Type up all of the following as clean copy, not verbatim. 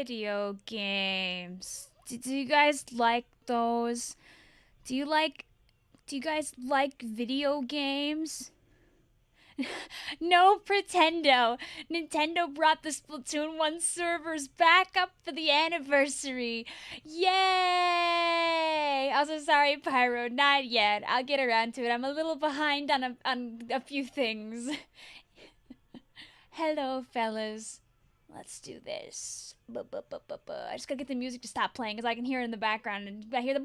video games. Do you guys like those? Do you guys like video games? No pretendo. Nintendo brought the Splatoon 1 servers back up for the anniversary. Yay! Also, sorry, Pyro, not yet. I'll get around to it. I'm a little behind on a few things. Hello, fellas. Let's do this. I just gotta get the music to stop playing because I can hear it in the background and I hear the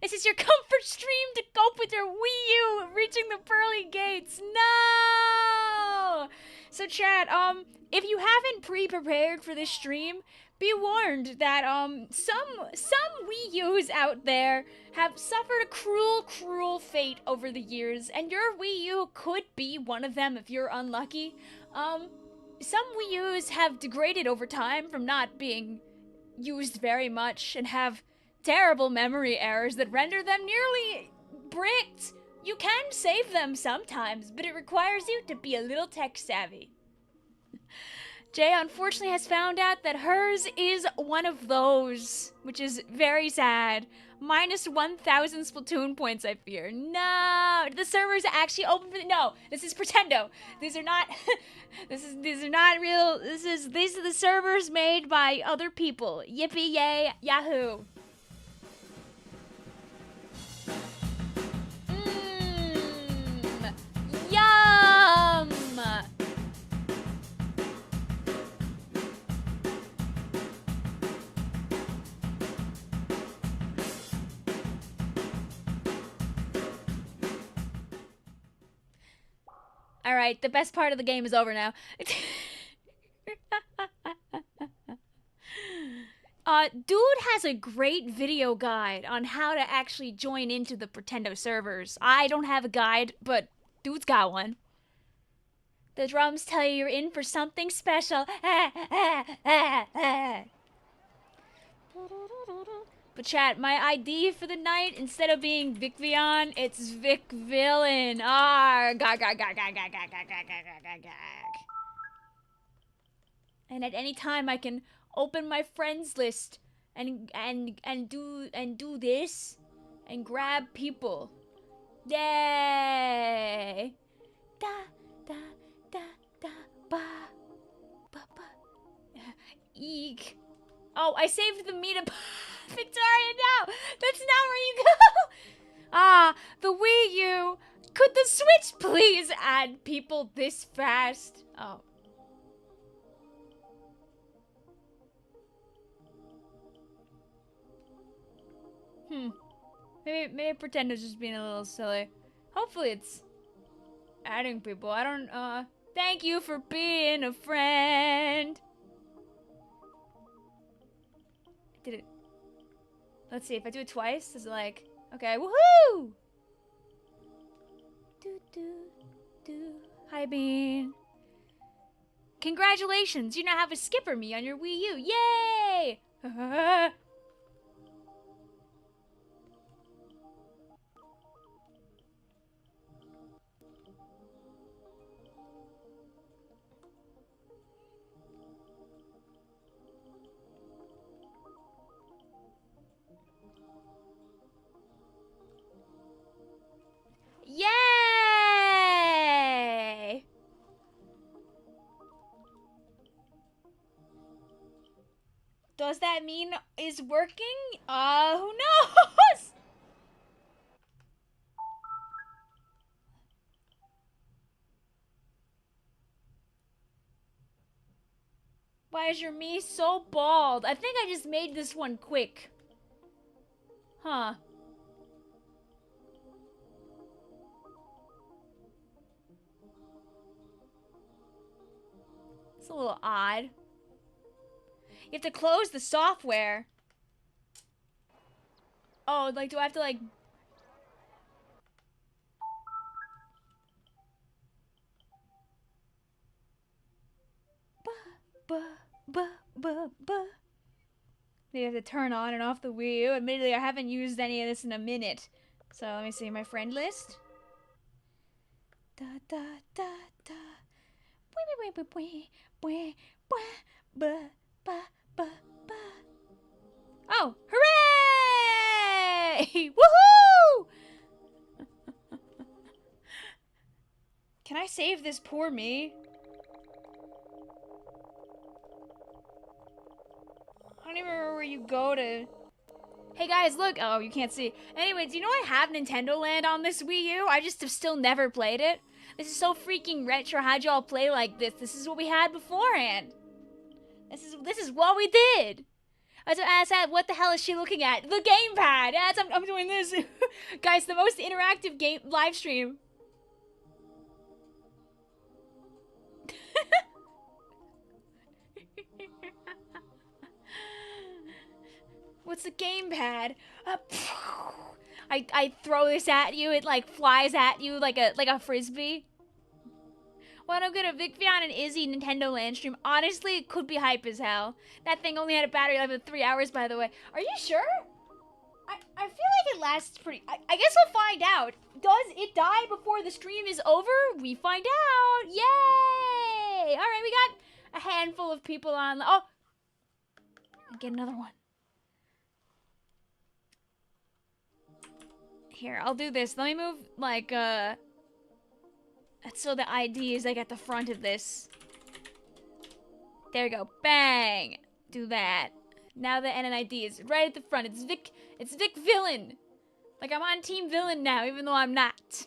This is your comfort stream to cope with your Wii U reaching the pearly gates. No! So chat, if you haven't pre-prepared for this stream, be warned that some Wii U's out there have suffered a cruel fate over the years, and your Wii U could be one of them if you're unlucky. Some Wii U's have degraded over time from not being used very much and have terrible memory errors that render them nearly bricked. You can save them sometimes, but it requires you to be a little tech savvy. Jay unfortunately has found out that hers is one of those, which is very sad. Minus 1,000 Splatoon points, I fear. No, the server's actually open for no. This is pretendo. These are not. These are not real. These are the servers made by other people. Yippee yay, yahoo! Yum! Alright, the best part of the game is over now. Dude has a great video guide on how to actually join into the Pretendo servers. I don't have a guide, but dude's got one. The drums tell you you're in for something special. But chat, my ID for the night, instead of being Vicvillon, it's Vicvillon. And at any time I can open my friends list and do this and grab people. Yay! Da da da da ba ba ba. Eek. Oh, I saved the meetup. Victoria, no! That's not where you go! Ah, the Wii U! Could the Switch please add people this fast? Oh. Maybe Pretendo's just being a little silly. Hopefully it's adding people. I don't, thank you for being a friend. Did it? Let's see, if I do it twice, is it like, okay, woohoo! Hi, Bean. Congratulations, you now have a Skipper Me on your Wii U. Yay! Yay! Does that mean is working? Who knows? Why is your me so bald? I think I just made this one quick. Huh. It's a little odd. You have to close the software. Oh, like, do I have to, like... They have to turn on and off the Wii U. Admittedly, I haven't used any of this in a minute. So let me see my friend list. Da da da da. Oh, hooray! Woohoo! Can I save this poor me? I don't even remember where you go to... Hey guys, look! Oh, you can't see. Anyway, do you know I have Nintendo Land on this Wii U? I just have still never played it. This is so freaking retro. How'd y'all play like this? This is what we had beforehand. This is what we did. I said, what the hell is she looking at? The gamepad! I'm doing this. Guys, the most interactive game live stream. What's the gamepad? I throw this at you, it like flies at you like a frisbee. Well, I'm good at Vicvillon and Izzy Nintendo Land stream. Honestly, it could be hype as hell. That thing only had a battery life of 3 hours, by the way. Are you sure? I feel like it lasts pretty... I guess we'll find out. Does it die before the stream is over? We find out. Yay! Alright, we got a handful of people on... Oh! Get another one. Here, I'll do this. Let me move, like, so the ID is, like, at the front of this. There we go. Bang! Do that. Now the NNID is right at the front. It's Vicvillon. Like, I'm on Team Villon now, even though I'm not.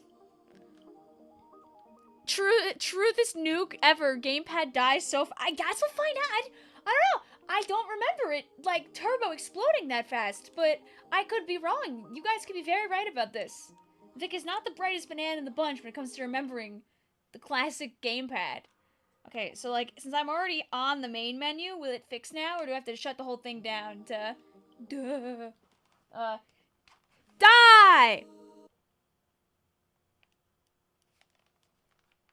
Truthest nuke ever. Gamepad dies so I guess we'll find out. I don't know. I don't remember it, like, turbo exploding that fast, but I could be wrong. You guys could be very right about this. Vic is not the brightest banana in the bunch when it comes to remembering the classic gamepad. Okay, so, like, since I'm already on the main menu, will it fix now, or do I have to shut the whole thing down to... Die!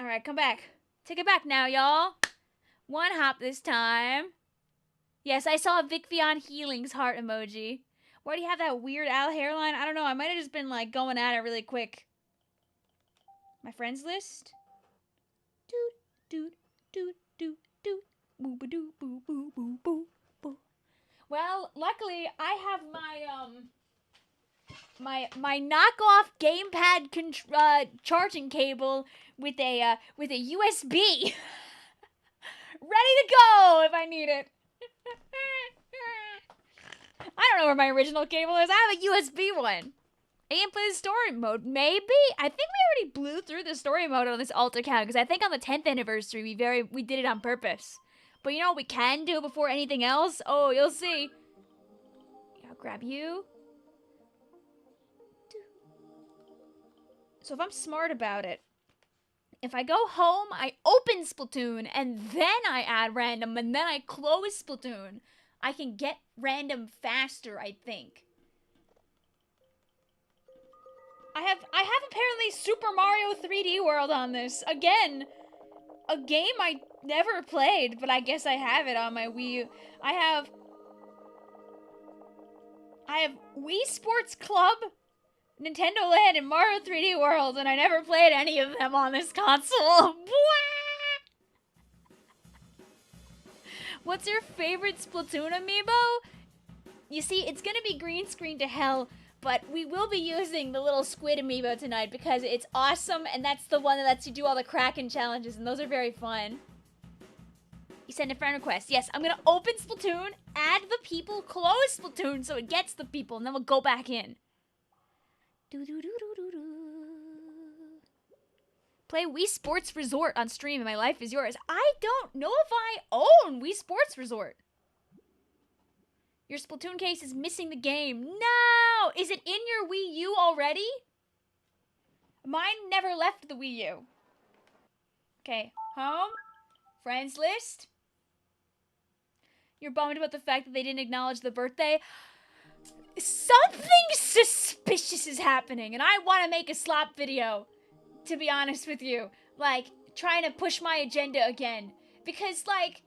Alright, come back. Take it back now, y'all. One hop this time. Yes, I saw Vicvillon Healing's heart emoji. Why do you have that weird owl hairline? I don't know. I might have just been, like, going at it really quick. My friends list? Doot, doot, doot, doot, doot. Boo, ba, doo, boo, boo, boo, boo, boo. Well, luckily, I have my knockoff gamepad charging cable with a USB. Ready to go if I need it. I don't know where my original cable is. I have a USB one. I can play the story mode. Maybe? I think we already blew through the story mode on this alt account, because I think on the 10th anniversary we did it on purpose. But you know what we can do before anything else? Oh, you'll see. I'll grab you. So if I'm smart about it, if I go home, I open Splatoon, and then I add random, and then I close Splatoon. I can get random faster, I think. I have apparently Super Mario 3D World on this. Again, a game I never played, but I guess I have it on my Wii U. I have Wii Sports Club, Nintendo Land, and Mario 3D World, and I never played any of them on this console. What's your favorite Splatoon amiibo? You see, it's gonna be green screen to hell, but we will be using the little squid amiibo tonight because it's awesome, and that's the one that lets you do all the Kraken challenges, and those are very fun. You send a friend request. Yes, I'm gonna open Splatoon, add the people, close Splatoon so it gets the people, and then we'll go back in. Play Wii Sports Resort on stream and my life is yours. I don't know if I own Wii Sports Resort. Your Splatoon case is missing the game. No! Is it in your Wii U already? Mine never left the Wii U. Okay, home. Friends list. You're bummed about the fact that they didn't acknowledge the birthday. Something suspicious is happening, and I want to make a slop video, to be honest with you. Like, trying to push my agenda again. Because, like,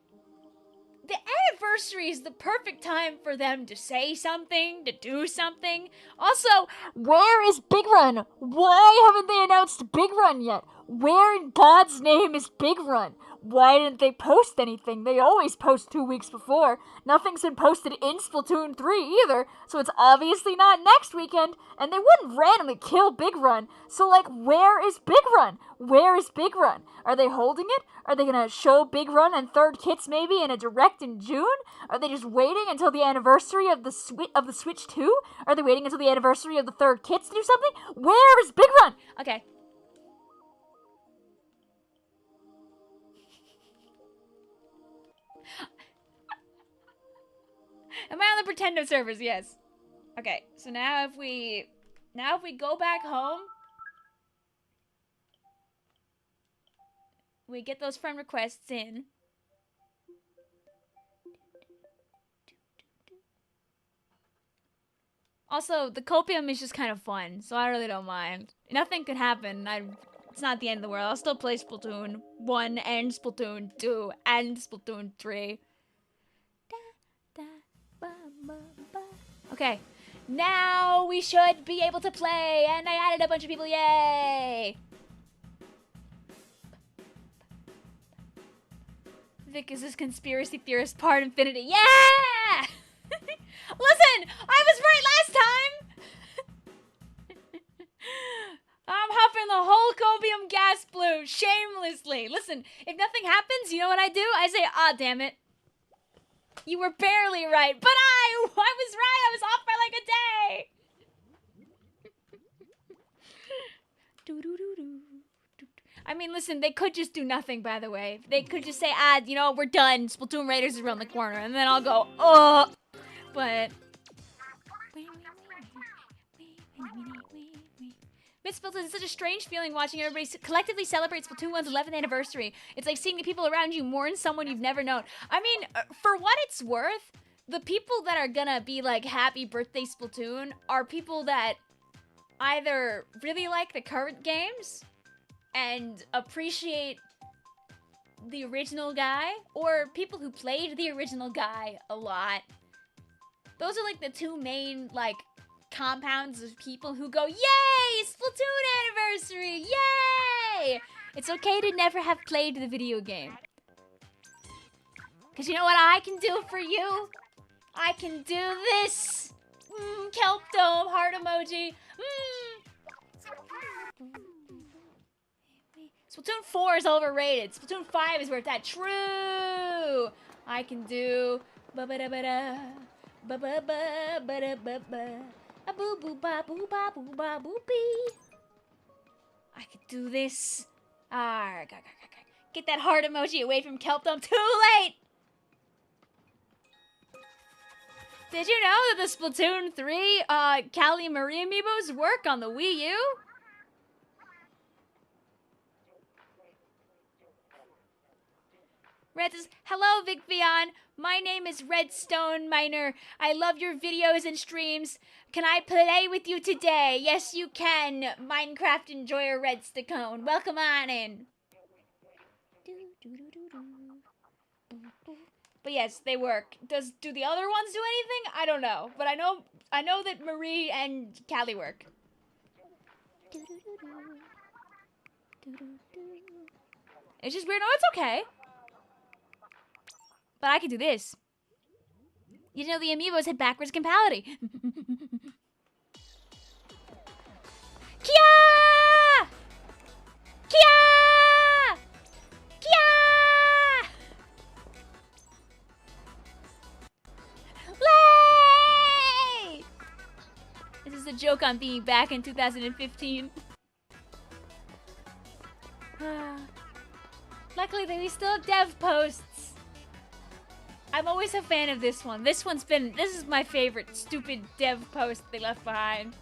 the anniversary is the perfect time for them to say something, to do something. Also, where is Big Run? Why haven't they announced Big Run yet? Where in God's name is Big Run? Why didn't they post anything? They always post 2 weeks before. Nothing's been posted in Splatoon 3 either, so it's obviously not next weekend, and they wouldn't randomly kill Big Run. So, like, where is Big Run? Where is Big Run? Are they holding it? Are they gonna show Big Run and third kits maybe in a direct in June? Are they just waiting until the anniversary of the Switch 2? Are they waiting until the anniversary of the third kits to do something? Where is Big Run? okay. Am I on the Pretendo servers? Yes. Okay, so now if we go back home, we get those friend requests in. Also, the copium is just kind of fun, so I really don't mind. Nothing could happen. It's not the end of the world. I'll still play Splatoon 1 and Splatoon 2 and Splatoon 3. Okay, now we should be able to play, and I added a bunch of people, yay! Vic is this conspiracy theorist part infinity, yeah! Listen, I was right last time! I'm huffing the whole copium gas blue, shamelessly. Listen, if nothing happens, you know what I do? I say, ah, damn it. You were barely right, but I was right. I was off by like a day. I mean, listen, they could just do nothing, by the way. They could just say, you know, we're done. Splatoon Raiders is around the corner. And then I'll go, oh. But Splatoon is such a strange feeling watching everybody collectively celebrate Splatoon 1's 11th anniversary. It's like seeing the people around you mourn someone you've never known. I mean, for what it's worth, the people that are gonna be like, happy birthday Splatoon, are people that either really like the current games and appreciate the original guy, or people who played the original guy a lot. Those are like the two main, like, compounds of people who go, yay, Splatoon anniversary, yay! It's okay to never have played the video game. Because you know what I can do for you? I can do this! Kelp dome, heart emoji. Splatoon 4 is overrated. Splatoon 5 is where it's at. True! I can do ba-ba-da-ba-da, ba-ba-ba-ba-da-ba-ba. A boo boo ba boo ba boo ba boo bee. I could do this. Get that heart emoji away from Kelpdom. Too late! Did you know that the Splatoon 3 Callie Marie amiibos work on the Wii U? Red says, hello Vicvillon. My name is Redstone Miner. I love your videos and streams. Can I play with you today? Yes, you can. Minecraft enjoyer Redstone. Welcome on in. But yes, they work. Do the other ones do anything? I don't know. But I know that Marie and Callie work. It's just weird. No, it's okay. But I can do this. You know the amiibos had backwards compatibility. Kia! Kia! Kia! Lay! This is a joke on being back in 2015. Luckily, we still have dev posts. I'm always a fan of this one. This is my favorite stupid dev post they left behind.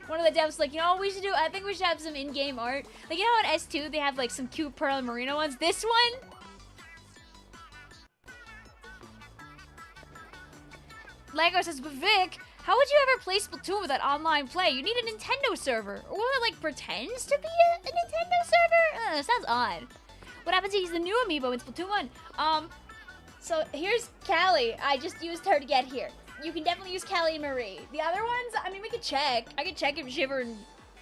One of the devs like, you know what we should do? I think we should have some in-game art. Like, you know how in S2 they have like some cute Pearl and Merino ones? This one? Lego says, but Vic, how would you ever play Splatoon without online play? You need a Nintendo server. Or one that like pretends to be a Nintendo server? Sounds odd. What happens if he's the new amiibo in Splatoon 1? So here's Callie. I just used her to get here. You can definitely use Callie and Marie. The other ones, I mean, we could check. I could check if Shiver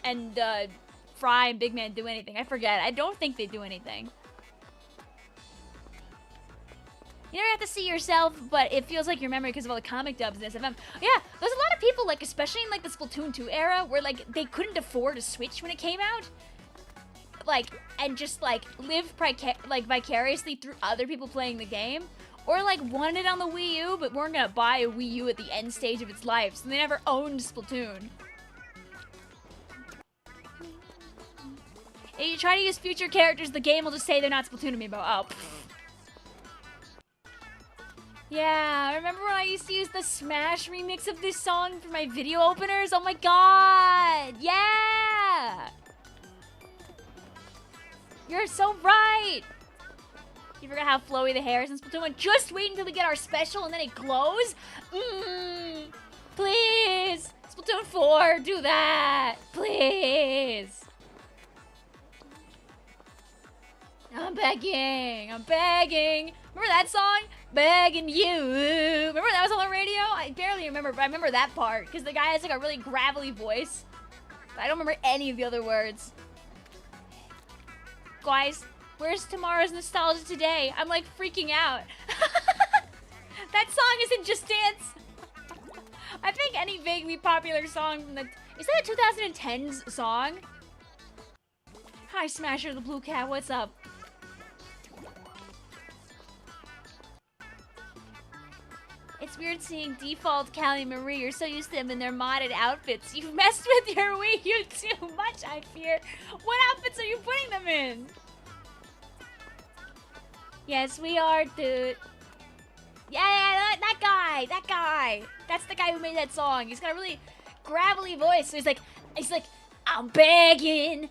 and Fry and Big Man do anything. I forget. I don't think they do anything. You never have to see yourself, but it feels like your memory because of all the comic dubs in SFM. Yeah, there's a lot of people, like, especially in, like, the Splatoon 2 era, where, like, they couldn't afford a Switch when it came out. Like, and just, like, live, vicariously through other people playing the game. Or, like, wanted it on the Wii U, but weren't gonna buy a Wii U at the end stage of its life, so they never owned Splatoon. If you try to use future characters, the game will just say they're not Splatoon amiibo. Oh, pfft. Yeah, remember when I used to use the Smash remix of this song for my video openers? Oh my god! Yeah! You're so right! You forgot how flowy the hair is in Splatoon 1? Just wait until we get our special and then it glows? Please! Splatoon 4, do that! Please! I'm begging! I'm begging! Remember that song? Begging you! Remember that was on the radio? I barely remember, but I remember that part, because the guy has like a really gravelly voice. But I don't remember any of the other words. Guys, where's tomorrow's nostalgia today? I'm like freaking out. That song isn't Just Dance. I think any vaguely popular song from the... Is that a 2010s song? Hi, Smasher the Blue Cat, what's up? It's weird seeing default Callie and Marie. You're so used to them in their modded outfits. You've messed with your Wii U too much, I fear. What outfits are you putting them in? Yes, we are, dude. Yeah, that guy. That's the guy who made that song. He's got a really gravelly voice. So he's like, I'm begging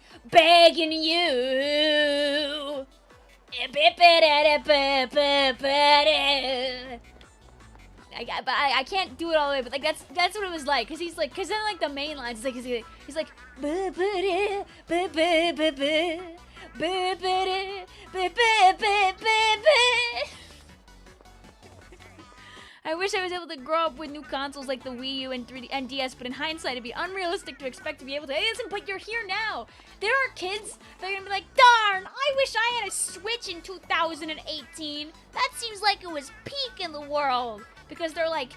you. I can't do it all the way, but like that's what it was like, cause then like the main lines, he's like I wish I was able to grow up with new consoles like the Wii U and 3D and DS, but in hindsight, it'd be unrealistic to expect to be able to. Hey, listen, but you're here now. There are kids that are gonna be like, darn, I wish I had a Switch in 2018. That seems like it was peak in the world. Because they're like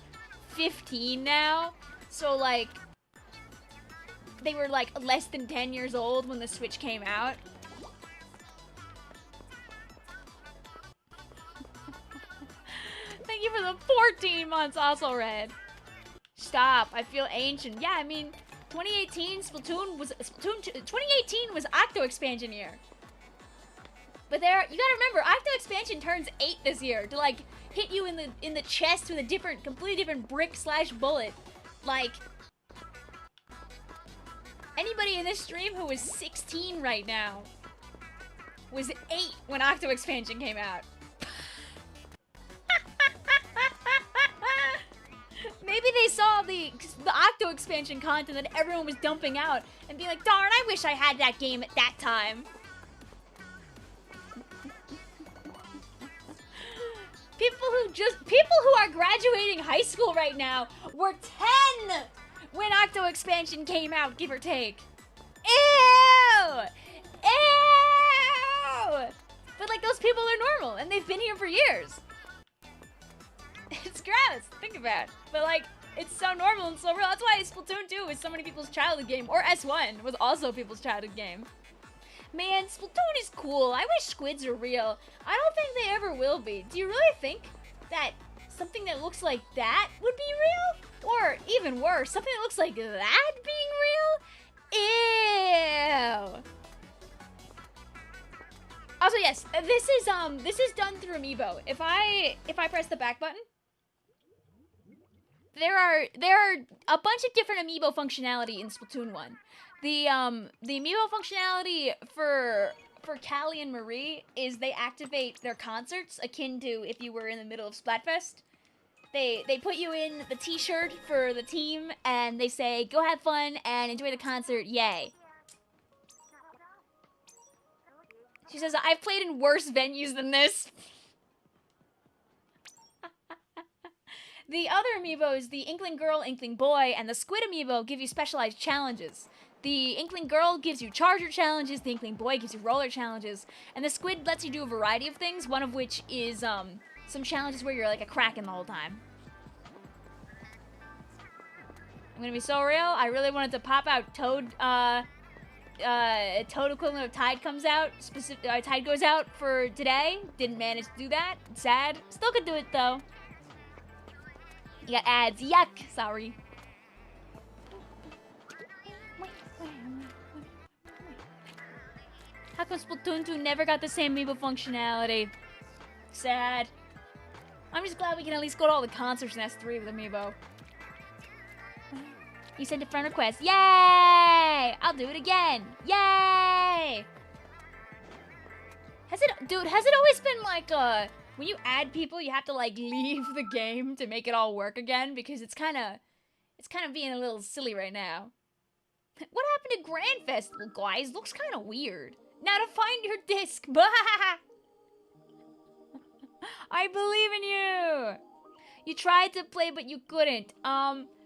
15 now. So like, they were like less than 10 years old when the Switch came out. Thank you for the 14 months, also Red. Stop, I feel ancient. Yeah, I mean, 2018 2018 was Octo expansion year. But you gotta remember, Octo expansion turns 8 this year to like hit you in the chest with a completely different brick/bullet. Like, anybody in this stream who is 16 right now was 8 when Octo expansion came out. Maybe they saw the Octo expansion content that everyone was dumping out and be like, darn, I wish I had that game at that time. People who are graduating high school right now were 10 when Octo expansion came out, give or take. Ew! Ew! But like, those people are normal and they've been here for years. It's gross, think about it. But like, it's so normal and so real. That's why Splatoon 2 is so many people's childhood game. Or S1 was also people's childhood game. Man, Splatoon is cool. I wish squids are real. I don't think they ever will be. Do you really think that something that looks like that would be real? Or even worse, something that looks like that being real? Ew. Also, yes, this is done through Amiibo. If I press the back button, there are a bunch of different Amiibo functionality in Splatoon 1. The Amiibo functionality for Callie and Marie is they activate their concerts akin to if you were in the middle of Splatfest. They put you in the t-shirt for the team and they say, go have fun and enjoy the concert, yay. She says, I've played in worse venues than this. The other amiibos, the Inkling Girl, Inkling Boy, and the Squid amiibo give you specialized challenges. The Inkling Girl gives you charger challenges, the Inkling Boy gives you roller challenges, and the Squid lets you do a variety of things, one of which is some challenges where you're like a Kraken the whole time. I'm gonna be so real, I really wanted to pop out Toad, Toad equivalent of Tide comes out, Tide goes out for today. Didn't manage to do that, sad. Still could do it though. You got ads, yuck, sorry. How come Splatoon 2 never got the same amiibo functionality? Sad. I'm just glad we can at least go to all the concerts in S3 with amiibo. You sent a friend request. Yay! I'll do it again. Yay! Has it always been like, when you add people, you have to like leave the game to make it all work again? Because it's kind of being a little silly right now. What happened to Grand Festival, guys? Looks kind of weird. Now to find your disc. I believe in you. You tried to play, but you couldn't.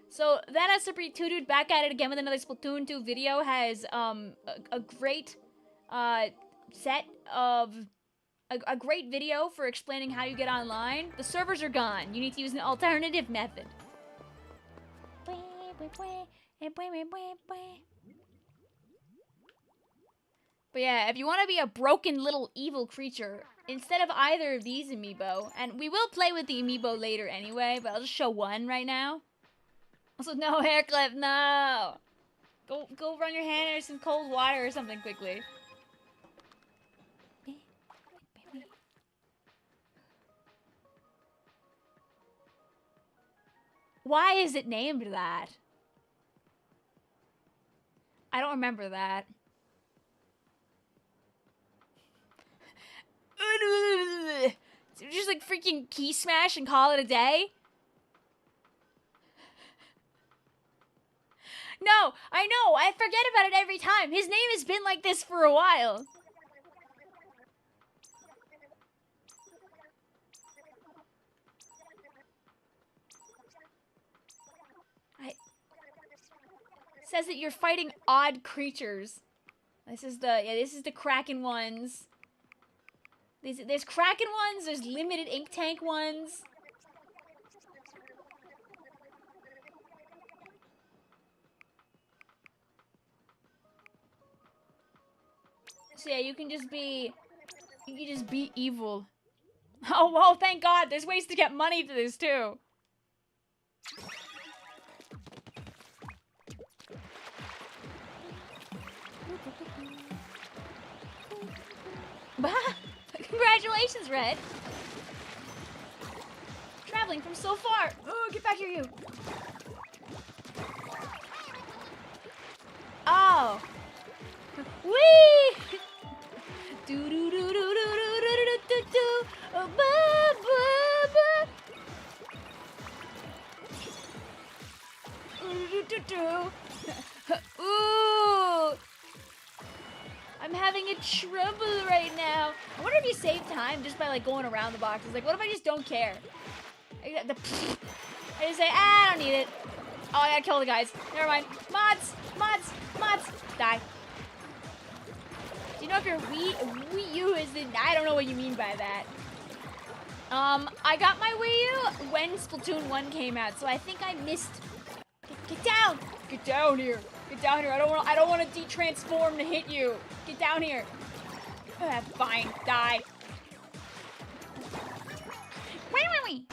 So that has to be Two Dude back at it again with another Splatoon 2 video has a great set of a great video for explaining how you get online. The servers are gone. You need to use an alternative method. But yeah, if you want to be a broken little evil creature, instead of either of these amiibo, and we will play with the amiibo later anyway, but I'll just show one right now. Also, no hair clip, no! Go run your hand in some cold water or something quickly. Why is it named that? I don't remember that. Just like freaking key smash and call it a day? No, I know, I forget about it every time. His name has been like this for a while. It says that you're fighting odd creatures. This is the Kraken ones. There's Kraken ones, there's limited ink tank ones. So yeah, you can just be evil. Oh, well, thank God, there's ways to get money for this too. Congratulations, Red. Traveling from so far. Oh, get back here, you. Oh. Whee! Do do do do do do do do do do. Ba ba ba. Do do do. Ooh. I'm having a trouble right now. I wonder if you save time just by like going around the boxes. Like, what if I just don't care? I just say, I don't need it. Oh, I gotta kill the guys. Never mind. Mods! Mods! Mods! Die. Do you know if your Wii U is in... I don't know what you mean by that. I got my Wii U when Splatoon 1 came out, so I think I missed... Get down! Get down here! Get down here! I don't want to de-transform to hit you! Get down here! Fine. Die. Wee!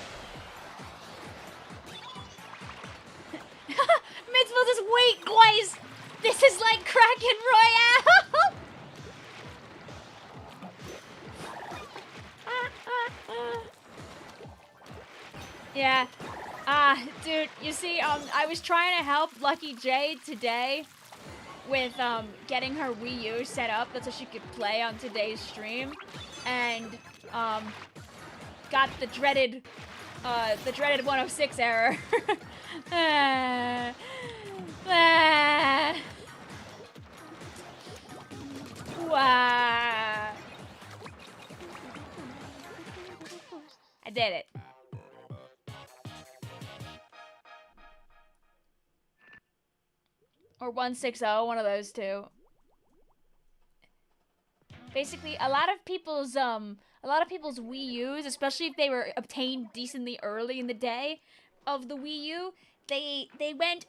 Mitzvah, just wait, guys! This is like Kraken Royale! Yeah. Dude, you see, I was trying to help Lucky J today with, getting her Wii U set up so she could play on today's stream, and, got the dreaded 106 error. I did it. Or 160, one of those two. Basically, a lot of people's Wii U's, especially if they were obtained decently early in the day of the Wii U, they went,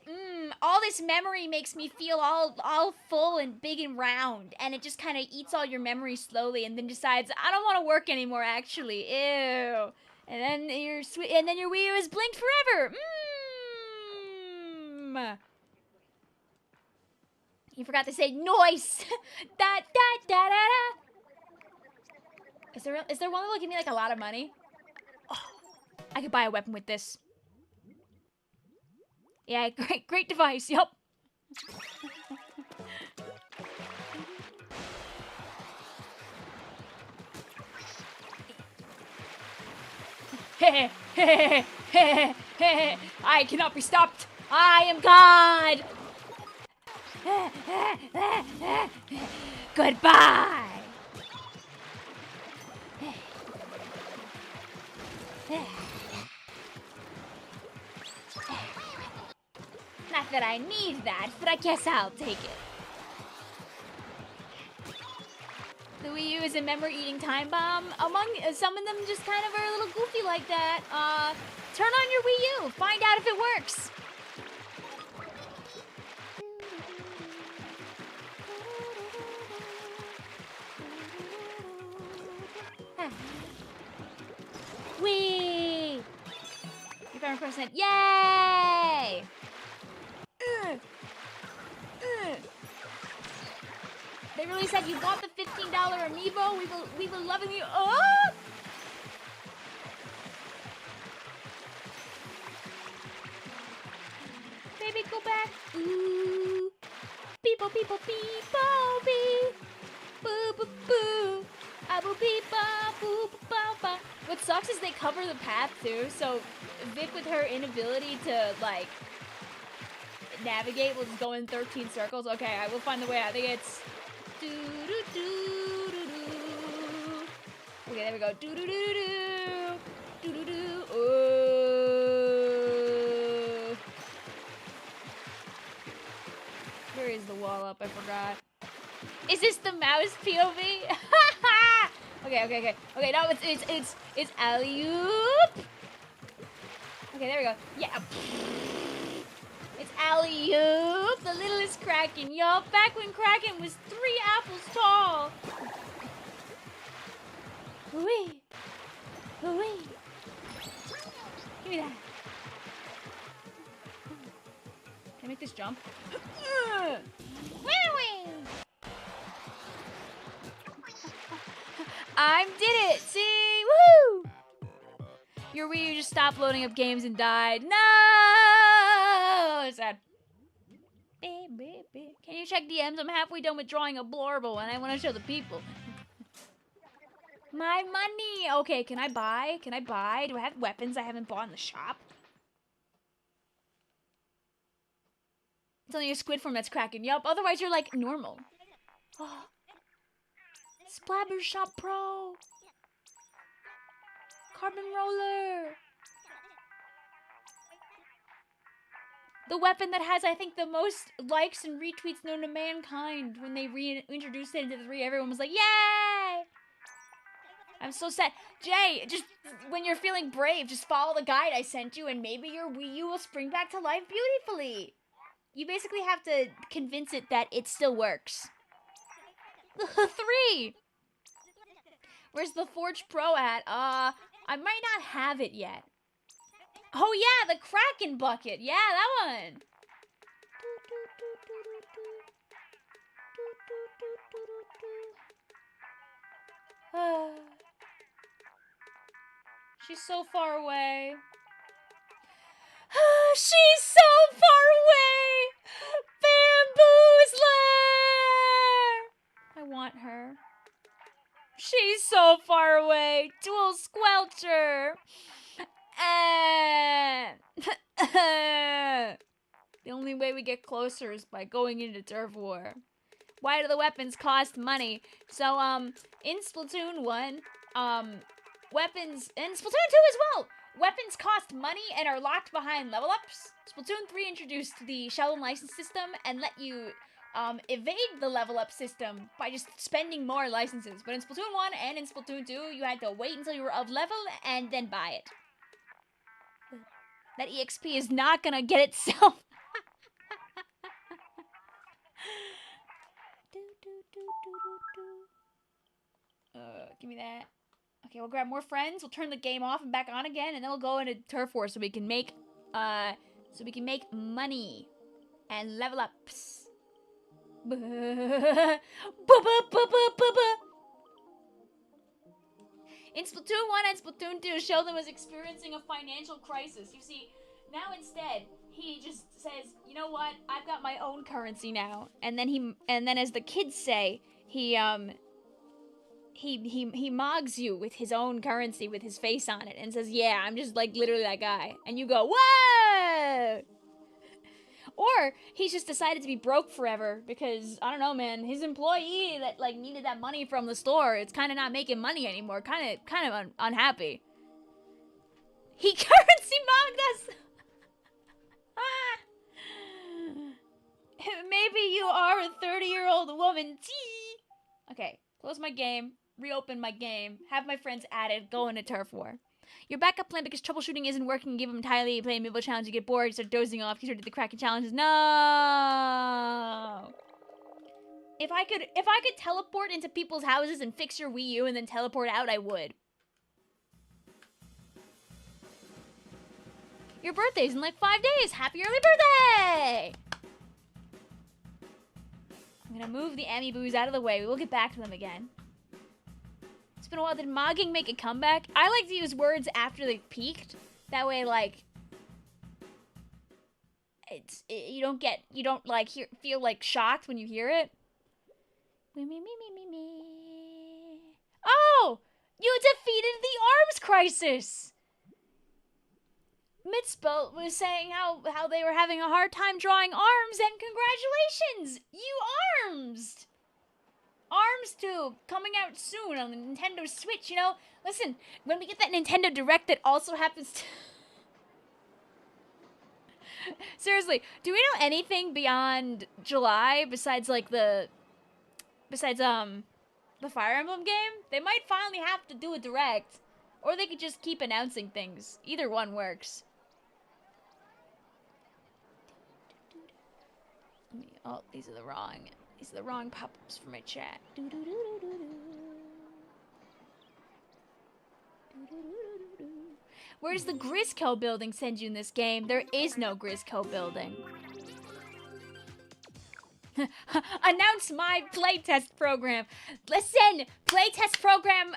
all this memory makes me feel all full and big and round, and it just kind of eats all your memory slowly, and then decides I don't want to work anymore. Actually, ew. And then your Wii U is blinked forever. You forgot to say noise. Da da da da da. Is there one that will give me like a lot of money? Oh, I could buy a weapon with this. Yeah, great device. Yup. I cannot be stopped. I am God. Goodbye. Not that I need that, but I guess I'll take it. The Wii U is a memory-eating time bomb. Some of them just kind of are a little goofy like that. Turn on your Wii U. Find out if it works. Wee! You found a %. Yay! They really said you bought the $15 amiibo. We will lovingly. Oh! Baby, go back. Ooh. Beepo, beepo, beepo, bee. Boo, boo, boo. Abu, beepa, boo, ba, ba. What sucks is they cover the path too. So Vic, with her inability to like navigate, will just go in 13 circles. Okay, I will find the way out. I think it's. Okay, there we go. Where is the wall up? I forgot. Is this the mouse POV? Okay. Okay, now it's alley-oop. Okay, there we go. Yeah. It's alley-oop. The littlest Kraken, yo. Back when Kraken was 3 apples tall. Wee. Wee. Give me that. Can I make this jump? I did it! See? Woo! Your Wii U just stopped loading up games and died. No! It's sad. Can you check DMs? I'm halfway done with drawing a blorble and I want to show the people. My money! Okay, can I buy? Do I have weapons I haven't bought in the shop? It's only a squid form that's cracking. Yup, otherwise you're like normal. Oh. Splabber Shop Pro! Carbon Roller! The weapon that has, I think, the most likes and retweets known to mankind. When they reintroduced it into the 3, everyone was like, yay! I'm so sad. Jay, just when you're feeling brave, just follow the guide I sent you and maybe your Wii U will spring back to life beautifully. You basically have to convince it that it still works. 3! Where's the Forge Pro at? I might not have it yet. Oh yeah, the Kraken bucket. Yeah, that one. She's so far away. She's so far away! Bamboo's lair! I want her. She's so far away. Dual Squelcher. The only way we get closer is by going into Turf War. Why do the weapons cost money? So, in Splatoon 1, weapons, and Splatoon 2 as well, Weapons cost money and are locked behind level ups. Splatoon 3 introduced the Sheldon license system and let you evade the level up system by just spending more licenses. But in Splatoon 1 and in Splatoon 2, you had to wait until you were of level and then buy it. That EXP is not gonna get itself. Give me that. Okay, we'll grab more friends. We'll turn the game off and back on again, and then we'll go into Turf War so we can make money and level ups. In Splatoon 1 and Splatoon 2, Sheldon was experiencing a financial crisis. You see, now instead, he just says, you know what? I've got my own currency now. And then as the kids say, he mogs you with his own currency with his face on it and says, yeah, I'm just like literally that guy. And you go, whoa! Or he's just decided to be broke forever because, I don't know, man, his employee that like needed that money from the store, it's kind of not making money anymore. Kind of unhappy. He currency mogged us! Maybe you are a 30-year-old woman. Okay, close my game. Reopen my game, have my friends added, go into Turf War. Your backup plan because troubleshooting isn't working, give them entirely, play a mid challenge, you get bored, you start dozing off, you start to the cracking challenges. No! If I could teleport into people's houses and fix your Wii U and then teleport out, I would. Your birthday's in like 5 days! Happy early birthday! I'm gonna move the amiibos out of the way, we will get back to them again. It's been a while. Did mogging make a comeback? I like to use words after they've peaked. That way, like, you don't feel like shocked when you hear it. Oh, you defeated the arms crisis. Mitzvah was saying how they were having a hard time drawing arms, and congratulations, you arms. Arms Tube coming out soon on the Nintendo Switch, you know? Listen, when we get that Nintendo Direct that also happens to... Seriously, do we know anything beyond July besides like the Fire Emblem game? They might finally have to do a Direct, or they could just keep announcing things. Either one works. Oh, these are the wrong pop-ups for my chat. Where does the Grisco building send you in this game? There is no Grisco building. Announce my playtest program. Listen, playtest program,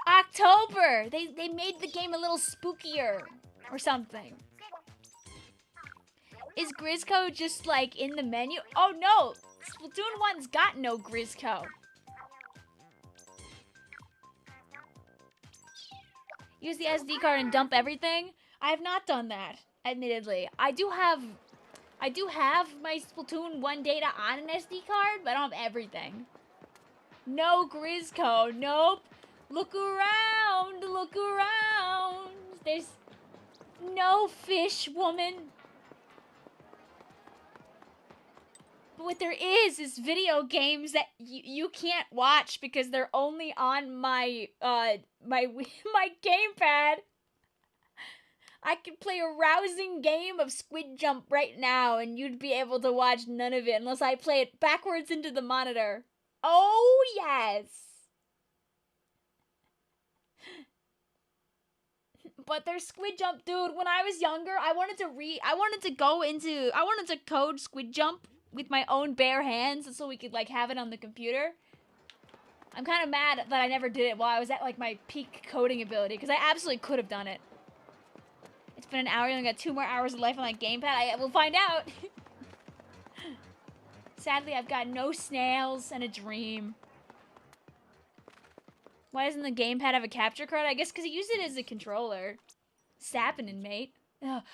October. They made the game a little spookier or something. Is Grisco just like in the menu? Oh no, Splatoon 1's got no Grisco. Use the SD card and dump everything? I have not done that, admittedly. I do have my Splatoon 1 data on an SD card, but I don't have everything. No Grisco, nope. Look around, There's no fish, woman. But what there is video games that you can't watch because they're only on my my gamepad. I could play a rousing game of Squid Jump right now and you'd be able to watch none of it unless I play it backwards into the monitor. Oh, yes. But there's Squid Jump, dude. When I was younger, I wanted to code Squid Jump with my own bare hands so we could like have it on the computer. I'm kind of mad that I never did it while I was at like my peak coding ability because I absolutely could have done it. It's been an hour, I only got 2 more hours of life on my gamepad. I will find out. Sadly, I've got no snails and a dream. Why doesn't the gamepad have a capture card? I guess because he used it as a controller. Sappenin', mate. Blimey!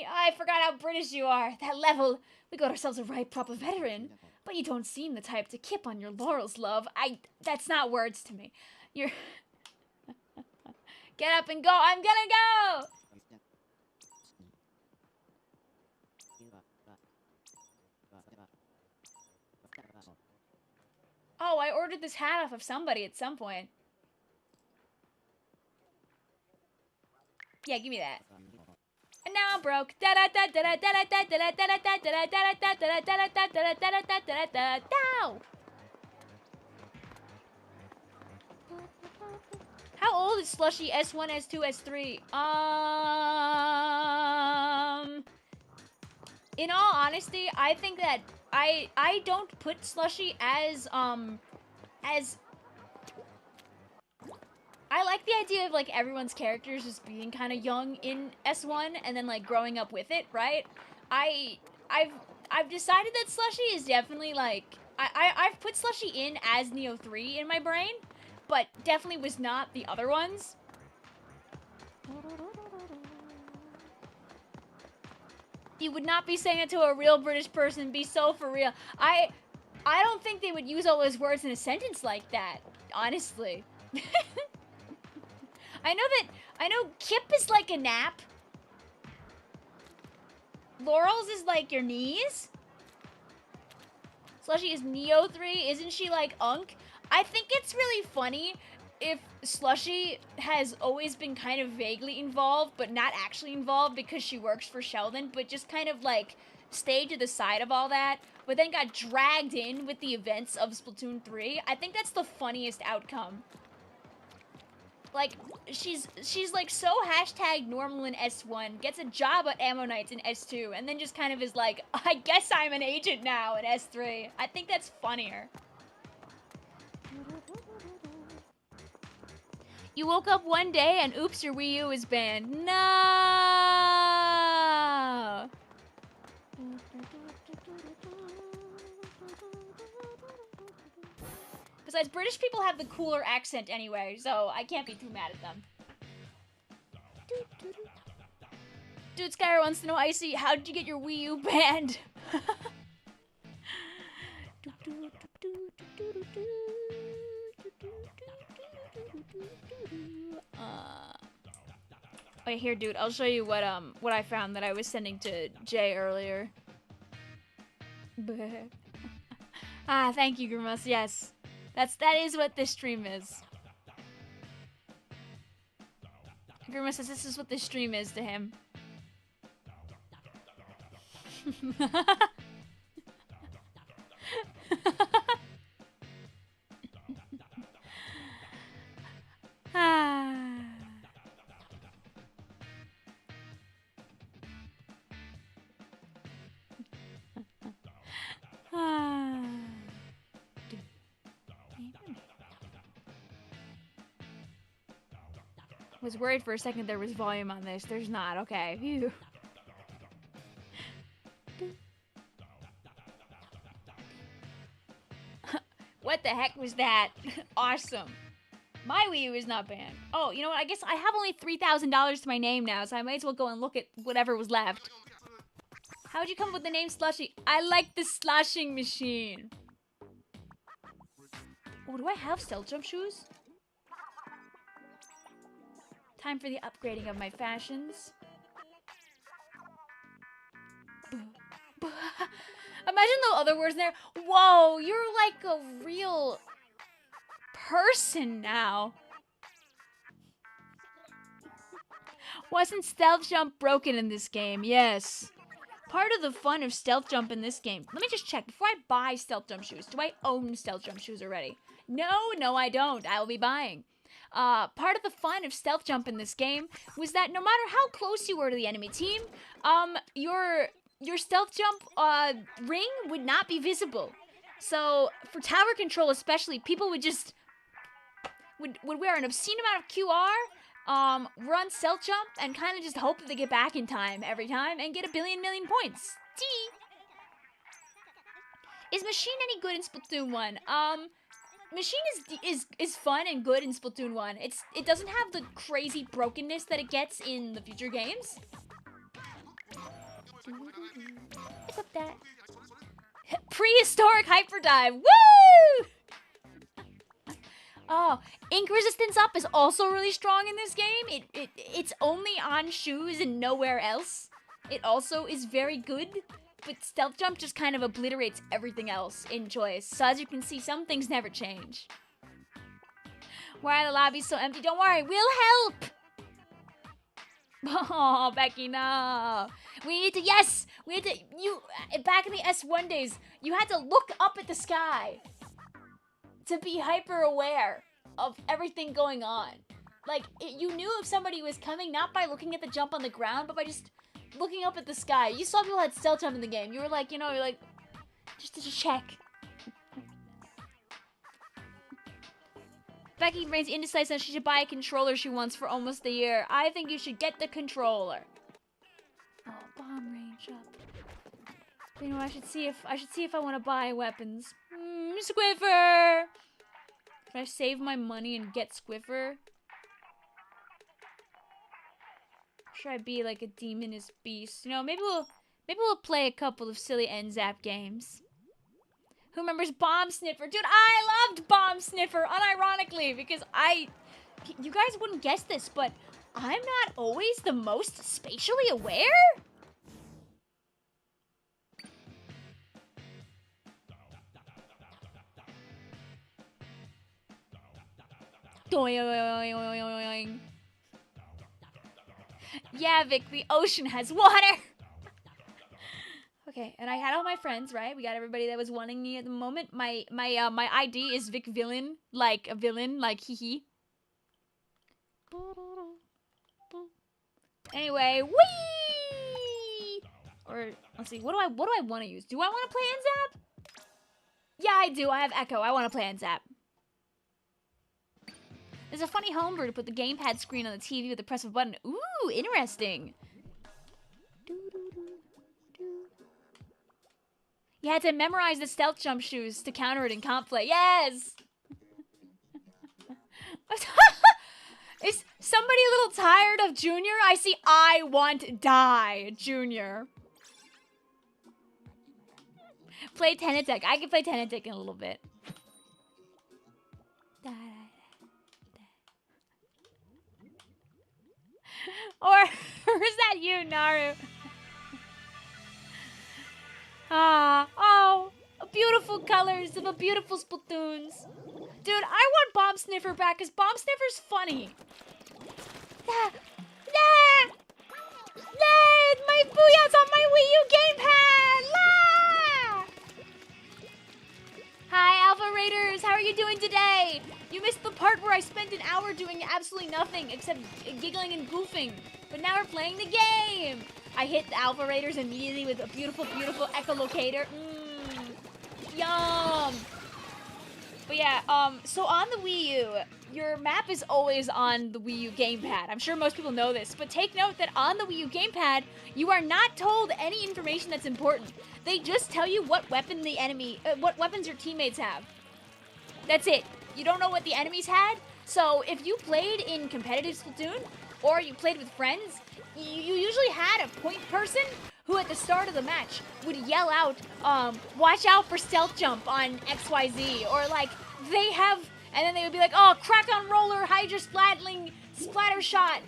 I forgot how British you are. That level, we got ourselves a right proper veteran. But you don't seem the type to kip on your laurels, love. That's not words to me. Get up and go. I'm gonna go. Oh, I ordered this hat off of somebody at some point. Yeah, give me that. And now I'm broke. How old is Slushy S1, S2, S3? In all honesty, I think that I don't put Slushy as I like the idea of like everyone's characters just being kind of young in S1 and then like growing up with it, right? I've decided that Slushy is definitely like I've put Slushy in as Neo 3 in my brain, but definitely was not the other ones. You would not be saying it to a real British person. Be so for real. I don't think they would use all those words in a sentence like that, honestly. I know Kip is like a nap. Laurel's is like your knees. Slushy is Neo 3. Isn't she like Unk? I think it's really funny if Slushy has always been kind of vaguely involved, but not actually involved because she works for Sheldon, but just kind of like stayed to the side of all that, but then got dragged in with the events of Splatoon 3. I think that's the funniest outcome. Like, she's like so hashtag normal in S1, gets a job at Ammonites in S2, and then just kind of is like, I guess I'm an agent now in S3. I think that's funnier. You woke up one day and oops, your Wii U is banned. No! Besides, British people have the cooler accent anyway, so I can't be too mad at them. Dude, Skyr wants to know, Icy, how did you get your Wii U banned? Wait, here, dude, I'll show you what I found that I was sending to Jay earlier. Ah, thank you, Grimace, yes. That is what this stream is. Grimace says this is what this stream is to him. Ah. Ah. Was worried for a second there was volume on this. There's not. Okay. Phew. What the heck was that? Awesome. My Wii U is not banned. Oh, you know what? I guess I have only $3,000 to my name now, so I might as well go and look at whatever was left. How'd you come up with the name Slushy? I like the sloshing machine. Oh, do I have stealth jump shoes? Time for the upgrading of my fashions. Imagine the other words in there. Whoa, you're like a real person now. Wasn't stealth jump broken in this game? Yes. Part of the fun of stealth jump in this game. Let me just check before I buy stealth jump shoes. Do I own stealth jump shoes already? No, I don't. I will be buying. Part of the fun of stealth jump in this game was that no matter how close you were to the enemy team, your stealth jump ring would not be visible. So for tower control especially, people would just would wear an obscene amount of QR, run stealth jump, and kind of just hope that they get back in time every time and get a million points. Tee. Is Machine any good in Splatoon 1? Machine is fun and good in Splatoon 1. It doesn't have the crazy brokenness that it gets in the future games. Equip that. Prehistoric hyperdrive. Woo! Oh, ink resistance up is also really strong in this game. It's only on shoes and nowhere else. It also is very good, but stealth jump just kind of obliterates everything else in choice. So as you can see, some things never change. Why are the lobbies so empty? Don't worry, we'll help! Oh, Becky, no. We need to, yes! We had to, back in the S1 days, you had to look up at the sky to be hyper aware of everything going on. Like, you knew if somebody was coming not by looking at the jump on the ground, but by just looking up at the sky. You saw people had stealth jump in the game. You were like, you're like, just to check. Becky remains indecisive. She should buy a controller she wants for almost a year. I think you should get the controller. Oh, bomb range up. You know, I should see if I want to buy weapons. Squiffer. Can I save my money and get Squiffer? Should I be like a demoness beast? You know, maybe we'll play a couple of silly NZAP games. Who remembers Bomb Sniffer? Dude, I loved Bomb Sniffer, unironically, because you guys wouldn't guess this, but I'm not always the most spatially aware? Doing. Yeah, Vic, the ocean has water! Okay, and I had all my friends, right? We got everybody that was wanting me at the moment. My ID is Vicvillon, like a villain, like hee hee. Anyway, whee! Or let's see, what do I want to use? Do I want to play NZAP? Yeah, I do. I have Echo. I want to play NZAP. There's a funny homebrew to put the gamepad screen on the TV with the press of a button. Ooh, interesting. You had to memorize the stealth jump shoes to counter it in comp play. Yes! Is somebody a little tired of Junior? I see I want die, Junior. Play Tenatech. I can play Tenatech in a little bit. Or is that you, Naru? Oh, beautiful colors of a beautiful Splatoons. Dude, I want Bomb Sniffer back because Bomb Sniffer's funny. My Booyah's on my Wii U gamepad! Hi, Alpha Raiders. How are you doing today? You missed the part where I spent an hour doing absolutely nothing except giggling and goofing. But now we're playing the game. I hit the Alpha Raiders immediately with a beautiful, beautiful echolocator. Yum. But yeah, so on the Wii U, your map is always on the Wii U gamepad. I'm sure most people know this, but take note that on the Wii U gamepad, you are not told any information that's important. They just tell you what weapon the enemy, what weapons your teammates have. That's it. You don't know what the enemies had. So if you played in competitive Splatoon, or you played with friends, you usually had a point person who at the start of the match would yell out, watch out for stealth jump on XYZ, or like, they have, and then they would be like, oh, crack on roller, Hydra splatling, splatter shot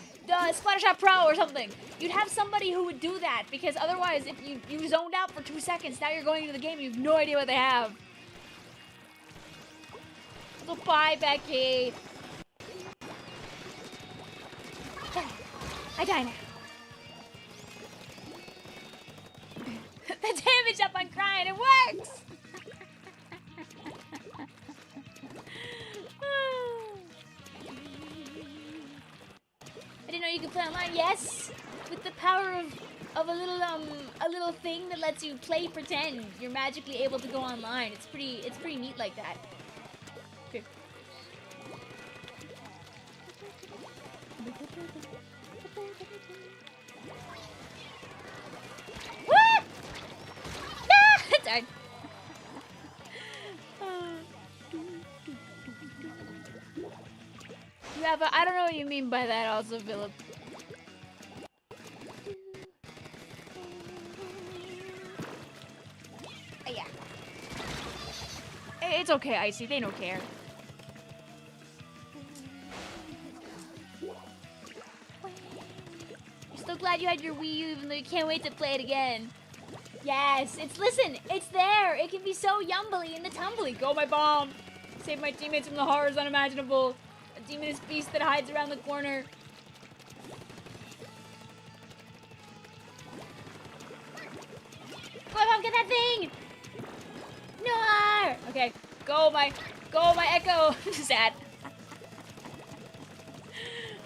pro or something. You'd have somebody who would do that, because otherwise if you zoned out for 2 seconds, now you're going into the game and you have no idea what they have. So bye, Becky. I die now. The damage up on crying, it works! I didn't know you could play online. Yes, with the power of a little thing that lets you play pretend. You're magically able to go online. It's pretty neat like that. Okay. What? Ah! Darn. Yeah, but I don't know what you mean by that also, Philip. Yeah. It's okay, Icy. They don't care. glad you had your Wii U, even though you can't wait to play it again. Yes, listen, it's there. It can be so yumbly in the tumbly. Go, my bomb. Save my teammates from the horrors unimaginable. A demonous beast that hides around the corner. Go, my bomb, get that thing. No. Okay, go, my Echo. Sad.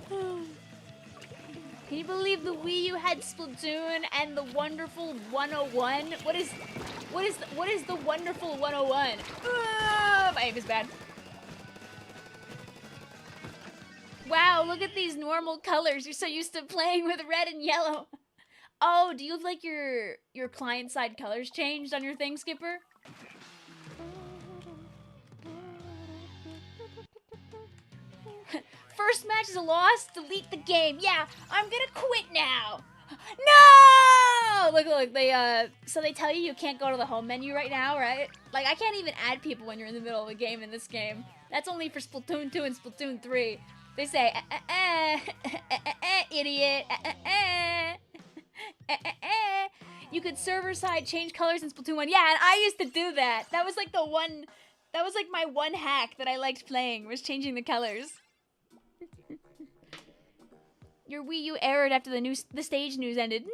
Can you believe the Wii U had Splatoon and the wonderful 101? What is the wonderful 101? My aim is bad. Wow, look at these normal colors. You're so used to playing with red and yellow. Oh, do you have like your client side colors changed on your thing, Skipper? First match is a loss, delete the game. Yeah, I'm gonna quit now. No! Look, so they tell you can't go to the home menu right now, right? Like, I can't even add people when you're in the middle of a game in this game. That's only for Splatoon 2 and Splatoon 3. They say, idiot, You could server side change colors in Splatoon 1. Yeah, and I used to do that. That was like my one hack that I liked playing, was changing the colors. Your Wii U errored after the stage news ended. No!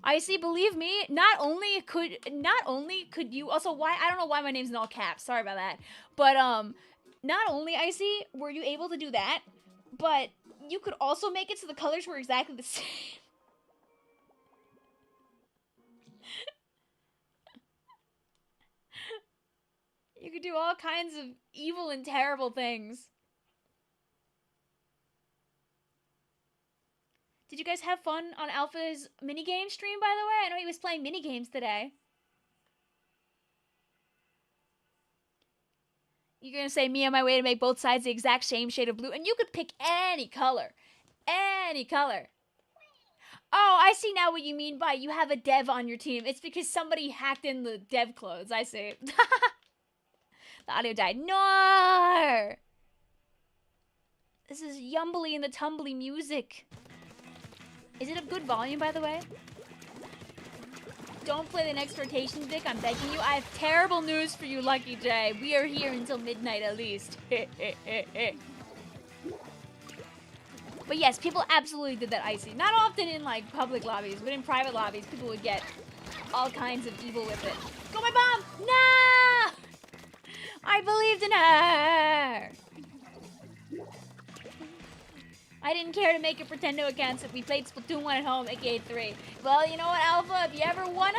Icy, believe me, not only could you also I don't know why my name's in all caps. Sorry about that. But not only, Icy, were you able to do that, but you could also make it so the colors were exactly the same. You could do all kinds of evil and terrible things. Did you guys have fun on Alpha's minigame stream, by the way? I know he was playing minigames today. You're gonna say me on my way to make both sides the exact same shade of blue, and you could pick any color. Any color. Oh, I see now what you mean by you have a dev on your team. It's because somebody hacked in the dev clothes. I see. The audio died. No! This is yumbly and the tumbly music. Is it of good volume, by the way? Don't play the next rotation, Dick. I'm begging you. I have terrible news for you, Lucky J. We are here until midnight at least. But yes, people absolutely did that, Icy. Not often in, like, public lobbies, but in private lobbies, people would get all kinds of evil with it. Go, my bomb! No! I believed in her! I didn't care to make a Pretendo account if we played Splatoon 1 at home, aka 3. Well, you know what, Alpha? If you ever wanna,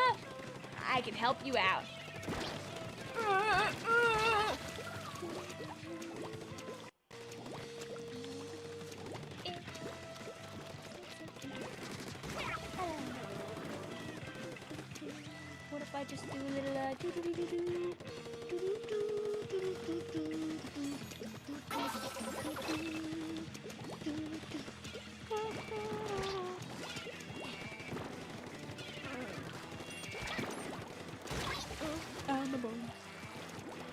I can help you out. What if I just do a little doo-doo-doo-doo-doo?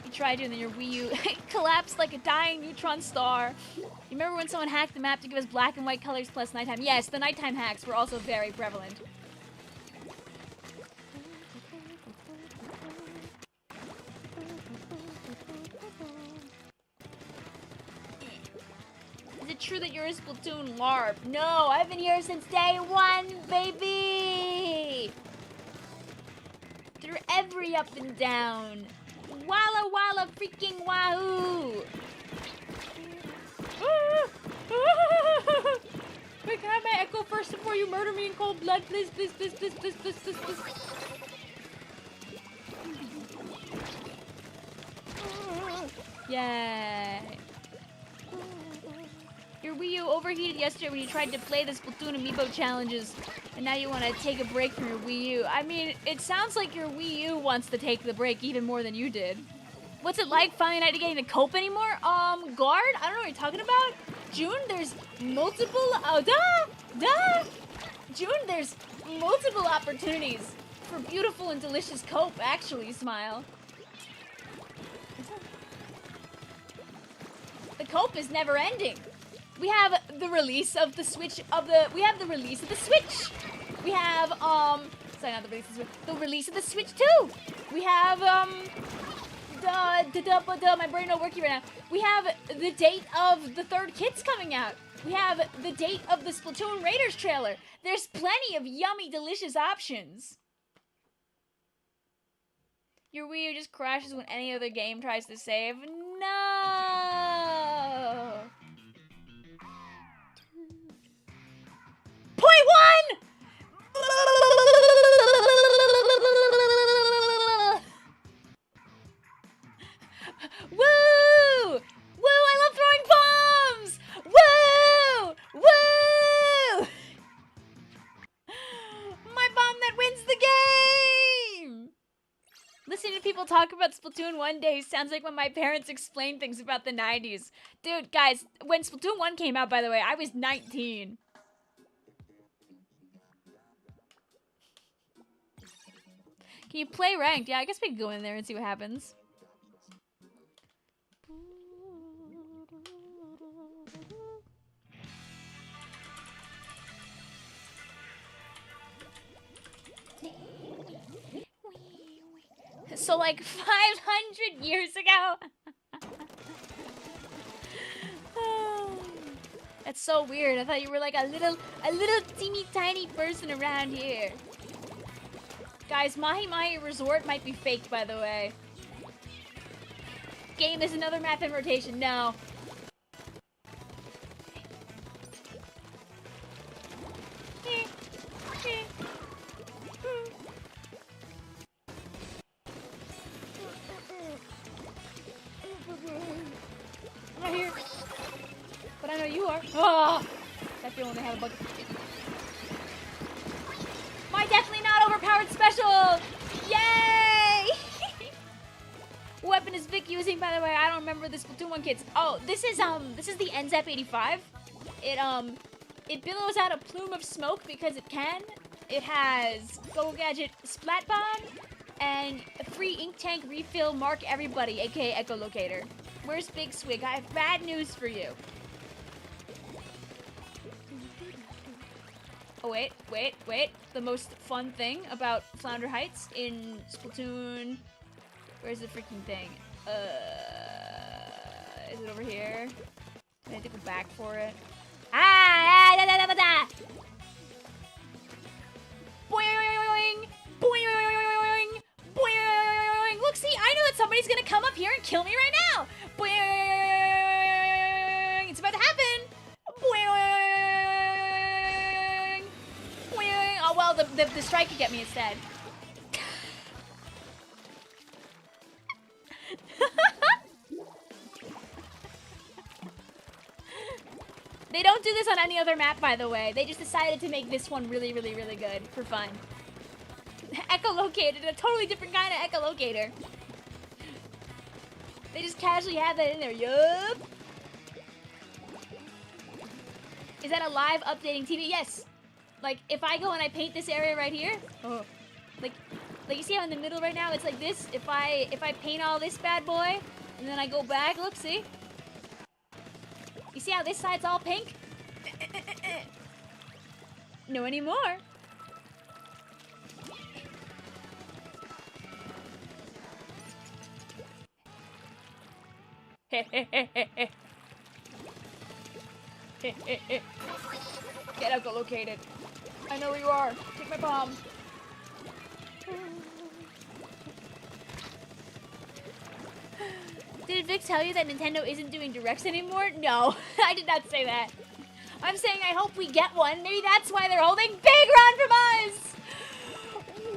You tried to, and then your Wii U collapsed like a dying neutron star. You remember when someone hacked the map to give us black and white colors plus nighttime? Yes, the nighttime hacks were also very prevalent. Is it true that you're a Splatoon LARP? No, I've been here since day one, baby! Through every up and down. Walla walla freaking wahoo! Wait, can I have my Echo first before you murder me in cold blood? Please, please, please, please, please, please, please, please. Yay. Your Wii U overheated yesterday when you tried to play the Splatoon Amiibo challenges, and now you want to take a break from your Wii U. I mean, it sounds like your Wii U wants to take the break even more than you did. What's it like finally not getting to cope anymore? Guard? I don't know what you're talking about. June, there's multiple, June, there's multiple opportunities for beautiful and delicious cope, actually, Smile. The cope is never ending. We have the release of the Switch we have the release of the Switch. We have sorry, not the release of the Switch. The release of the Switch 2. We have my brain not working right now. We have the date of the third Kit's coming out. We have the date of the Splatoon Raiders trailer. There's plenty of yummy, delicious options. Your Wii U just crashes when any other game tries to save. No! Point one! Woo! Woo! I love throwing bombs! Woo! Woo! My bomb that wins the game! Listening to people talk about Splatoon 1 day sounds like when my parents explained things about the 90s. Dude, guys, when Splatoon 1 came out, by the way, I was 19. Can you play ranked? Yeah, I guess we could go in there and see what happens. So like 500 years ago? That's so weird. I thought you were like a little teeny tiny person around here. Guys, Mahi Mahi Resort might be faked, by the way. Game, there's another map in rotation. No. I'm not here. But I know you are. Oh! That feeling they have a bug. My definitely not overpowered special! Yay! What weapon is Vic using, by the way? I don't remember the Splatoon 1 kids. Oh, this is the NZEP 85. It billows out a plume of smoke because it can. It has Go Gadget Splat Bomb and a free ink tank refill Mark Everybody, aka Echolocator. Where's Big Swig? I have bad news for you. Oh, wait. The most fun thing about Flounder Heights in Splatoon... Where's the freaking thing? Is it over here? I have to go back for it. Boing! Boing! Boing! Look, see, I know that somebody's gonna come up here and kill me right now! Boing! It's about to happen! Boing! Boing! Oh, well, the strike could get me instead. They don't do this on any other map, by the way. They just decided to make this one really, really, really good for fun. Echolocated, a totally different kind of echolocator. They just casually have that in there. Yup. Is that a live updating TV? Yes. Like, if I go and I paint this area right here, like you see how in the middle right now it's like this. If I paint all this bad boy and then I go back, look, see? You see how this side's all pink? No anymore. Get echolocated. I know where you are. Take my bomb. Did Vic tell you that Nintendo isn't doing directs anymore? No, I did not say that. I'm saying I hope we get one. Maybe that's why they're holding Big Run from us!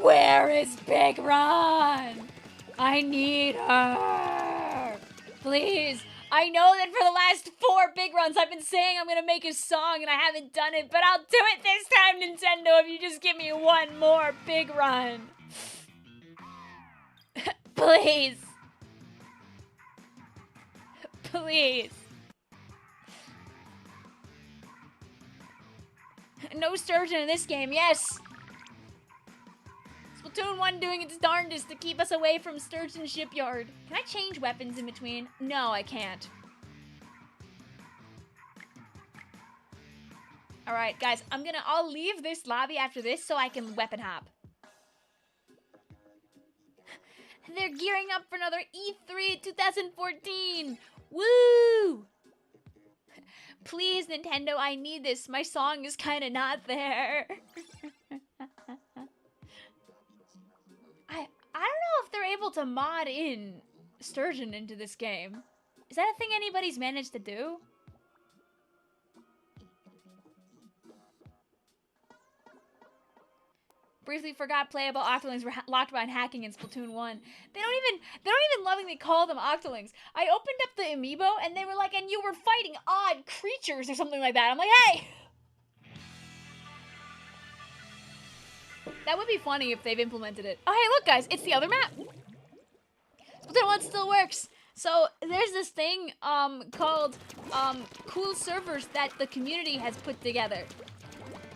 Where is Big Run? I need her. Please. I know that for the last 4 Big Runs I've been saying I'm gonna make a song and I haven't done it, but I'll do it this time, Nintendo, if you just give me one more Big Run. Please. Please. No sturgeon in this game, yes! Splatoon 1 doing its darndest to keep us away from Sturgeon Shipyard. Can I change weapons in between? No, I can't. Alright, guys, I'll leave this lobby after this so I can weapon hop. They're gearing up for another E3 2014! Woo! Please, Nintendo, I need this. My song is kind of not there. I don't know if they're able to mod in Sturgeon into this game. Is that a thing anybody's managed to do? Briefly forgot playable Octolings were locked behind hacking in Splatoon 1. They don't even lovingly call them Octolings. I opened up the amiibo and they were like, and you were fighting odd creatures or something like that. I'm like, hey! That would be funny if they've implemented it. Oh, hey, look, guys, it's the other map. Splatoon 1 still works. So there's this thing called cool servers that the community has put together.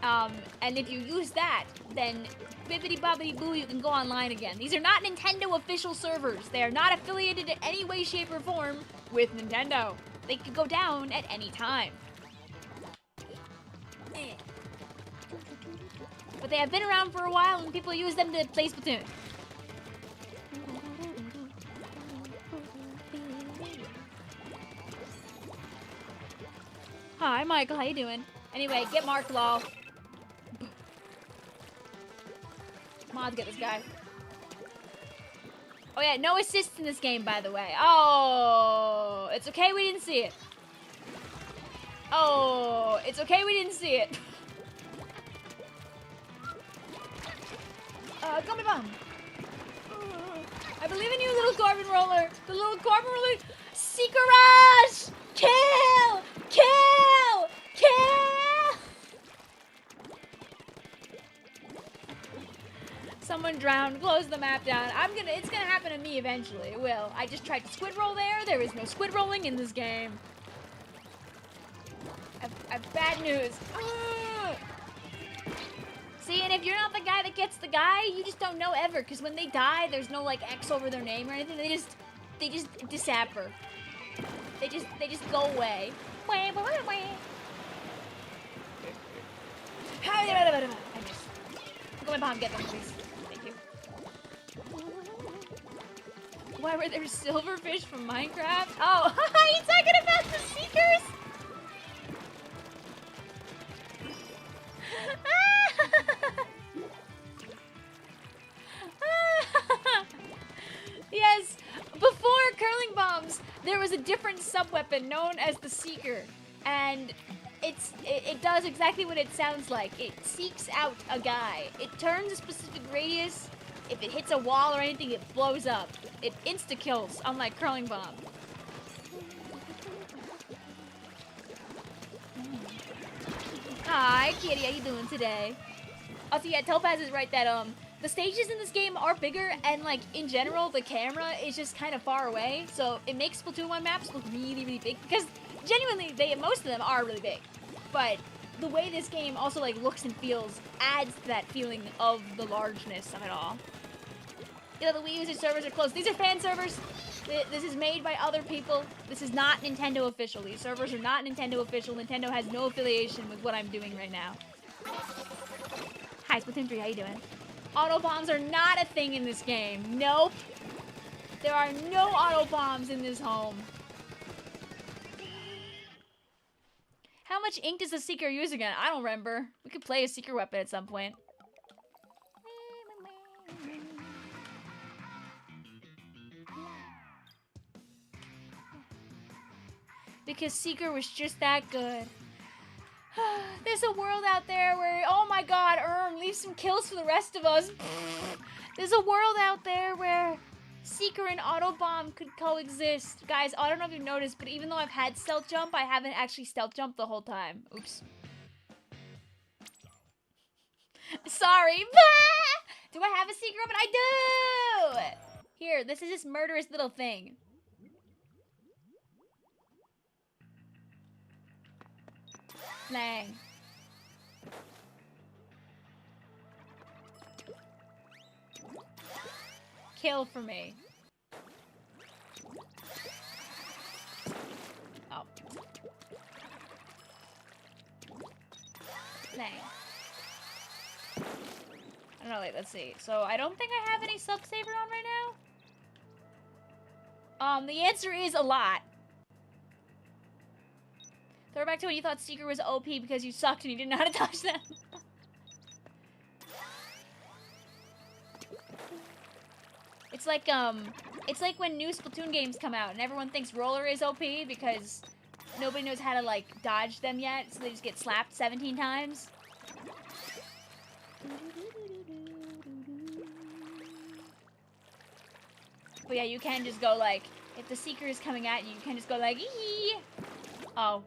And if you use that, then bibbidi bobbidi boo, you can go online again. These are not Nintendo official servers. They are not affiliated in any way, shape, or form with Nintendo. They could go down at any time. But they have been around for a while and people use them to play Splatoon. Hi, Michael, how you doing? Anyway, get marked, lol. Mods, get this guy. Oh yeah, no assists in this game, by the way. Oh, it's okay we didn't see it. Oh, it's okay we didn't see it. Gummy bomb. I believe in you, little carbon roller. The little carbon roller. Seeker rush! Kill! Kill! Kill! Someone drowned. Close the map down. It's gonna happen to me eventually. It will. I just tried to squid roll there. There is no squid rolling in this game. I've bad news. See, and if you're not the guy that gets the guy, you just don't know ever. Because when they die, there's no like X over their name or anything. They just disappear. They just go away. I missed. Go my bomb, get them, please. Thank you. Why were there silverfish from Minecraft? Oh, are you talking about the Seekers? Yes, before curling bombs, there was a different sub-weapon known as the Seeker, and it does exactly what it sounds like. It seeks out a guy. It turns a specific radius. If it hits a wall or anything, it blows up. It insta-kills, unlike curling bomb. Hi, kitty, how you doing today? Also, yeah, Topaz is right that, the stages in this game are bigger, and, like, in general, the camera is just kind of far away, so it makes Splatoon 1 maps look really, really big, because, genuinely, most of them are really big. But the way this game also, like, looks and feels adds to that feeling of the largeness of it all. You know, the Wii User servers are closed. These are fan servers. This is made by other people. This is not Nintendo official. These servers are not Nintendo official. Nintendo has no affiliation with what I'm doing right now. Hi, Splatoon 3, how you doing? Auto bombs are not a thing in this game. Nope. There are no auto bombs in this home. How much ink does the Seeker use again? I don't remember. We could play a Seeker weapon at some point. Because Seeker was just that good. There's a world out there where, oh my god, leave some kills for the rest of us. There's a world out there where Seeker and Autobomb could coexist. Guys, I don't know if you've noticed, but even though I've had stealth jump, I haven't actually stealth jumped the whole time. Oops. Sorry. Do I have a secret weapon? I do! Here, this is this murderous little thing. Slang. Kill for me. Oh. Dang. I don't know, wait, let's see. So I don't think I have any sub-saver on right now. The answer is a lot. Throw back to when you thought Seeker was OP because you sucked and you didn't know how to dodge them. It's like when new Splatoon games come out and everyone thinks Roller is OP because nobody knows how to, like, dodge them yet, so they just get slapped 17 times. But yeah, you can just go, like, if the Seeker is coming at you, you can just go, like, ee. Oh.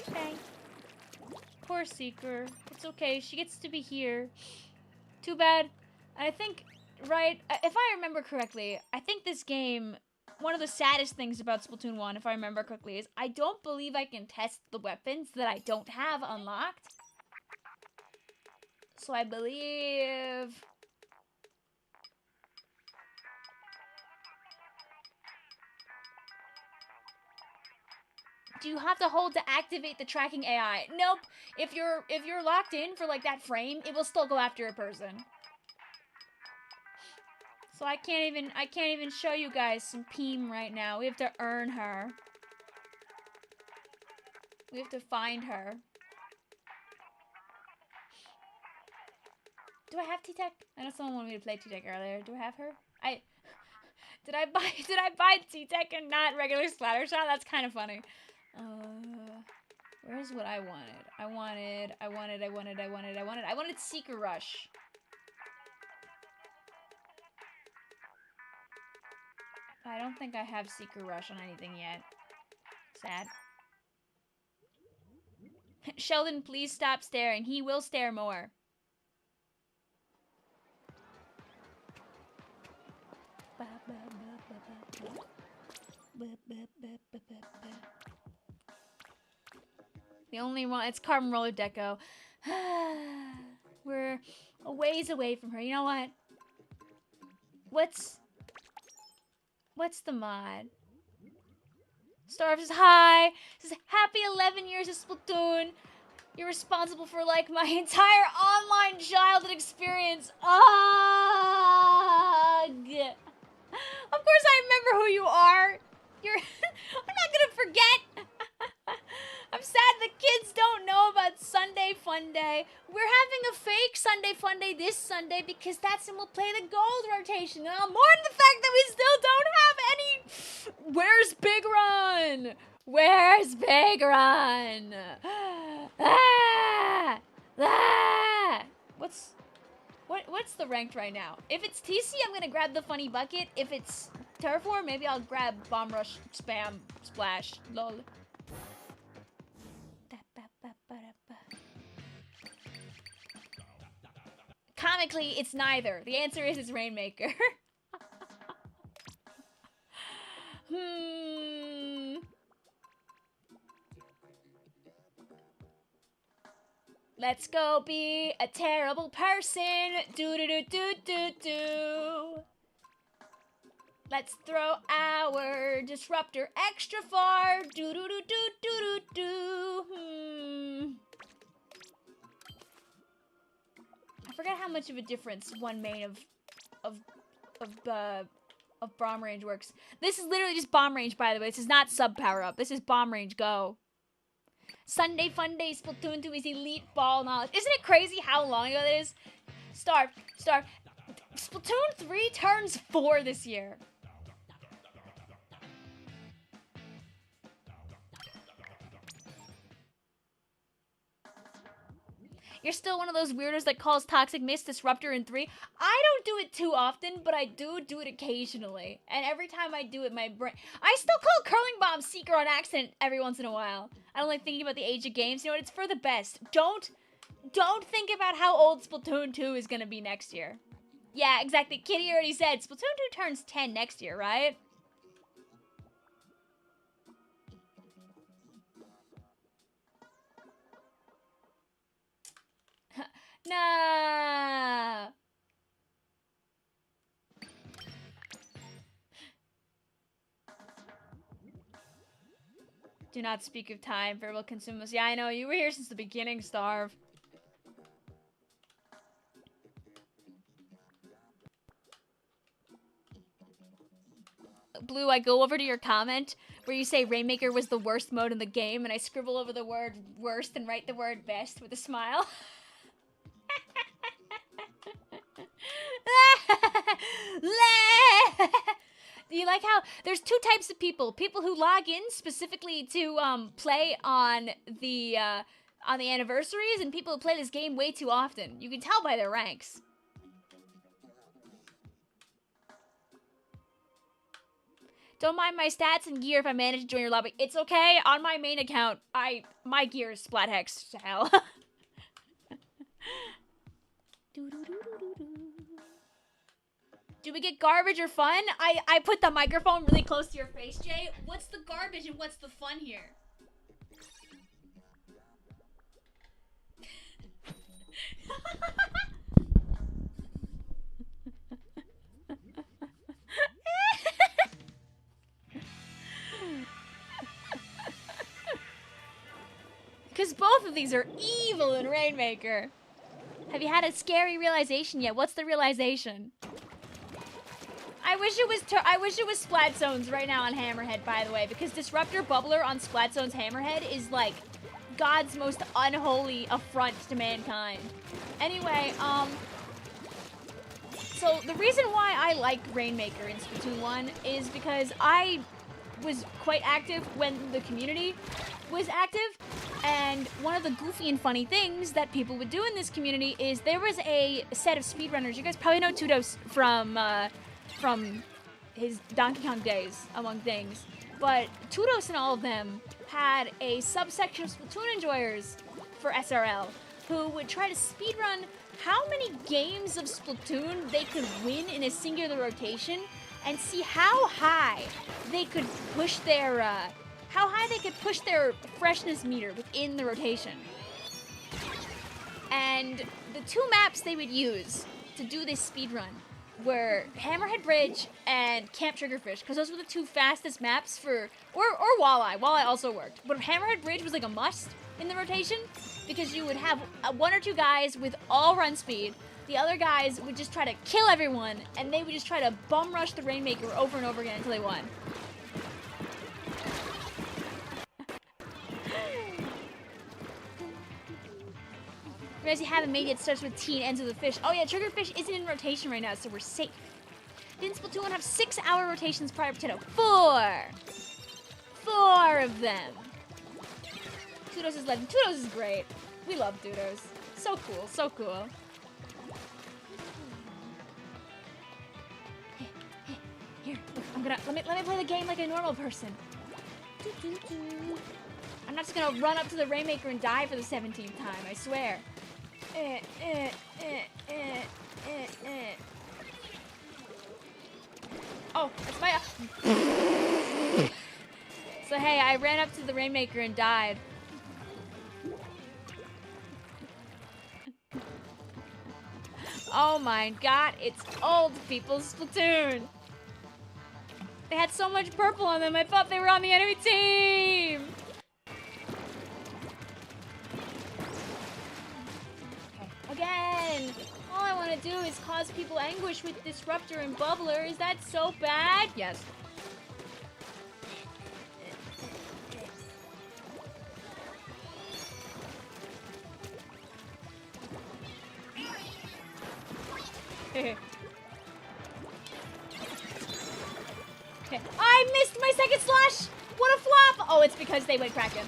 Okay. Poor Seeker. It's okay, she gets to be here. Too bad. I think, right, if I remember correctly, I think this game, one of the saddest things about Splatoon 1, if I remember correctly, is I don't believe I can test the weapons that I don't have unlocked. So I believe... Do you have to hold to activate the tracking AI? Nope. If you're locked in for, like, that frame, it will still go after a person. So I can't even show you guys some Peem right now. We have to earn her. We have to find her. Do I have T-Tech? I know someone wanted me to play T-Tech earlier. Do I have her? Did I buy T-Tech and not regular Splattershot? That's kind of funny. Where's what I wanted? I wanted Seeker Rush. I don't think I have Seeker Rush on anything yet. Sad. Sheldon, please stop staring. He will stare more. The only one, it's Carbon Roller Deco. We're a ways away from her. You know what? What's the mod? Starve says hi. Says happy 11 years of Splatoon. You're responsible for, like, my entire online childhood experience. Ugh. Of course I remember who you are. You're I'm not gonna forget. I'm sad the kids don't know about Sunday Fun Day. We're having a fake Sunday Fun Day this Sunday because that's when we'll play the gold rotation. And I'll mourn the fact that we still don't have any... Where's Big Run? Where's Big Run? Ah! Ah! What's the ranked right now? If it's TC, I'm gonna grab the funny bucket. If it's Terraform, maybe I'll grab Bomb Rush, Spam, Splash, lol. Comically, it's neither. The answer is it's Rainmaker. Let's go be a terrible person. Do do do do do do. Let's throw our disruptor extra far. Do do do do do do do. I forget how much of a difference one main of bomb range works. This is literally just bomb range, by the way. This is not sub power up. This is bomb range. Go. Sunday Fun Day Splatoon 2 is elite ball knowledge. Isn't it crazy how long ago that is? Starve. Splatoon 3 turns 4 this year. You're still one of those weirdos that calls Toxic Mist Disruptor in 3. I don't do it too often, but I do it occasionally. And every time I do it, my brain... I still call Curling Bomb Seeker on accident every once in a while. I don't like thinking about the age of games. You know what? It's for the best. Don't think about how old Splatoon 2 is gonna be next year. Yeah, exactly. Kitty already said Splatoon 2 turns 10 next year, right? Nah. Do not speak of time, for it will consume us. Yeah, I know. You were here since the beginning, Starve. Blue, I go over to your comment where you say Rainmaker was the worst mode in the game, and I scribble over the word worst and write the word best with a smile. Do you like how there's two types of people? People who log in specifically to play on the anniversaries, and people who play this game way too often. You can tell by their ranks. Don't mind my stats and gear if I manage to join your lobby. It's okay. On my main account, my gear is Splat Hex to hell. Do we get garbage or fun? I put the microphone really close to your face, Jay. What's the garbage and what's the fun here? Because both of these are evil in Rainmaker. Have you had a scary realization yet? What's the realization? I wish it was Splat Zones right now on Hammerhead, by the way, because Disruptor Bubbler on Splat Zones Hammerhead is like God's most unholy affront to mankind. Anyway, so the reason why I like Rainmaker in Splatoon 1 is because I was quite active when the community was active, and one of the goofy and funny things that people would do in this community is there was a set of speedrunners. You guys probably know Tudos from his Donkey Kong days, among things. But Tudos and all of them had a subsection of Splatoon enjoyers for SRL who would try to speedrun how many games of Splatoon they could win in a singular rotation and see how high they could push their freshness meter within the rotation. And the two maps they would use to do this speedrun were Hammerhead Bridge and Camp Triggerfish, because those were the two fastest maps for, or Walleye. Walleye also worked, but Hammerhead Bridge was like a must in the rotation, because you would have one or two guys with all run speed. The other guys would just try to kill everyone, and they would just try to bum rush the Rainmaker over and over again until they won. Realize you haven't made it starts with T and ends with a fish. Oh yeah, Triggerfish isn't in rotation right now, so we're safe. Didn't Splatoon have 6-hour rotations prior to Potato? 4! 4 of them. Tudos is legend. Tudos is great. We love Tudos. So cool, so cool. Here, look, let me play the game like a normal person. I'm not just gonna run up to the Rainmaker and die for the 17th time, I swear. Oh, that's my... So hey, I ran up to the Rainmaker and died. Oh my god, it's old people's Splatoon. They had so much purple on them, I thought they were on the enemy team. Again, all I want to do is cause people anguish with Disruptor and Bubbler. Is that so bad? Yes. Okay. I missed my second slash! What a flop! Oh, it's because they went Kraken.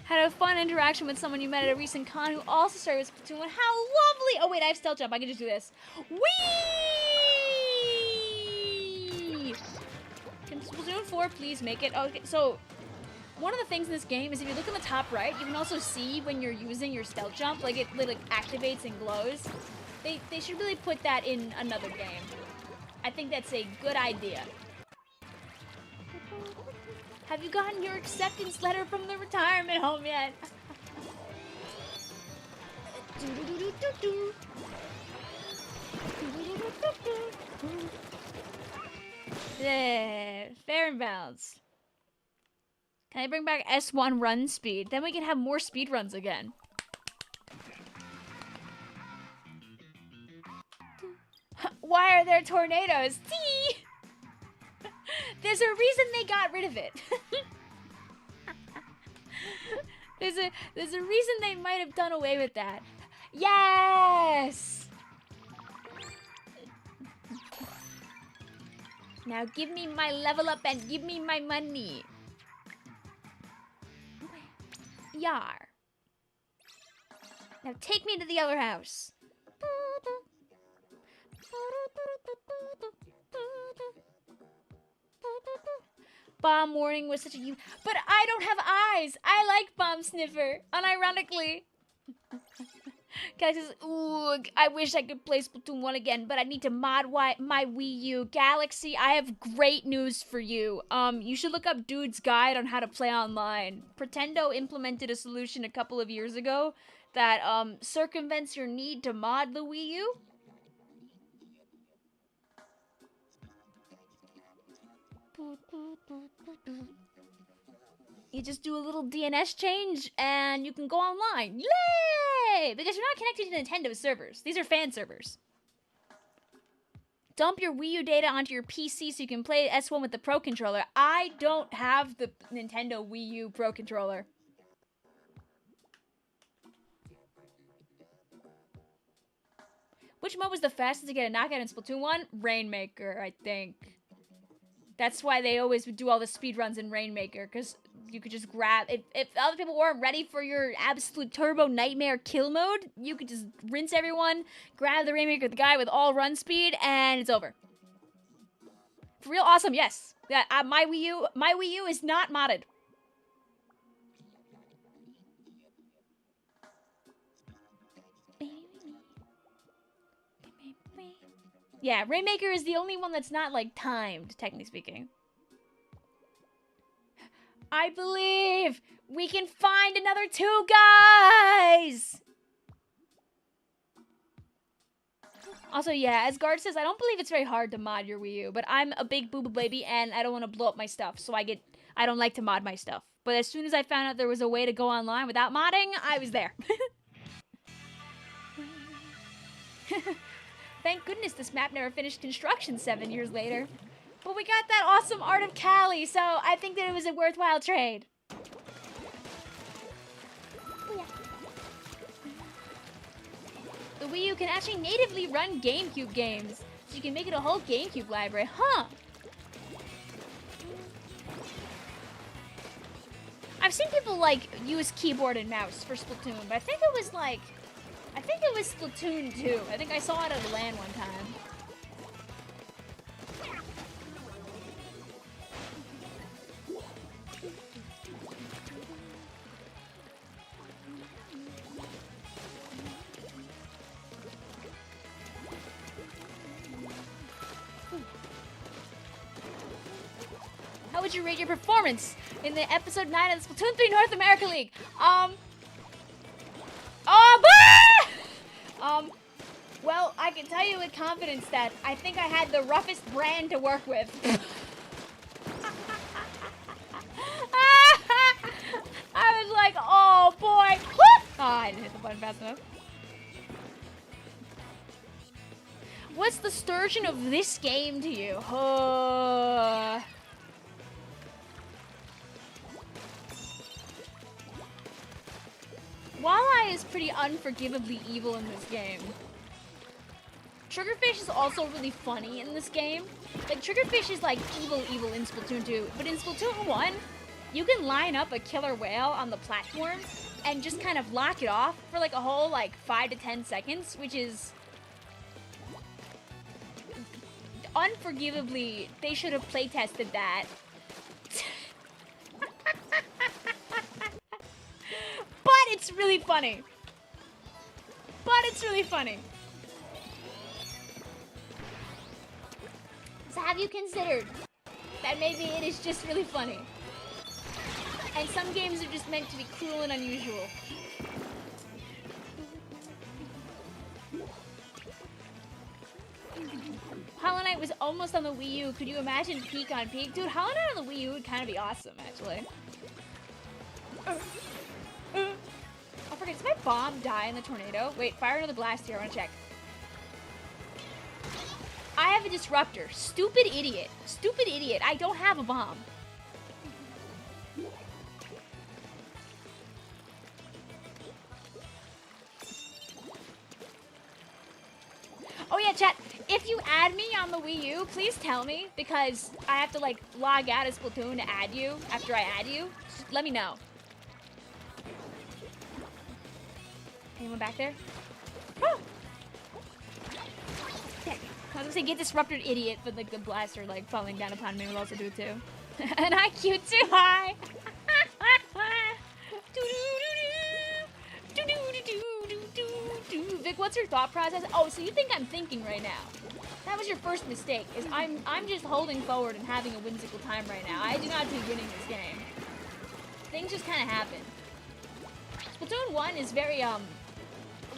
Had a fun interaction with someone you met at a recent con who also started with Splatoon 1. How lovely! Oh wait, I have stealth jump. I can just do this. Whee! Can Splatoon 4 please make it? Okay, so one of the things in this game is if you look in the top right, you can also see when you're using your stealth jump, like it like activates and glows. They should really put that in another game. I think that's a good idea. Have you gotten your acceptance letter from the retirement home yet? Yeah, fair and balanced. Can I bring back S1 run speed? Then we can have more speed runs again. Why are there tornadoes? See? There's a reason they got rid of it. There's a reason they might have done away with that. Yes! Now give me my level up and give me my money. Yar. Now take me to the other house. Bomb warning was such a but I don't have eyes. I like Bomb Sniffer, unironically. Guys, ooh, I wish I could play Splatoon 1 again, but I need to mod my Wii U. Galaxy, I have great news for you. You should look up Dude's Guide on how to play online. Pretendo implemented a solution a couple of years ago that circumvents your need to mod the Wii U. You just do a little DNS change and you can go online. Yay! Because you're not connected to Nintendo servers. These are fan servers. Dump your Wii U data onto your PC so you can play S1 with the Pro Controller. I don't have the Nintendo Wii U Pro Controller. Which mode was the fastest to get a knockout in Splatoon 1? Rainmaker, I think. That's why they always would do all the speedruns in Rainmaker, because you could just grab... If other people weren't ready for your absolute turbo nightmare kill mode, you could just rinse everyone, grab the Rainmaker, the guy with all run speed, and it's over. For real awesome, yes. Yeah, my Wii U is not modded. Yeah, Rainmaker is the only one that's not, like, timed, technically speaking. I believe we can find another 2 guys! Also, yeah, as Guard says, I don't believe it's very hard to mod your Wii U, but I'm a big boo-boo baby, and I don't want to blow up my stuff, so I don't like to mod my stuff. But as soon as I found out there was a way to go online without modding, I was there. Thank goodness this map never finished construction 7 years later. But we got that awesome art of Cali, so I think that it was a worthwhile trade. The Wii U can actually natively run GameCube games, so you can make it a whole GameCube library. Huh. I've seen people, like, use keyboard and mouse for Splatoon, but I think it was Splatoon 2. I think I saw it at a LAN one time. How would you rate your performance in the episode 9 of the Splatoon 3 North America League? Well, I can tell you with confidence that I think I had the roughest brand to work with. I was like, oh boy. Oh, I didn't hit the button fast enough. What's the sturgeon of this game to you? Walleye is pretty unforgivably evil in this game. Triggerfish is also really funny in this game. Like, Triggerfish is like evil in Splatoon 2. But in Splatoon 1, you can line up a killer whale on the platform and just kind of lock it off for like a whole like 5 to 10 seconds, which is unforgivably, they should have playtested that. But it's really funny. So have you considered that maybe it is just really funny? And some games are just meant to be cruel and unusual. Hollow Knight was almost on the Wii U. Could you imagine peak on peak? Dude, Hollow Knight on the Wii U would kind of be awesome, actually. I forget, did my bomb die in the tornado? Wait, fire another blast here, I wanna check. I have a disruptor. Stupid idiot. Stupid idiot. I don't have a bomb. Oh yeah, chat, if you add me on the Wii U, please tell me, because I have to, like, log out of Splatoon to add you after I add you. Just let me know. Anyone back there? Woo! There. I was gonna say, get disrupted, idiot, but, like, the blaster, like, falling down upon me will also do it, too. And I queued too high! Vic, what's your thought process? Oh, so you think I'm thinking right now. That was your first mistake, is I'm just holding forward and having a whimsical time right now. I do not do winning this game. Things just kind of happen. Splatoon 1 is very,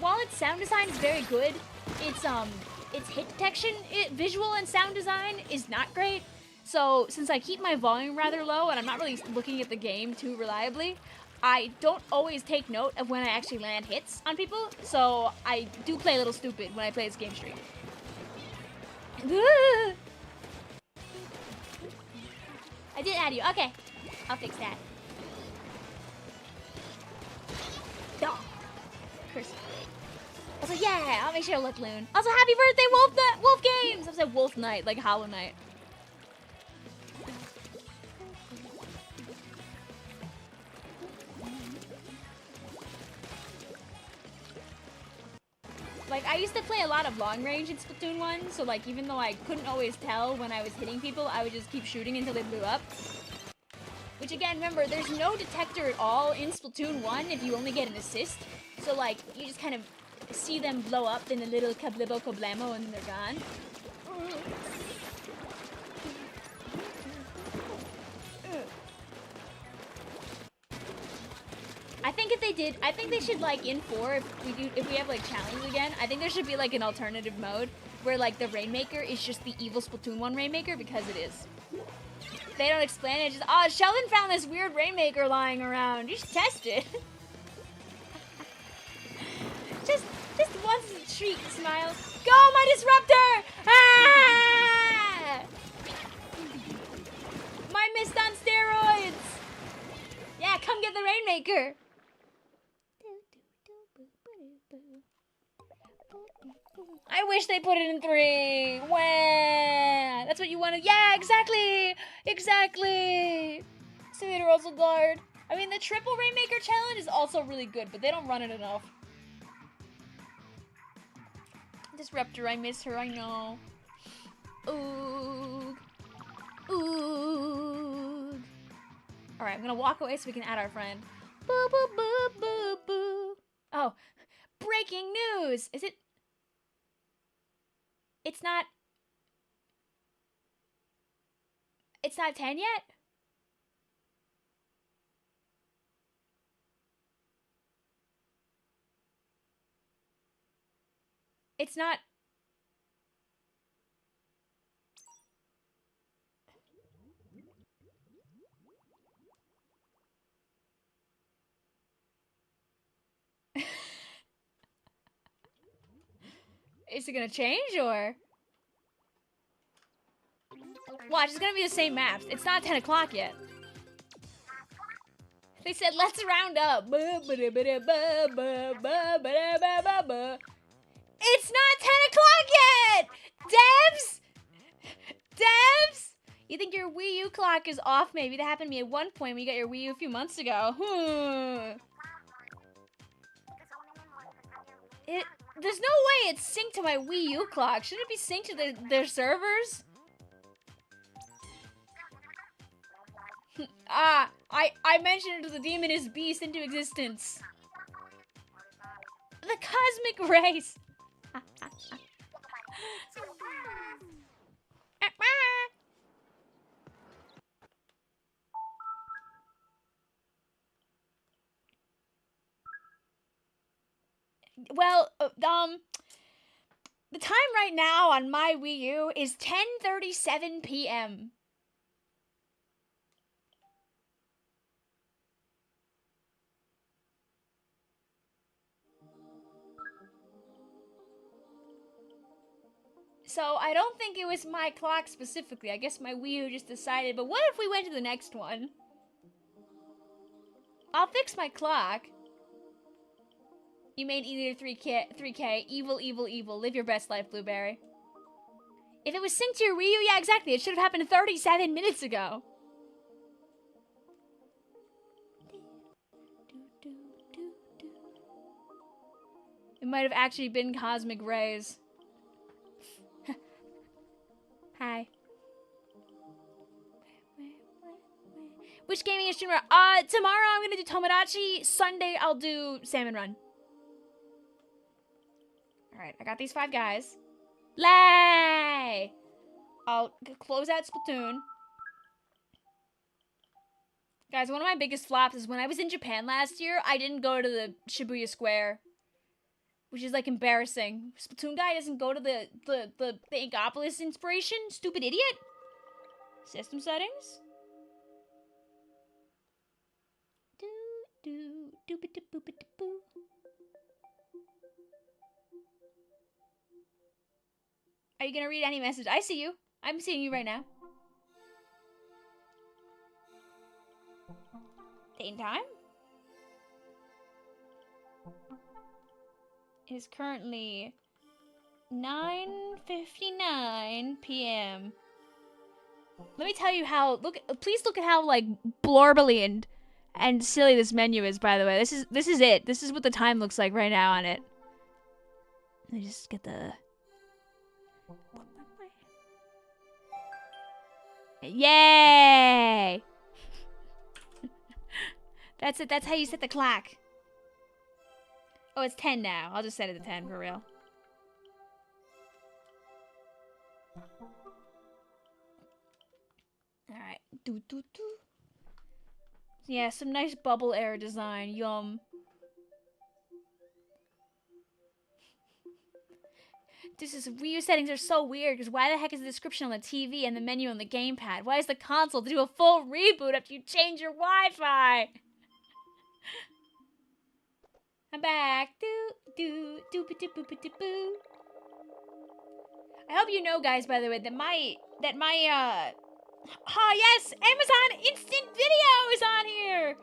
while its sound design is very good, its hit detection, visual and sound design is not great. So, since I keep my volume rather low and I'm not really looking at the game too reliably, I don't always take note of when I actually land hits on people, so I do play a little stupid when I play this game stream. I did add you. Okay, I'll fix that. Oh. Curse. Also, yeah, I'll make sure to look Loon. Also, happy birthday, Wolf Games! I said Wolf Knight, like Hollow Knight. Like, I used to play a lot of long range in Splatoon 1, so like, even though I couldn't always tell when I was hitting people, I would just keep shooting until they blew up. Which again, remember, there's no detector at all in Splatoon 1 if you only get an assist. So like, you just kind of see them blow up in a little kablibbo kablamo and then they're gone. I think they should, like, in 4, if we have like challenges again, I think there should be like an alternative mode where like the Rainmaker is just the evil Splatoon 1 Rainmaker, because it is. They don't explain it, just, oh, Sheldon found this weird Rainmaker lying around. You should test it. just once a treat, smile. Go, my disruptor! Ah! My mist on steroids! Yeah, come get the Rainmaker! I wish they put it in 3. Wah! That's what you wanted. Yeah, exactly! Exactly! Simulator also guard. I mean, the triple Rainmaker challenge is also really good, but they don't run it enough. Disruptor, I miss her, I know. Ooh. Ooh. Alright, I'm gonna walk away so we can add our friend. Boo, boo, boo, boo, boo. Oh, breaking news! Is it? It's not 10 yet? It's not. Is it gonna change or? Watch, it's gonna be the same maps. It's not 10 o'clock yet. They said, let's round up. It's not 10 o'clock yet! Devs! Devs! You think your Wii U clock is off maybe? That happened to me at one point when you got your Wii U a few months ago. There's no way it's synced to my Wii U clock. Shouldn't it be synced to their servers? I mentioned the demoness beast into existence. The cosmic race. Well, The time right now on my Wii U is 10:37 p.m. So I don't think it was my clock specifically. I guess my Wii U just decided, but what if we went to the next one? I'll fix my clock. You made either 3K. Evil, evil, evil. Live your best life, Blueberry. If it was synced to your Wii U, yeah, exactly. It should have happened 37 minutes ago. It might have actually been Cosmic Rays. Hi. Which gaming is streamer? Tomorrow I'm gonna do Tomodachi. Sunday I'll do Salmon Run. Alright, I got these 5 guys. Lay! I'll close out Splatoon. Guys, one of my biggest flops is when I was in Japan last year, I didn't go to the Shibuya Square. Which is, like, embarrassing. Splatoon guy doesn't go to the Angopolis inspiration? Stupid idiot! System settings? Are you gonna read any message? I see you. I'm seeing you right now. Date and time? It is currently 9:59 p.m. Let me tell you how, please look at how, like, blorbily and silly this menu is, by the way. This is it. This is what the time looks like right now on it. Let me just get the... Yay! That's it. That's how you set the clock. Oh, it's 10 now. I'll just set it to 10 for real. Alright. Yeah, some nice bubble air design. Yum. Wii U settings are so weird, because why the heck is the description on the TV and the menu on the gamepad? Why is the console to do a full reboot after you change your Wi-Fi? I'm back. I hope you know, guys, by the way, that my yes, Amazon Instant Video is on here.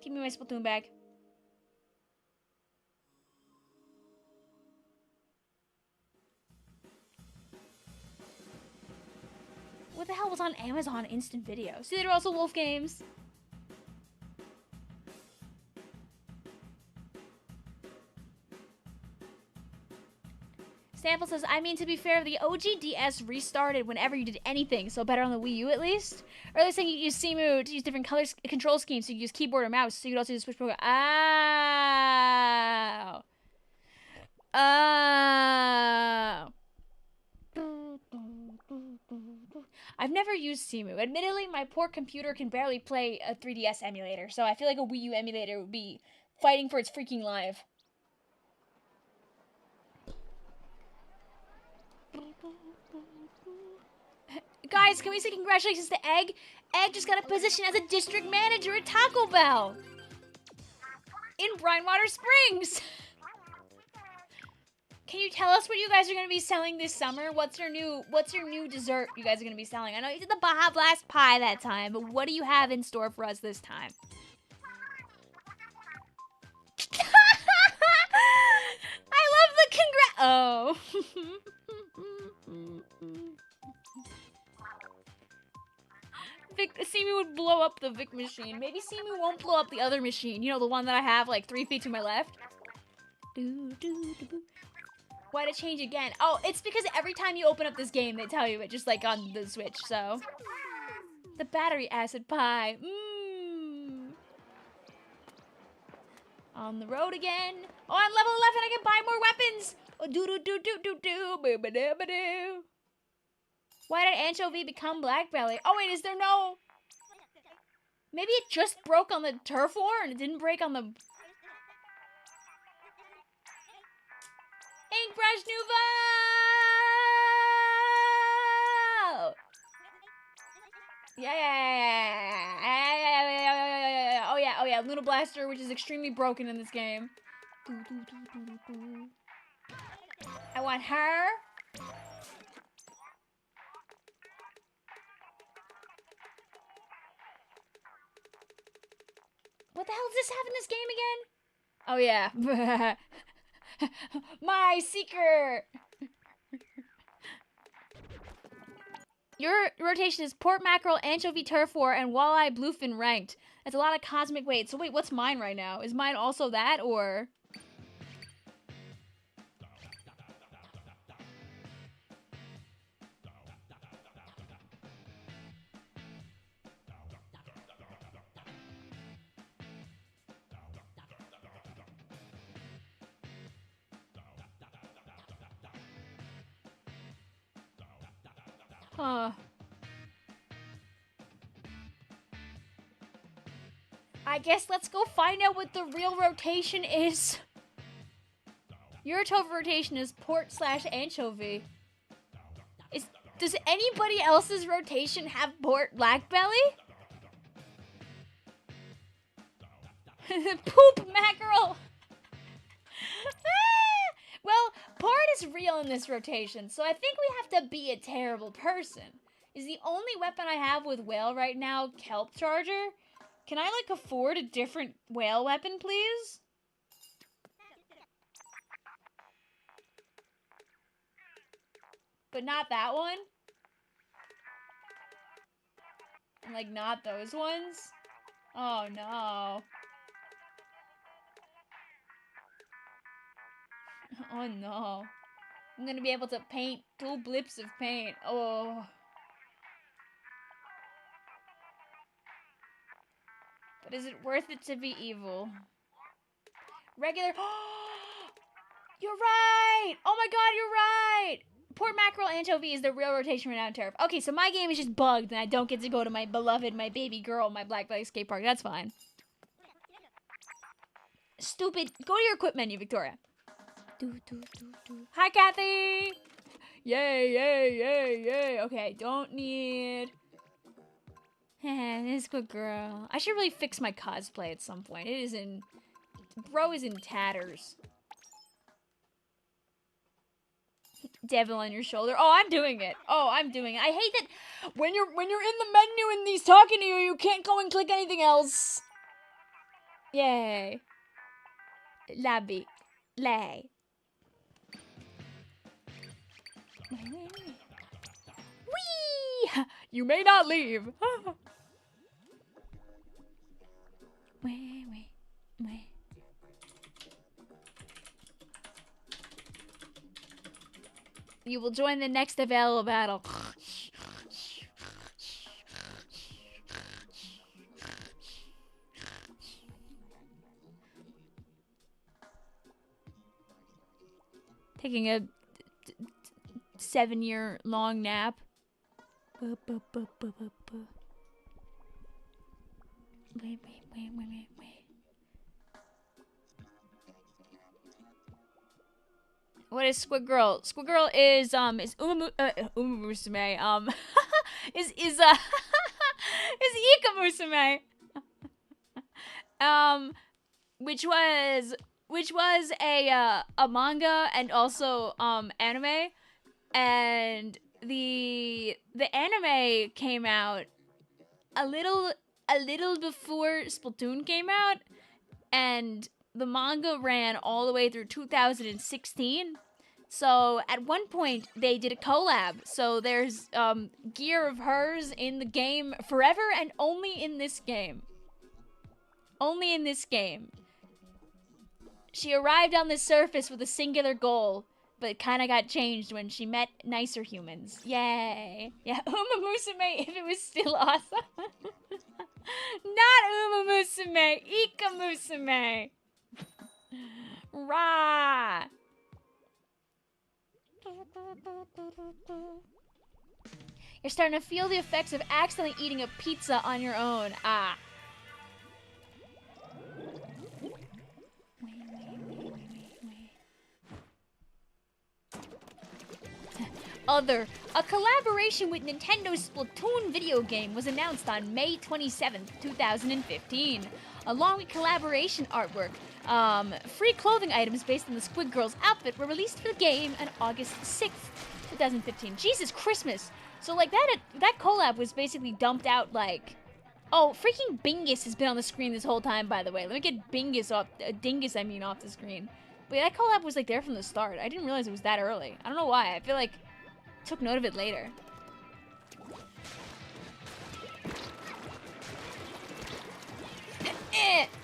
Give me my Splatoon bag. What the hell was on Amazon Instant Video? See, there are also Wolf Games. Sample says, I mean, to be fair, the OG DS restarted whenever you did anything, so better on the Wii U at least. Or they're saying you use Simu to use different control schemes, so you use keyboard or mouse, so you could also use switch program. Oh. Oh. I've never used Simu. Admittedly, my poor computer can barely play a 3DS emulator, so I feel like a Wii U emulator would be fighting for its freaking life. Guys, can we say congratulations to Egg? Egg just got a position as a district manager at Taco Bell in Brinewater Springs. Can you tell us what you guys are going to be selling this summer? What's your new dessert you guys are going to be selling? I know you did the Baja Blast pie that time, but what do you have in store for us this time? I love the oh. Simu would blow up the Vic machine. Maybe Simu won't blow up the other machine. You know, the one that I have like 3 feet to my left? Why to change again? Oh, it's because every time you open up this game, they tell you it, just like on the Switch, so. The battery acid pie. Mmm. On the road again. Oh, I'm level 11, I can buy more weapons. Oh, do-do-do-do-do-do. Why did Anchovy become Black Belly? Oh, wait, is there no... Maybe it just broke on the turf war and it didn't break on the... Ink Toothbrush Nouveau! Yeah. Oh yeah. Luna Blaster, which is extremely broken in this game. I want her. What the hell does this have in this game again? Oh yeah. My seeker. Your rotation is pork mackerel, anchovy, turf war, and walleye bluefin ranked. That's a lot of cosmic weight. So wait, what's mine right now? Is mine also that, or? Huh. I guess let's go find out what the real rotation is. Your total rotation is port/anchovy. Does anybody else's rotation have port black belly? Poop mackerel. Well, port is real in this rotation, so I think we have to be a terrible person. Is the only weapon I have with whale right now kelp charger? Can I, like, afford a different whale weapon, please? But not that one? And, like, not those ones? Oh, no. Oh, no. I'm gonna be able to paint 2 blips of paint. Oh. But is it worth it to be evil? Regular. You're right! Oh my god, you're right! Port mackerel anchovy is the real rotation renowned turf. Okay, so my game is just bugged and I don't get to go to my beloved, my baby girl, my Black Belly skate park. That's fine. Stupid. Go to your equip menu, Victoria. Hi, Kathy! Yay. Okay, don't need... This good girl. I should really fix my cosplay at some point. It is in... Bro is in tatters. Devil on your shoulder. Oh, I'm doing it. I hate that when you're in the menu and he's talking to you, you can't go and click anything else. Yay. Labby. Lay. Whee! You may not leave. Wait. You will join the next available battle. Taking a 7-year-long nap. Wait. What is Squid Girl? Squid Girl is Umumusume, is Ikamusume. Which was a manga and also anime, and the anime came out a little before Splatoon came out, and the manga ran all the way through 2016. So at one point they did a collab. So there's gear of hers in the game forever and only in this game. Only in this game. She arrived on the surface with a singular goal, but it kind of got changed when she met nicer humans. Yay. Yeah, Umumusume if it was still awesome. Not Umumusume, Ikamusume. Rah. You're starting to feel the effects of accidentally eating a pizza on your own. Ah. Wait. other, a collaboration with Nintendo's Splatoon video game was announced on May 27th, 2015. Along with collaboration artwork, free clothing items based on the Squid Girl's outfit were released for the game on August 6th, 2015. Jesus Christmas! So like that collab was basically dumped out like... Oh, freaking Bingus has been on the screen this whole time, by the way. Let me get Bingus off, Dingus, I mean, off the screen. But yeah, that collab was like there from the start. I didn't realize it was that early. I don't know why. I feel like I took note of it later.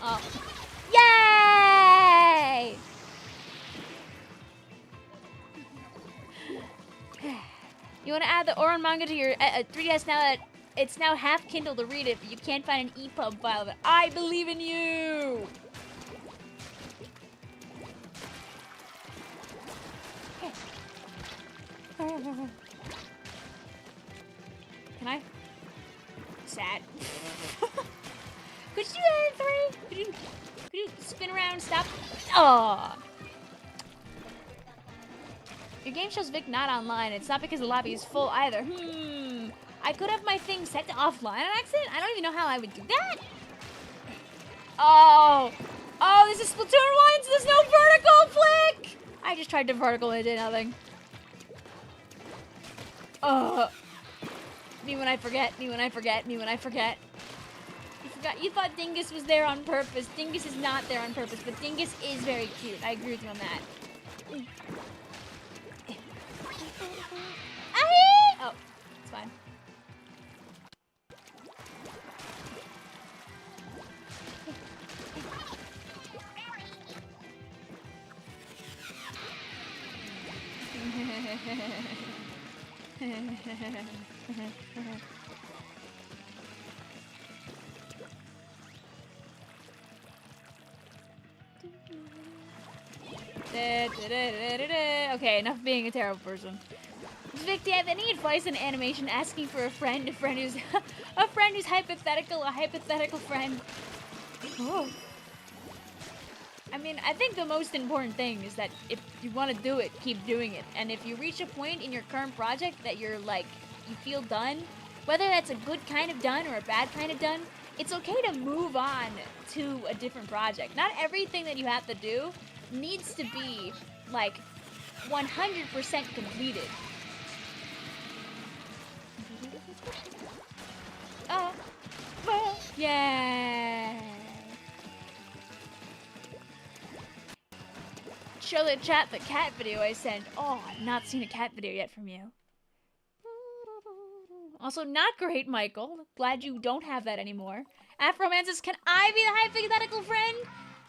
Oh. Yay! You want to add the Oran manga to your 3DS now that it's now half Kindle to read it, but you can't find an EPUB file of it. I believe in you! Can I? Sad. Could you do that in 3? Could you spin around, stop? Oh. Your game shows Vic not online. It's not because the lobby is full either. I could have my thing set to offline on accident. I don't even know how I would do that. Oh, this is Splatoon 1, so there's no vertical flick. I just tried to vertical and it did nothing. Me when I forget, me when I forget, me when I forget. You thought Dingus was there on purpose. Dingus is not there on purpose, but Dingus is very cute. I agree with you on that. Oh, it's fine. Okay, enough being a terrible person. Vic, do you have any advice on animation? Asking for a friend who's a friend who's hypothetical, a hypothetical friend. Oh. I mean, I think the most important thing is that if you want to do it, keep doing it. And if you reach a point in your current project that you're like, you feel done, whether that's a good kind of done or a bad kind of done, it's okay to move on to a different project. Not everything that you have to do needs to be like 100% completed. Yeah. Show the chat the cat video I sent. Oh, I've not seen a cat video yet from you. Also, not great, Michael. Glad you don't have that anymore. Afromances, can I be the hypothetical friend?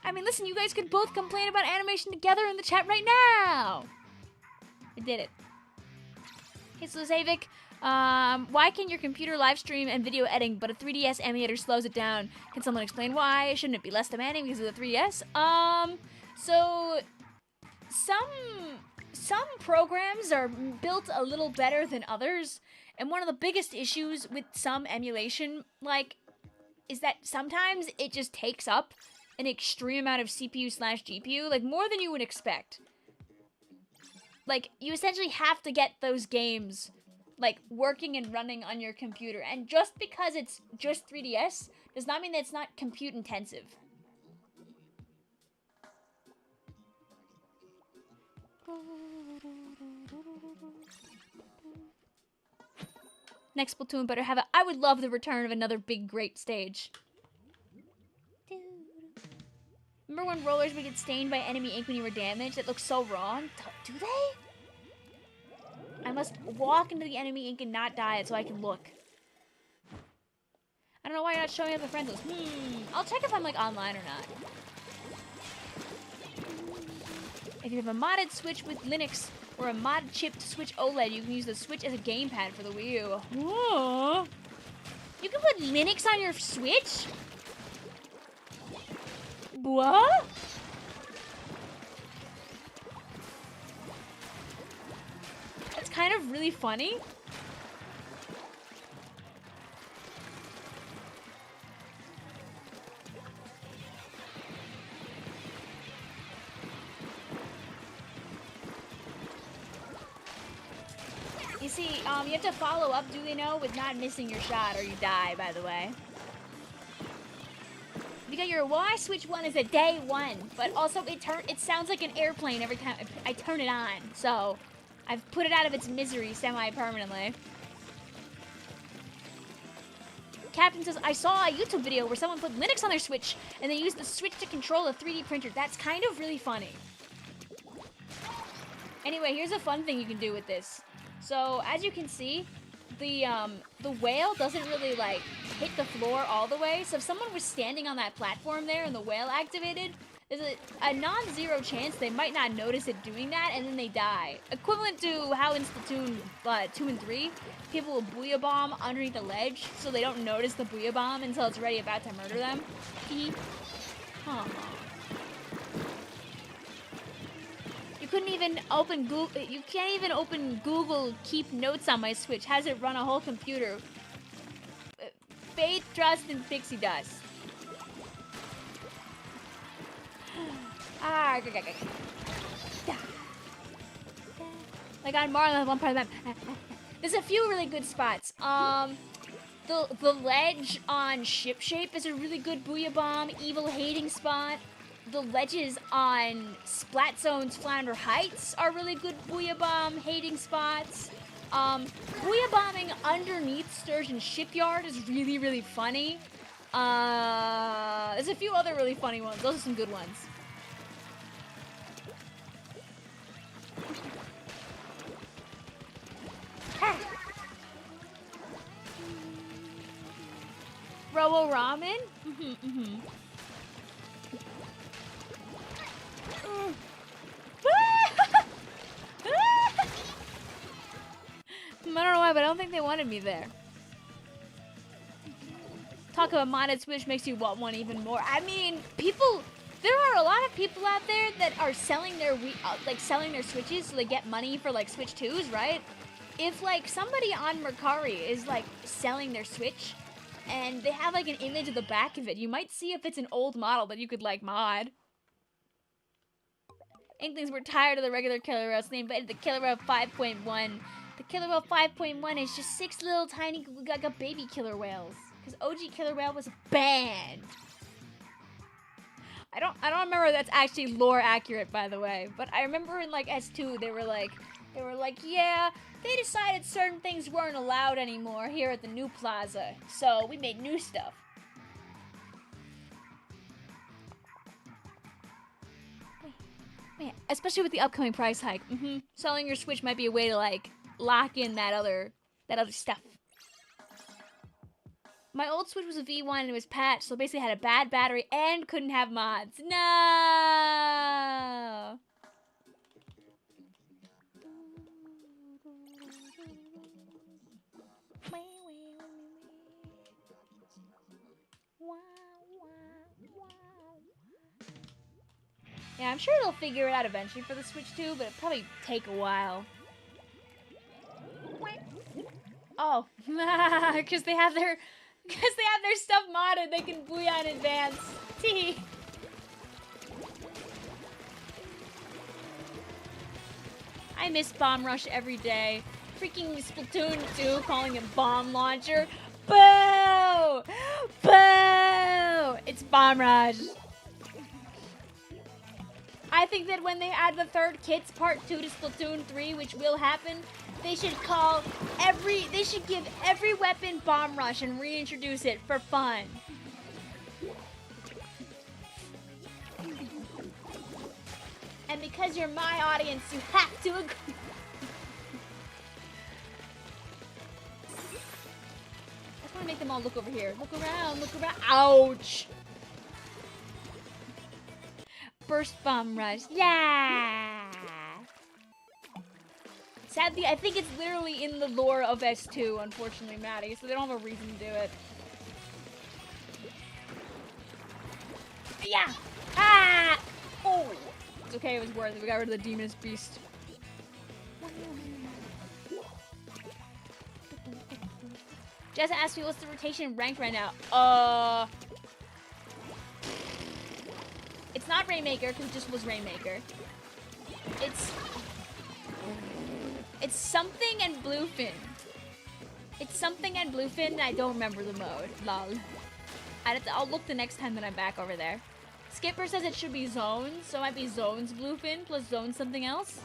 I mean, listen, you guys could both complain about animation together in the chat right now. I did it. Hey, so Zavik, why can your computer live stream and video editing, but a 3DS emulator slows it down? Can someone explain why? Shouldn't it be less demanding because of the 3DS? So some programs are built a little better than others, and one of the biggest issues with some emulation, like, is that sometimes it just takes up an extreme amount of CPU/GPU, like more than you would expect. Like, you essentially have to get those games, like, working and running on your computer. And just because it's just 3DS does not mean that it's not compute intensive. Next Splatoon better have I would love the return of another big, great stage. Remember when rollers would get stained by enemy ink when you were damaged? It looks so wrong. Do they? I must walk into the enemy ink and not die so I can look. I don't know why you're not showing up the friend list. I'll check if I'm like online or not. If you have a modded Switch with Linux or a modded chipped Switch OLED, you can use the Switch as a gamepad for the Wii U. Whoa. You can put Linux on your Switch? What? That's kind of really funny. You see, you have to follow up, do they know, with not missing your shot or you die, by the way. You got your why switch 1 is a day 1, but also it sounds like an airplane every time I turn it on. So, I've put it out of its misery semi-permanently. Captain says, I saw a YouTube video where someone put Linux on their Switch and they used the Switch to control a 3D printer. That's kind of really funny. Anyway, here's a fun thing you can do with this. So, as you can see, the whale doesn't really, like, hit the floor all the way. So if someone was standing on that platform there and the whale activated, there's a non-zero chance they might not notice it doing that, and then they die. Equivalent to how in Splatoon 2 and 3, people will booyah bomb underneath the ledge, so they don't notice the booyah bomb until it's already about to murder them. Huh. You couldn't even open Google. You can't even open Google Keep Notes on my Switch. Has it run a whole computer? Faith, trust, and pixie dust. Like on Marlon, one part of that. There's a few really good spots. The ledge on Ship Shape is a really good booyah bomb, evil hating spot. The ledges on Splat Zone's Flounder Heights are really good booyah bomb hating spots. Booyah bombing underneath Sturgeon Shipyard is really, really funny. There's a few other really funny ones. Those are some good ones. Robo Ramen? I don't know why, but I don't think they wanted me there. Talk about modded Switch makes you want one even more. I mean, there are a lot of people out there that are selling their selling their Switches so they get money for like Switch 2s, right? If like somebody on Mercari is like selling their Switch and they have like an image of the back of it, you might see if it's an old model that you could like mod. Inklings were tired of the regular Killer Whale, so they invented the Killer Whale 5.1. The Killer Whale 5.1 is just 6 little tiny baby killer whales. Because OG Killer Whale was banned. I don't remember if that's actually lore accurate, by the way. But I remember in like S2 they were like, yeah, they decided certain things weren't allowed anymore here at the new plaza. So we made new stuff. Man, especially with the upcoming price hike. Selling your Switch might be a way to like lock in that other stuff. My old Switch was a V1 and it was patched, so basically had a bad battery and couldn't have mods. No. Yeah, I'm sure they'll figure it out eventually for the Switch 2, but it'll probably take a while. Oh, because they have their stuff modded, they can booyah in advance. Tee. I miss Bomb Rush every day. Freaking Splatoon 2 calling it Bomb Launcher. Boo! Boo! It's Bomb Rush. I think that when they add the third Kits Part 2 to Splatoon 3, which will happen, they should give every weapon Bomb Rush and reintroduce it for fun. And because you're my audience, you have to agree. I just want to make them all look over here. Look around, look around. Ouch! Burst Bomb Rush. Yeah! Sadly, I think it's literally in the lore of S2, unfortunately, Maddie, so they don't have a reason to do it. Yeah! Ah! Oh! It's okay, it was worth it. We got rid of the Demon's Beast. Jess asked me what's the rotation rank right now. It's not Rainmaker, because it just was Rainmaker. It's something and Bluefin. It's something and Bluefin. I don't remember the mode. Lol. I'll look the next time that I'm back over there. Skipper says it should be zones, so it might be zones Bluefin plus zones something else.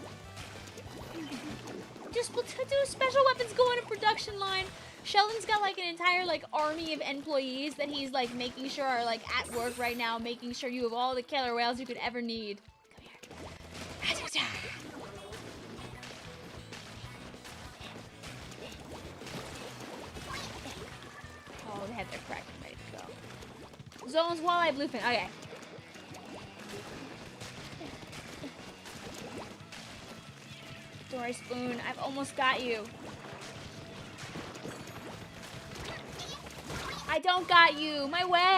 Just do special weapons go on a production line. Sheldon's got like an entire like army of employees that he's like making sure are like at work right now, making sure you have all the killer whales you could ever need. Come here. Oh, they have their crack ready to go. Zones, walleye, bluefin. Okay. Dory Spoon, I've almost got you. I don't got you. My way.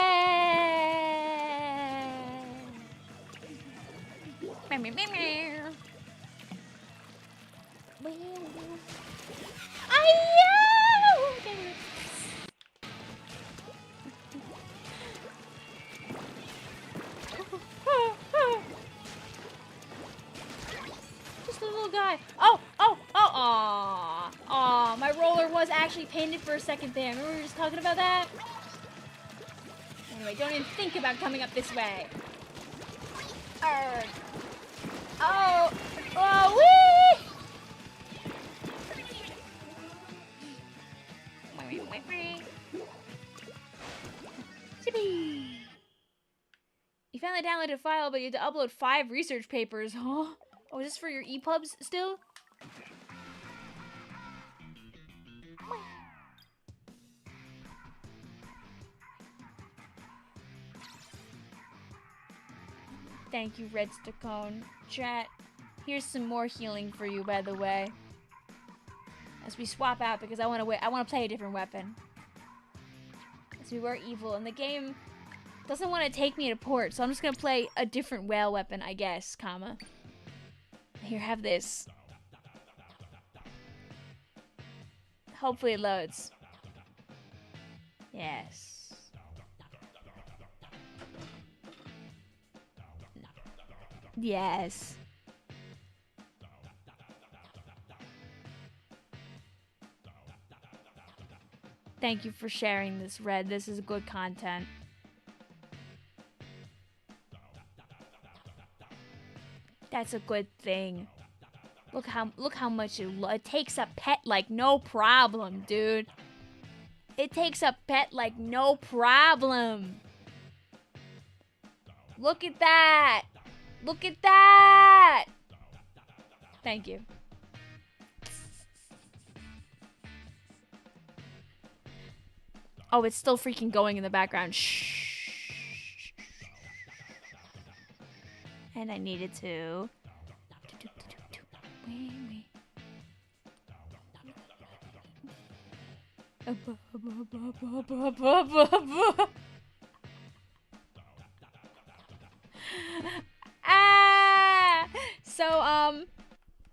Just a little guy. Oh, my roller was actually painted for a second there. Remember we were just talking about that? Anyway, don't even think about coming up this way. Arrgh. Oh, wee! Chippy. You finally downloaded a file, but you had to upload 5 research papers, huh? Oh, is this for your EPUBs still? Thank you, Red Stacone. Chat, here's some more healing for you, by the way. As we swap out, because I want to play a different weapon. As we were evil, and the game doesn't want to take me to port, so I'm just gonna play a different whale weapon, I guess, comma. Here, have this. Hopefully it loads. Yes. Yes. Thank you for sharing this, Red. This is good content. That's a good thing. Look how much it takes a pet like no problem, dude. It takes a pet like no problem. Look at that. Look at that! Thank you. Oh, it's still freaking going in the background. Shh. And I needed to.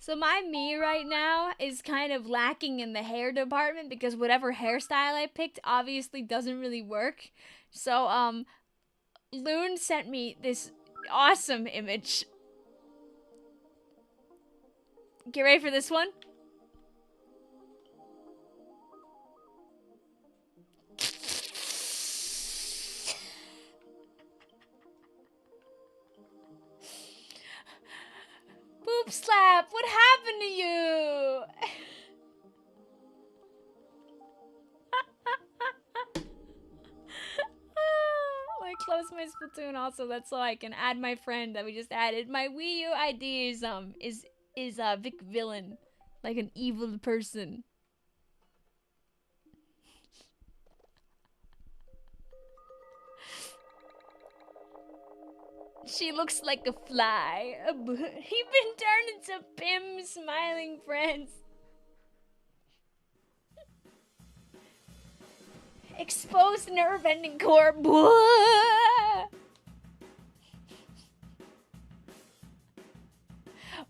So my me right now is kind of lacking in the hair department because whatever hairstyle I picked obviously doesn't really work. So, Loon sent me this awesome image. Get ready for this one. Boob slap, what happened to you? Let me close my Splatoon also, that's so I can add my friend that we just added. My Wii U ID is Vicvillon, like an evil person. She looks like a fly. He been turned into Pim smiling friends. Exposed nerve ending core.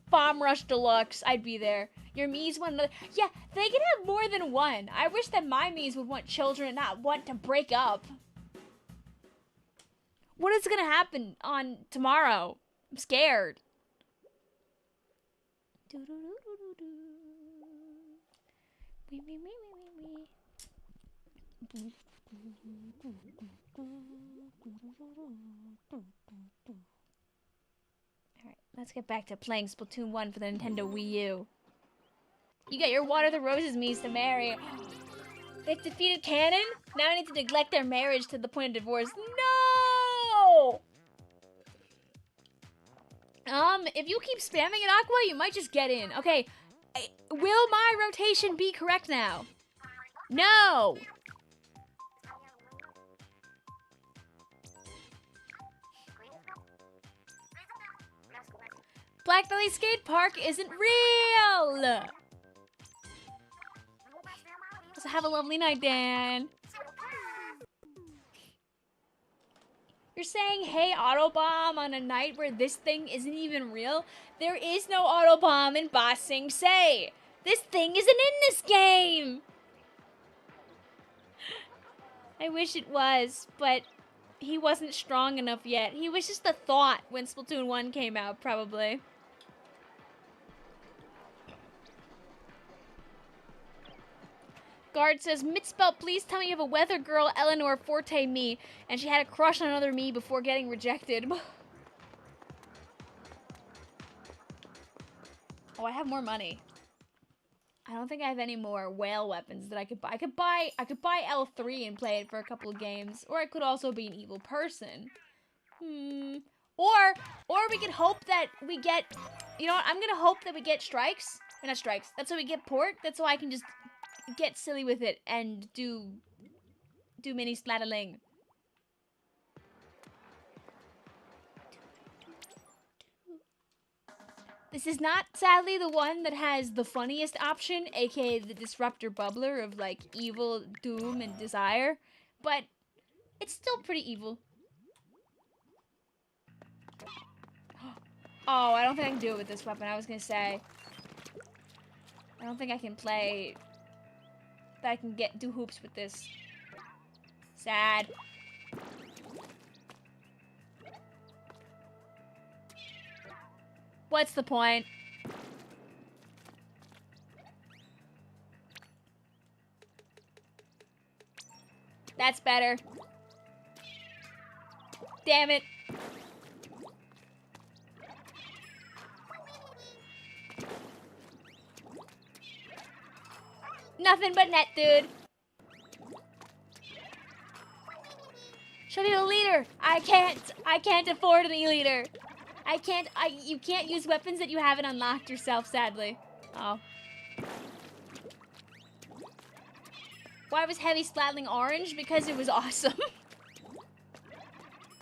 Bomb Rush Deluxe. I'd be there. Your Mii's want another. Yeah, they can have more than one. I wish that my Mii's would want children and not want to break up. What is gonna happen on tomorrow? I'm scared. Alright, let's get back to playing Splatoon 1 for the Nintendo Wii U. You got your Water the Roses mies to marry. They've defeated Canon? Now I need to neglect their marriage to the point of divorce. No! If you keep spamming it, Aqua, you might just get in. Okay, will my rotation be correct now? No! Black Valley Skate Park isn't real! So have a lovely night, Dan. You're saying, hey, Autobomb, on a night where this thing isn't even real? There is no Autobomb in Ba Sing Se. This thing isn't in this game. I wish it was, but he wasn't strong enough yet. He was just a thought when Splatoon 1 came out, probably. Guard says, Mitspelt, please tell me you have a weather girl, Eleanor Forte me, and she had a crush on another me before getting rejected. Oh, I have more money. I don't think I have any more whale weapons that I could buy. I could buy L3 and play it for a couple of games, or I could also be an evil person. Or we could hope that we get, you know what? I'm gonna hope that we get strikes. Or not strikes. That's how we get port. That's how I can just get silly with it and do mini splattling. This is not, sadly, the one that has the funniest option, aka the Disruptor Bubbler of, like, evil, doom, and desire. But it's still pretty evil. Oh, I don't think I can do it with this weapon. I was gonna say, I don't think I can play, that I can do hoops with this. Sad. What's the point? That's better. Damn it. Nothing but net, dude. Show me the leader. I can't afford an E-leader. You can't use weapons that you haven't unlocked yourself, sadly. Oh. Why was Heavy Splatling orange? Because it was awesome.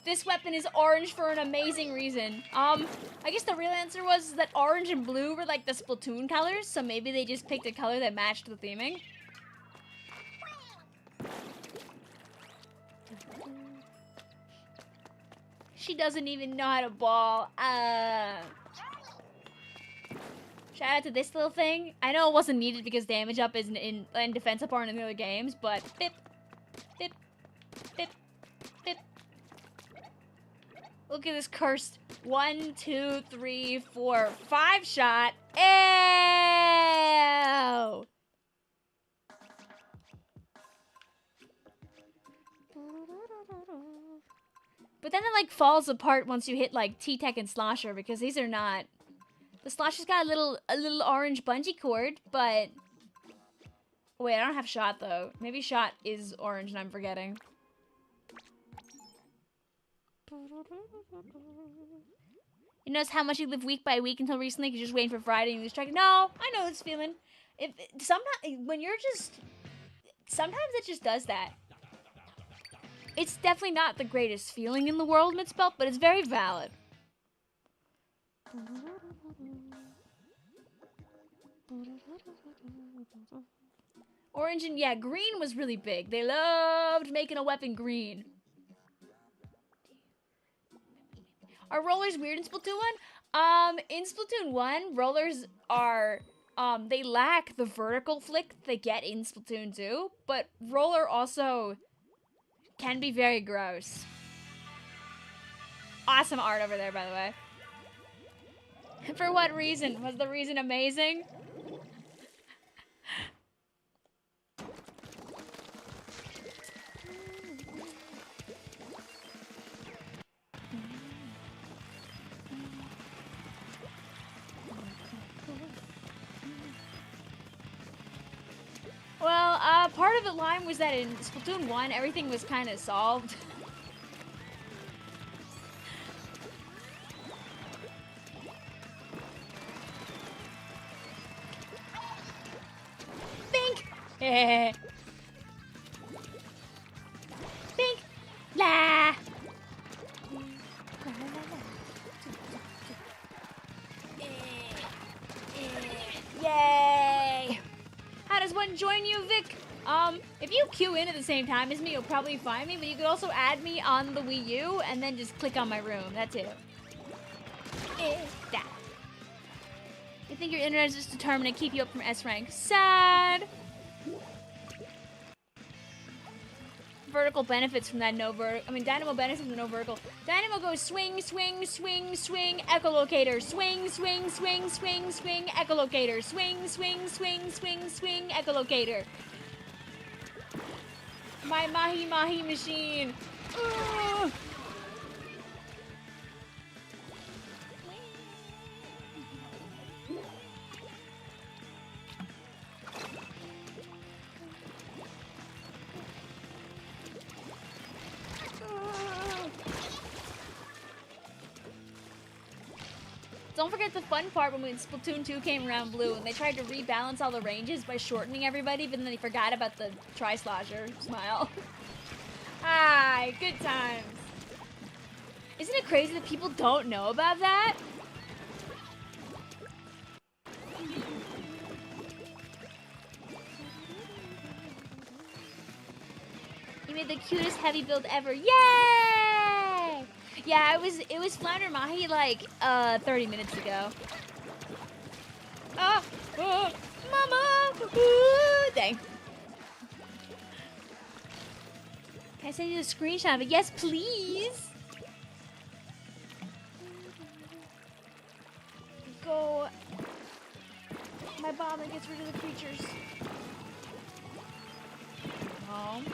This weapon is orange for an amazing reason. I guess the real answer was that orange and blue were like the Splatoon colors, so maybe they just picked a color that matched the theming. She doesn't even know how to ball. Shout out to this little thing. I know it wasn't needed because damage up isn't in and defense up aren't in the other games, but bip, bip, bip, bip. Look at this cursed 1, 2, 3, 4, 5 shot. Ew! But then it like falls apart once you hit like T-Tech and Slosher because these are not. The Slosher's got a little orange bungee cord, but wait, I don't have Shot though. Maybe Shot is orange and I'm forgetting. You notice how much you live week by week until recently because you're just waiting for Friday and you lose track. No, I know this feeling. Sometimes when you're just, sometimes it just does that. It's definitely not the greatest feeling in the world, Mitspelt, but it's very valid. Orange and, yeah, green was really big. They loved making a weapon green. Are rollers weird in Splatoon 1? In Splatoon 1, rollers are, they lack the vertical flick they get in Splatoon 2, but roller also can be very gross. Awesome art over there, by the way. For what reason? Was the reason amazing? part of the line was that in Splatoon 1, everything was kind of solved. Bink! Bink! La! Yay! How does one join you, Vic? If you queue in at the same time as me, you'll probably find me, but you could also add me on the Wii U and then just click on my room. That's it. That. You think your internet is just determined to keep you up from S rank? Sad. Vertical benefits from that Dynamo benefits from the no vertical. Dynamo goes swing, swing, swing, swing, echolocator. Swing, swing, swing, swing, swing, echolocator. Swing, swing, swing, swing, swing, echolocator. My mahi mahi machine. Ugh. Don't forget the fun part when Splatoon 2 came around blue and they tried to rebalance all the ranges by shortening everybody, but then they forgot about the tri-slosher. Smile. Hi, good times. Isn't it crazy that people don't know about that? You made the cutest heavy build ever. Yay! Yeah, it was Flounder Mahi like 30 minutes ago. Mama! Ooh, dang. Can I send you a screenshot of it? Yes, please. Go. My bomb that gets rid of the creatures. Home.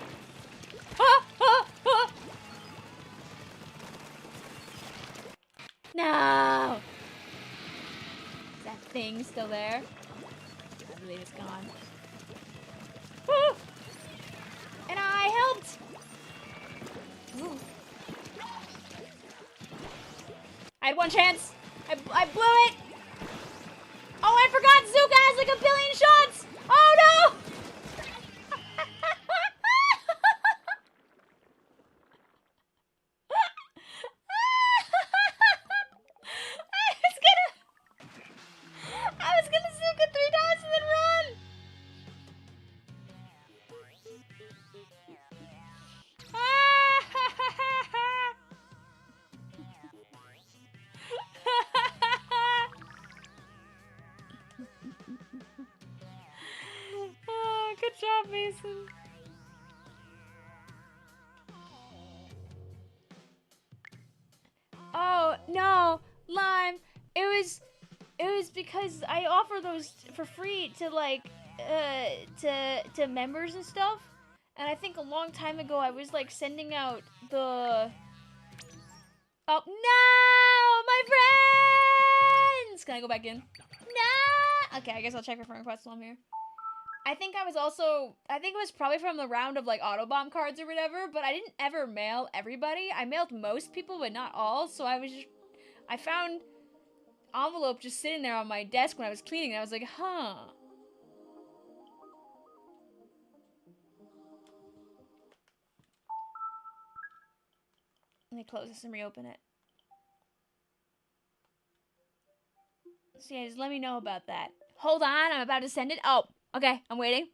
No! Is that thing still there? I believe it's gone. Woo! And I helped! Ooh. I had one chance. I blew it! Oh, I forgot Zuka has like a billion shots! Oh no! I was gonna Zuka 3 times and then run! Oh, good job, Mason. Oh, no, Lime. It was because I offer those for free to like to members and stuff. And I think a long time ago I was like sending out the Oh no, my friends! Can I go back in? No. Okay, I guess I'll check for friend requests while I'm here. I think it was probably from the round of like Autobomb cards or whatever, but I didn't ever mail everybody. I mailed most people, but not all, so I found envelope just sitting there on my desk when I was cleaning, and I was like, huh. Let me close this and reopen it. So yeah, just let me know about that. Hold on, I'm about to send it. Oh, okay, I'm waiting.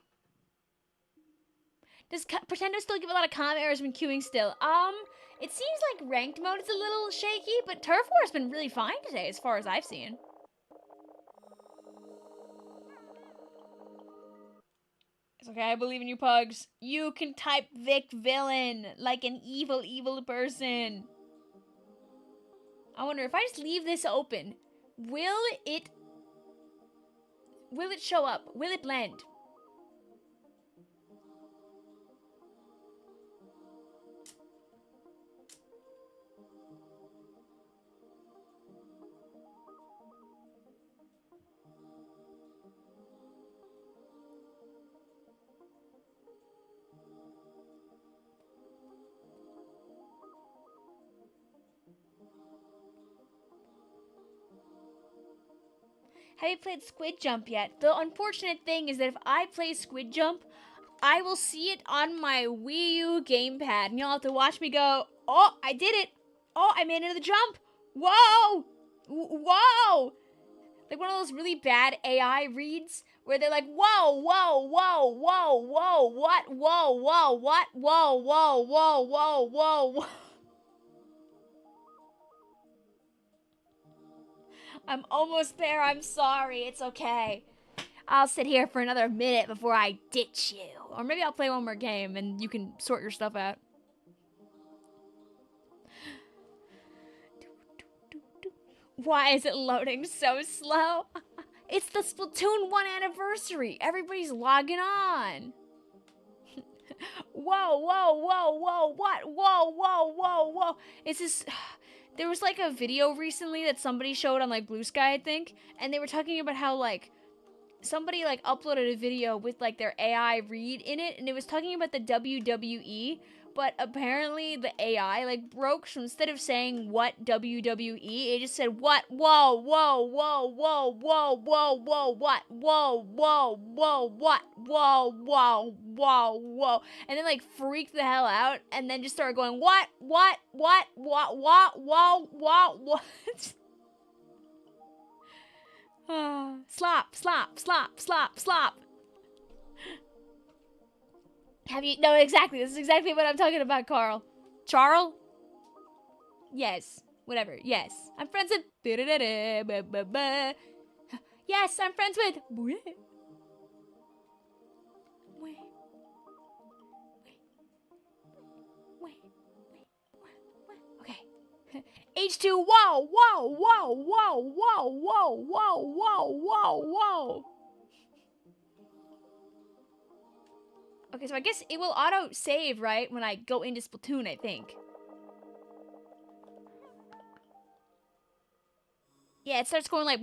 Does Pretendo still give a lot of comm errors when queuing still? It seems like ranked mode is a little shaky, but Turf War has been really fine today as far as I've seen. It's okay, I believe in you, Pugs. You can type Vicvillon like an evil, evil person. I wonder if I just leave this open, will it show up? Will it blend? Have you played Squid Jump yet? The unfortunate thing is that if I play Squid Jump, I will see it on my Wii U gamepad, and you'll have to watch me go, oh, I did it. Oh, I made it to the jump. Whoa. Whoa. Like one of those really bad AI reads where they're like, whoa, whoa, whoa, whoa, whoa, what, whoa, whoa, what, whoa, whoa, whoa, whoa, whoa, whoa. I'm almost there. I'm sorry. It's okay. I'll sit here for another minute before I ditch you. Or maybe I'll play one more game and you can sort your stuff out. Why is it loading so slow? It's the Splatoon 1 anniversary. Everybody's logging on. Whoa, whoa, whoa, whoa, what? Whoa, whoa, whoa, whoa. It's this... There was like a video recently that somebody showed on like Blue Sky, I think. And they were talking about how like... Somebody like uploaded a video with like their AI read in it, and it was talking about the WWE, but apparently the AI like broke, so instead of saying what WWE, it just said what, whoa, whoa, whoa, whoa, whoa, whoa, whoa, what, whoa, whoa, whoa, what, whoa, whoa, whoa, whoa, and then like freaked the hell out, and then just started going what, whoa, what? Slop, slop, slop, slop, slop. Have you... No, exactly. This is exactly what I'm talking about, Carl. Charl? Yes. Whatever. Yes. I'm friends with... Yes, I'm friends with... Okay. H2, whoa, whoa, whoa, whoa, whoa, whoa, whoa, whoa, whoa, whoa. Okay, so I guess it will auto-save, right, when I go into Splatoon, I think. Yeah, it starts going like...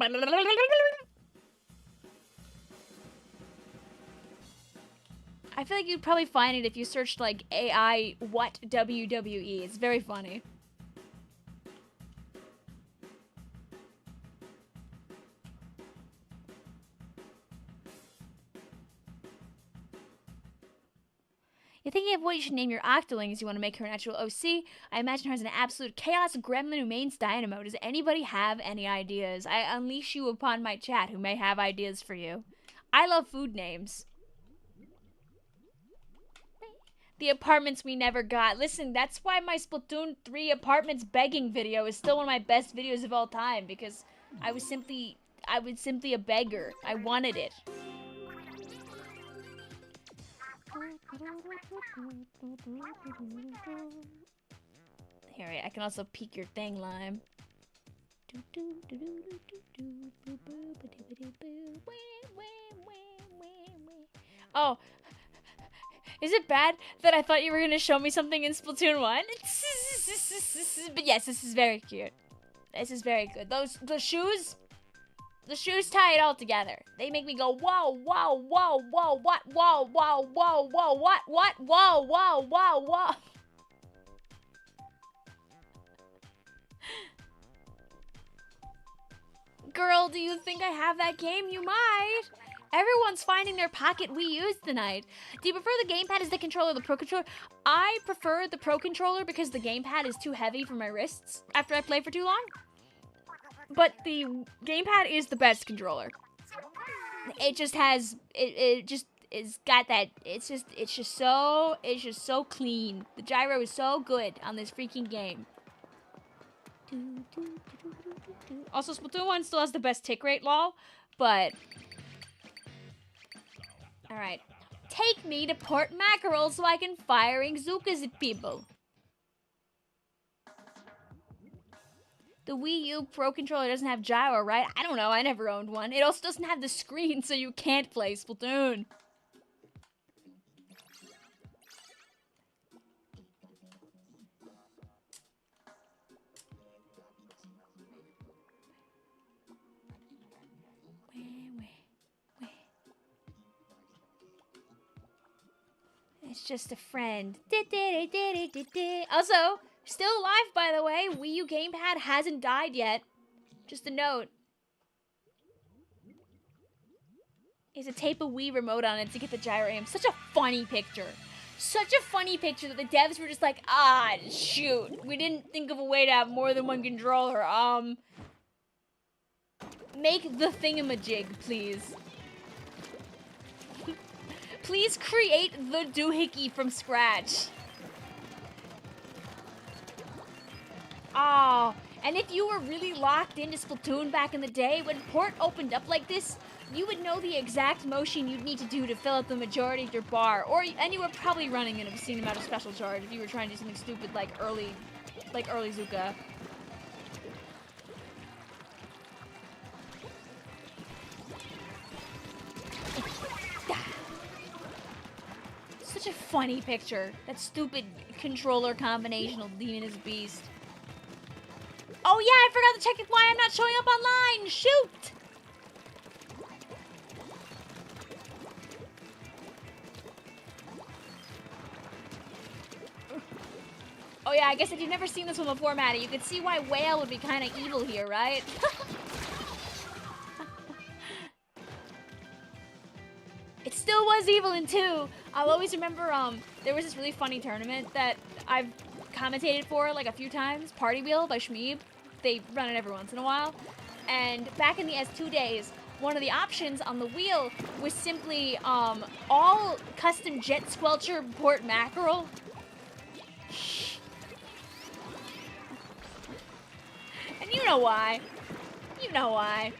I feel like you'd probably find it if you searched, like, AI what WWE. It's very funny. You're thinking of what you should name your Octolings. You want to make her an actual OC? I imagine her as an absolute chaos gremlin who mains Dynamo. Does anybody have any ideas? I unleash you upon my chat who may have ideas for you. I love food names. The apartments we never got. Listen, that's why my Splatoon 3 apartments begging video is still one of my best videos of all time, because I was simply a beggar. I wanted it. Here, I can also peek your thing, Lime. Oh, is it bad that I thought you were gonna show me something in Splatoon 1? But yes, this is very cute. This is very good. The shoes tie it all together. They make me go, whoa, whoa, whoa, whoa, what, whoa, whoa, whoa, whoa, what, whoa, whoa, whoa, whoa. Girl, do you think I have that game? You might. Everyone's finding their pocket Wii U's tonight. Do you prefer the gamepad as the controller or the Pro Controller? I prefer the Pro Controller because the gamepad is too heavy for my wrists after I play for too long. But the gamepad is the best controller. It just has, it's got that, it's just so clean. The gyro is so good on this freaking game. Also, Splatoon 1 still has the best tick rate, lol, but... Alright. Take me to Port Mackerel so I can firing Zookas at people. The Wii U Pro Controller doesn't have gyro, right? I don't know, I never owned one. It also doesn't have the screen, so you can't play Splatoon. It's just a friend. Also, still alive, by the way. Wii U gamepad hasn't died yet. Just a note. is a tape a Wii remote on it to get the gyro aim. Such a funny picture. Such a funny picture that the devs were just like, ah, shoot. We didn't think of a way to have more than one controller. Make the thingamajig, please. Please create the doohickey from scratch. Oh, and if you were really locked into Splatoon back in the day, when port opened up like this, you would know the exact motion you'd need to do to fill out the majority of your bar, and you were probably running an obscene amount of special charge if you were trying to do something stupid like early Zuka. Such a funny picture. That stupid controller combinational demoness beast. Oh yeah, I forgot to check why I'm not showing up online. Shoot! Oh yeah, I guess if you've never seen this one before, Maddie, you could see why Whale would be kind of evil here, right? It still was evil in 2. I'll always remember, there was this really funny tournament that I've commentated for like a few times, Party Wheel by Shmeeb. They run it every once in a while. And back in the S2 days, one of the options on the wheel was simply, all custom jet squelcher port mackerel. And you know why. You know why.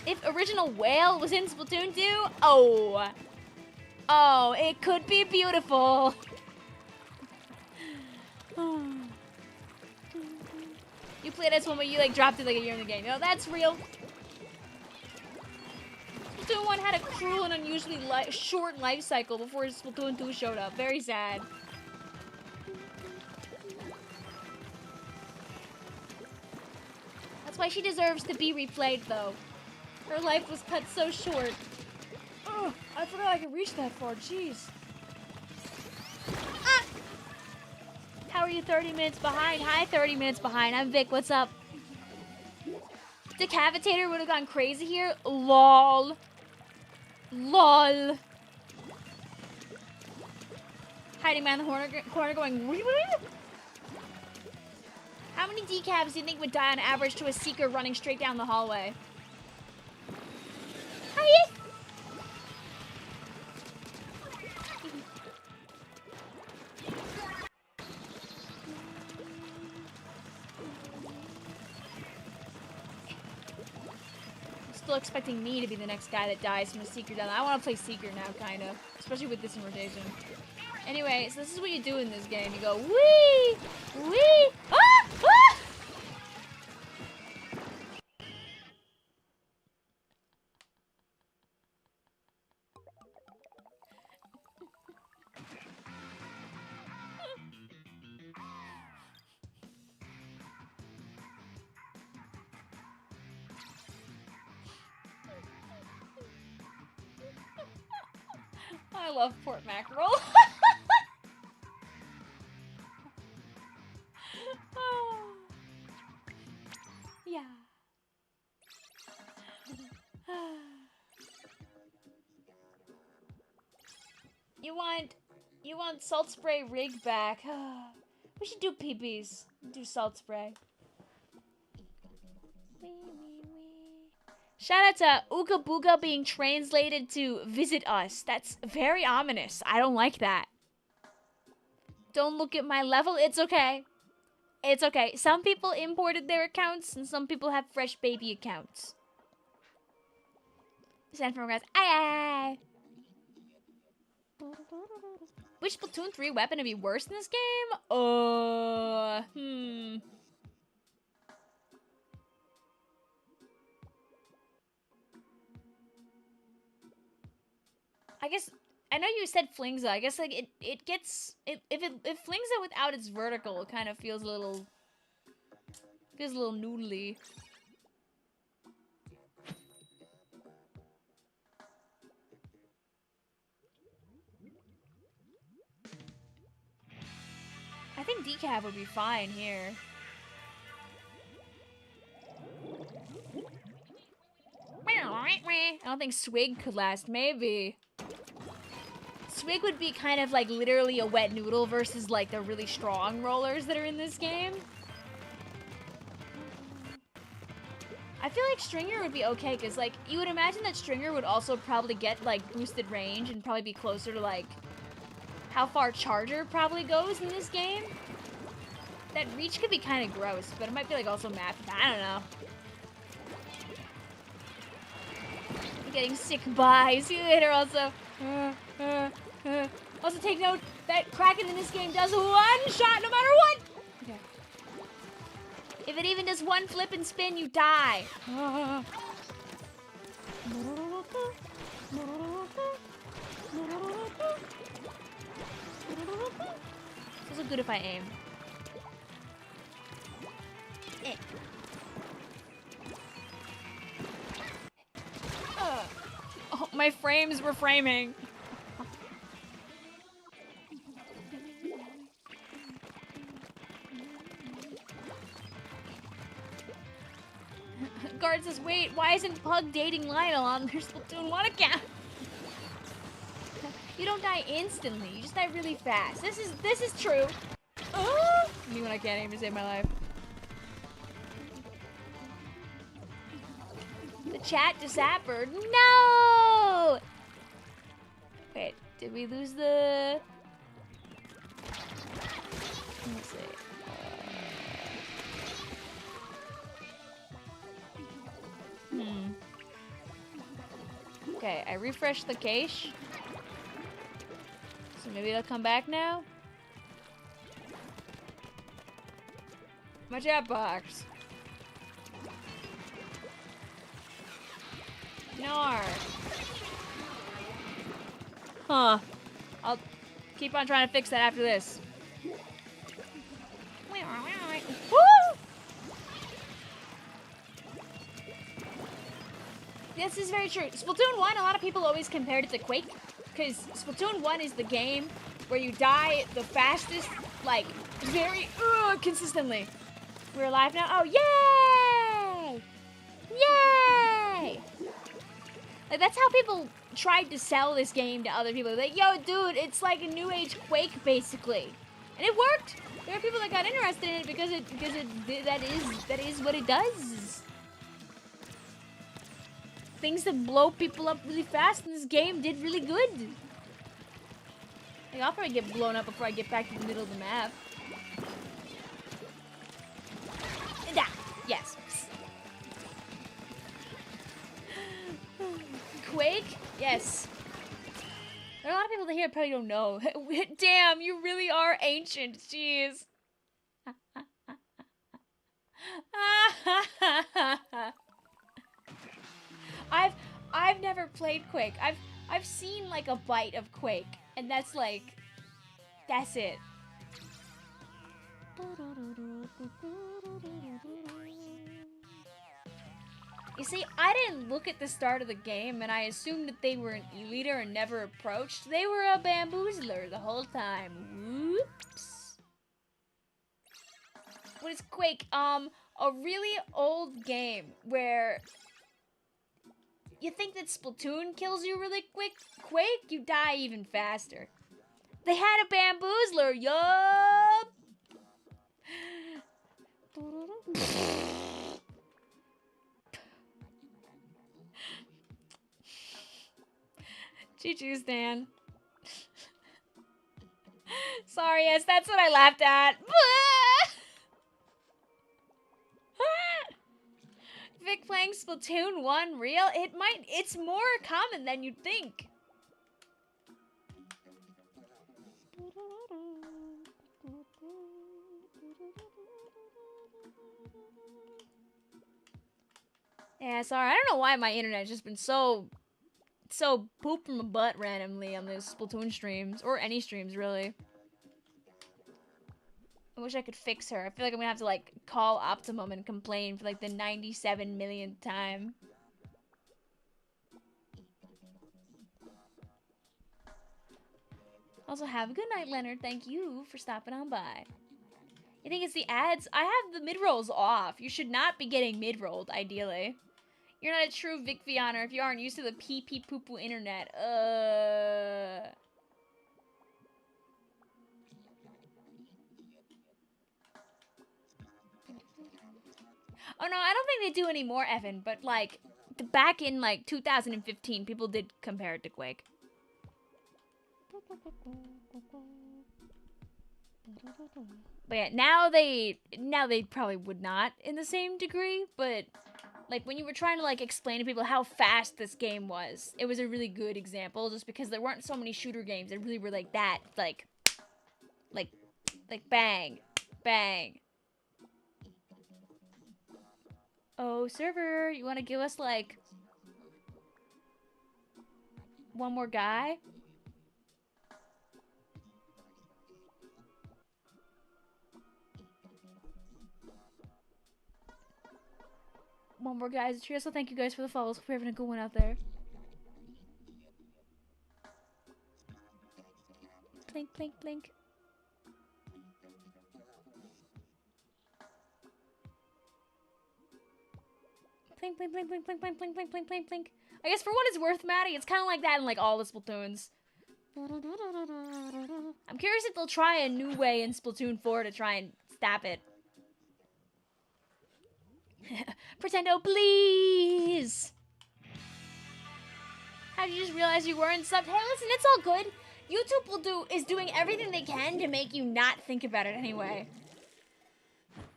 If original Whale was in Splatoon 2, oh, it could be beautiful. You played this one, but you like dropped it like a year in the game. No, that's real. Splatoon 1 had a cruel and unusually short life cycle before Splatoon 2 showed up. Very sad. That's why she deserves to be replayed, though. Her life was cut so short. Oh, I forgot I could reach that far. Jeez. Ah! How are you 30 minutes behind? Hi, 30 minutes behind. I'm Vic. What's up? Decavitator would have gone crazy here. LOL. LOL. Hiding behind the corner going... How many decavs do you think would die on average to a seeker running straight down the hallway? Hi. Still expecting me to be the next guy that dies from a seeker down. I want to play seeker now, kind of, especially with this in rotation. Anyway, so this is what you do in this game. You go wee, wee, ah, ah! I love port mackerel. Oh. Yeah. You want salt spray rig back. We should do PBs. Do salt spray. Shout out to Ooga Booga being translated to visit us. That's very ominous. I don't like that. Don't look at my level. It's okay. It's okay. Some people imported their accounts, and some people have fresh baby accounts. Send from regards. Aye, aye. Which Splatoon 3 weapon would be worse in this game? I guess I know you said Flingza. I guess like it flings it without its vertical, it kind of feels a little noodly. I think decaf would be fine here. I don't think Swig could last. Maybe. Swig would be kind of like literally a wet noodle versus like the really strong rollers that are in this game. I feel like Stringer would be okay, because like you would imagine that Stringer would also probably get like boosted range and probably be closer to like how far Charger probably goes in this game. That reach could be kind of gross, but it might be like also map. I don't know. I'm getting sick buys. See you later also. Also take note that Kraken in this game does one shot no matter what! Okay. If it even does one flip and spin, you die. It's also good if I aim. Oh, my frames were framing. Guard says, wait, why isn't Pug dating Lionel on their Splatoon 1 account? You don't die instantly, you just die really fast. This is true. Me when I can't aim to save my life. The chat disappeared. No! Wait, did we lose the... Let's see. Okay, I refreshed the cache. So maybe it'll come back now? My chat box. Nar. Huh. I'll keep on trying to fix that after this. Woo! This is very true. Splatoon 1, a lot of people always compared it to Quake, because Splatoon 1 is the game where you die the fastest, like, very consistently. We're alive now? Oh, yay! Yay! Like, that's how people tried to sell this game to other people. Like, yo, dude, it's like a new age Quake, basically. And it worked! There are people that got interested in it because that is what it does. Things that blow people up really fast in this game did really good. Like, I'll probably get blown up before I get back to the middle of the map. Yes. Quake? Yes. There are a lot of people here that probably don't know. Damn, you really are ancient. Jeez. I've never played Quake. I've seen like a bite of Quake, and that's like, that's it. You see, I didn't look at the start of the game, and I assumed that they were an e-leader and never approached. They were a bamboozler the whole time. Whoops. What is Quake? A really old game where you think that Splatoon kills you really quick. Quake, you die even faster. They had a bamboozler, yup. Choo-choo, Stan. Sorry, yes, that's what I laughed at. Vic playing Splatoon 1 real? It's more common than you'd think. Yeah, sorry, I don't know why my internet's just been so poop from a butt randomly on those Splatoon streams, or any streams, really. I wish I could fix her. I feel like I'm gonna have to, like, call Optimum and complain for, like, the 97 millionth time. Also, have a good night, Leonard. Thank you for stopping on by. You think it's the ads? I have the mid-rolls off. You should not be getting mid-rolled, ideally. You're not a true Vicvillon if you aren't used to the pee-pee poo-poo internet. Oh no, I don't think they do anymore, Evan, but like, back in like 2015, people did compare it to Quake. But yeah, now they probably would not in the same degree, but like when you were trying to like explain to people how fast this game was, it was a really good example just because there weren't so many shooter games that really were like that, like bang, bang. Oh, server, you want to give us like one more guy? One more guys. So thank you guys for the follows. Hope you're having a good one out there. Blink, blink, blink. Blink, blink, blink, blink, blink, blink, blink, blink, blink, blink, blink. I guess for what it's worth, Maddie, it's kind of like that in like all the Splatoons. I'm curious if they'll try a new way in Splatoon 4 to try and stop it. Pretendo, please! How did you just realize you weren't subbed? Hey, listen, it's all good. YouTube is doing everything they can to make you not think about it anyway.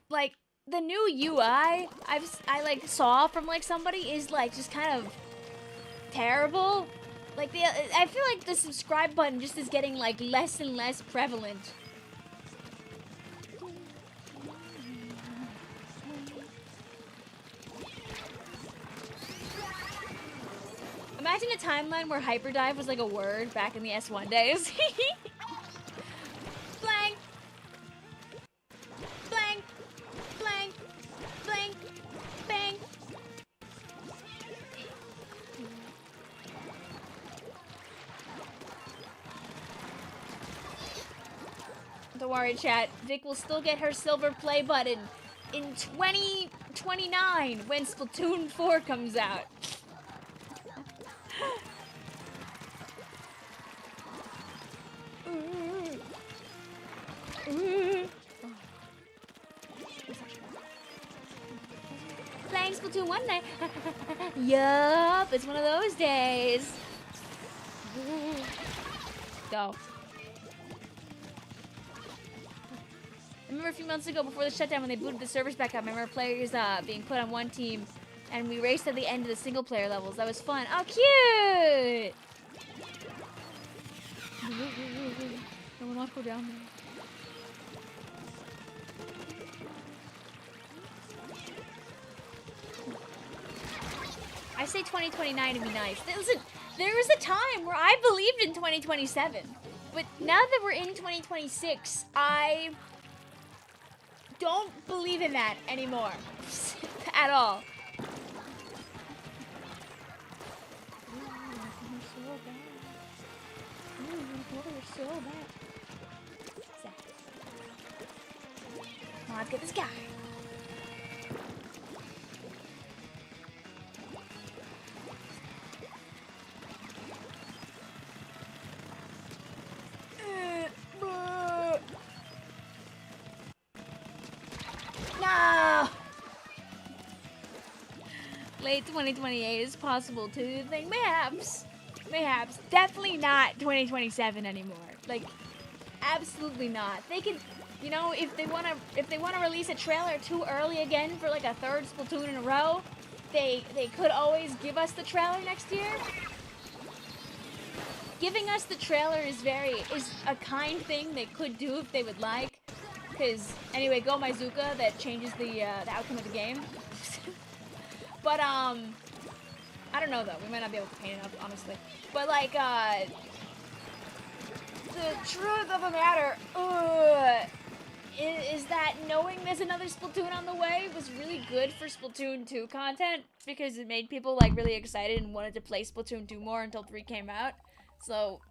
Like, the new UI I like saw from like somebody is like just kind of terrible. Like I feel like the subscribe button just is getting like less and less prevalent. Imagine a timeline where hyperdive was like a word back in the S1 days. Blank. Blank. Blank. Blank. Bang. Don't worry, chat. Vic will still get her silver play button in 2029 when Splatoon 4 comes out. Playing Splatoon one night. Yup, it's one of those days. Go. I remember a few months ago before the shutdown when they booted the servers back up, I remember players being put on one team and we raced at the end of the single player levels. That was fun. Oh, cute! I will not go down there. I say 2029 to be nice. Listen, there was a time where I believed in 2027. But now that we're in 2026, I don't believe in that anymore. At all. So bad. Come on, let's get this guy. No! Late 2028 is possible too. Think mayhaps. Mayhaps. Definitely not 2027 anymore. Like, absolutely not. They could, you know, if they wanna release a trailer too early again for like a third Splatoon in a row, they could always give us the trailer next year. Giving us the trailer is a kind thing they could do if they would like. Cause anyway, go Maizuka, that changes the outcome of the game. But I don't know though. We might not be able to paint it up, honestly. But like, the truth of the matter is that knowing there's another Splatoon on the way was really good for Splatoon 2 content because it made people like really excited and wanted to play Splatoon 2 more until 3 came out. So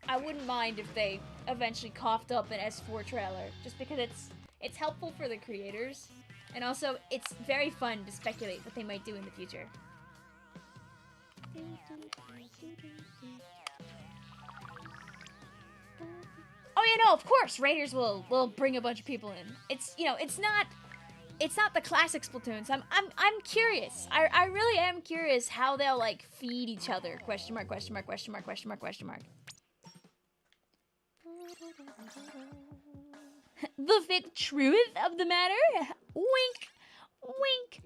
I wouldn't mind if they eventually coughed up an S4 trailer, just because it's helpful for the creators, and also it's very fun to speculate what they might do in the future. Oh yeah, no, of course, Raiders will bring a bunch of people in. It's, you know, it's not the classic Splatoon. So I'm curious. I really am curious how they'll like feed each other. Question mark, question mark, question mark, question mark, question mark. The truth of the matter? Wink, wink.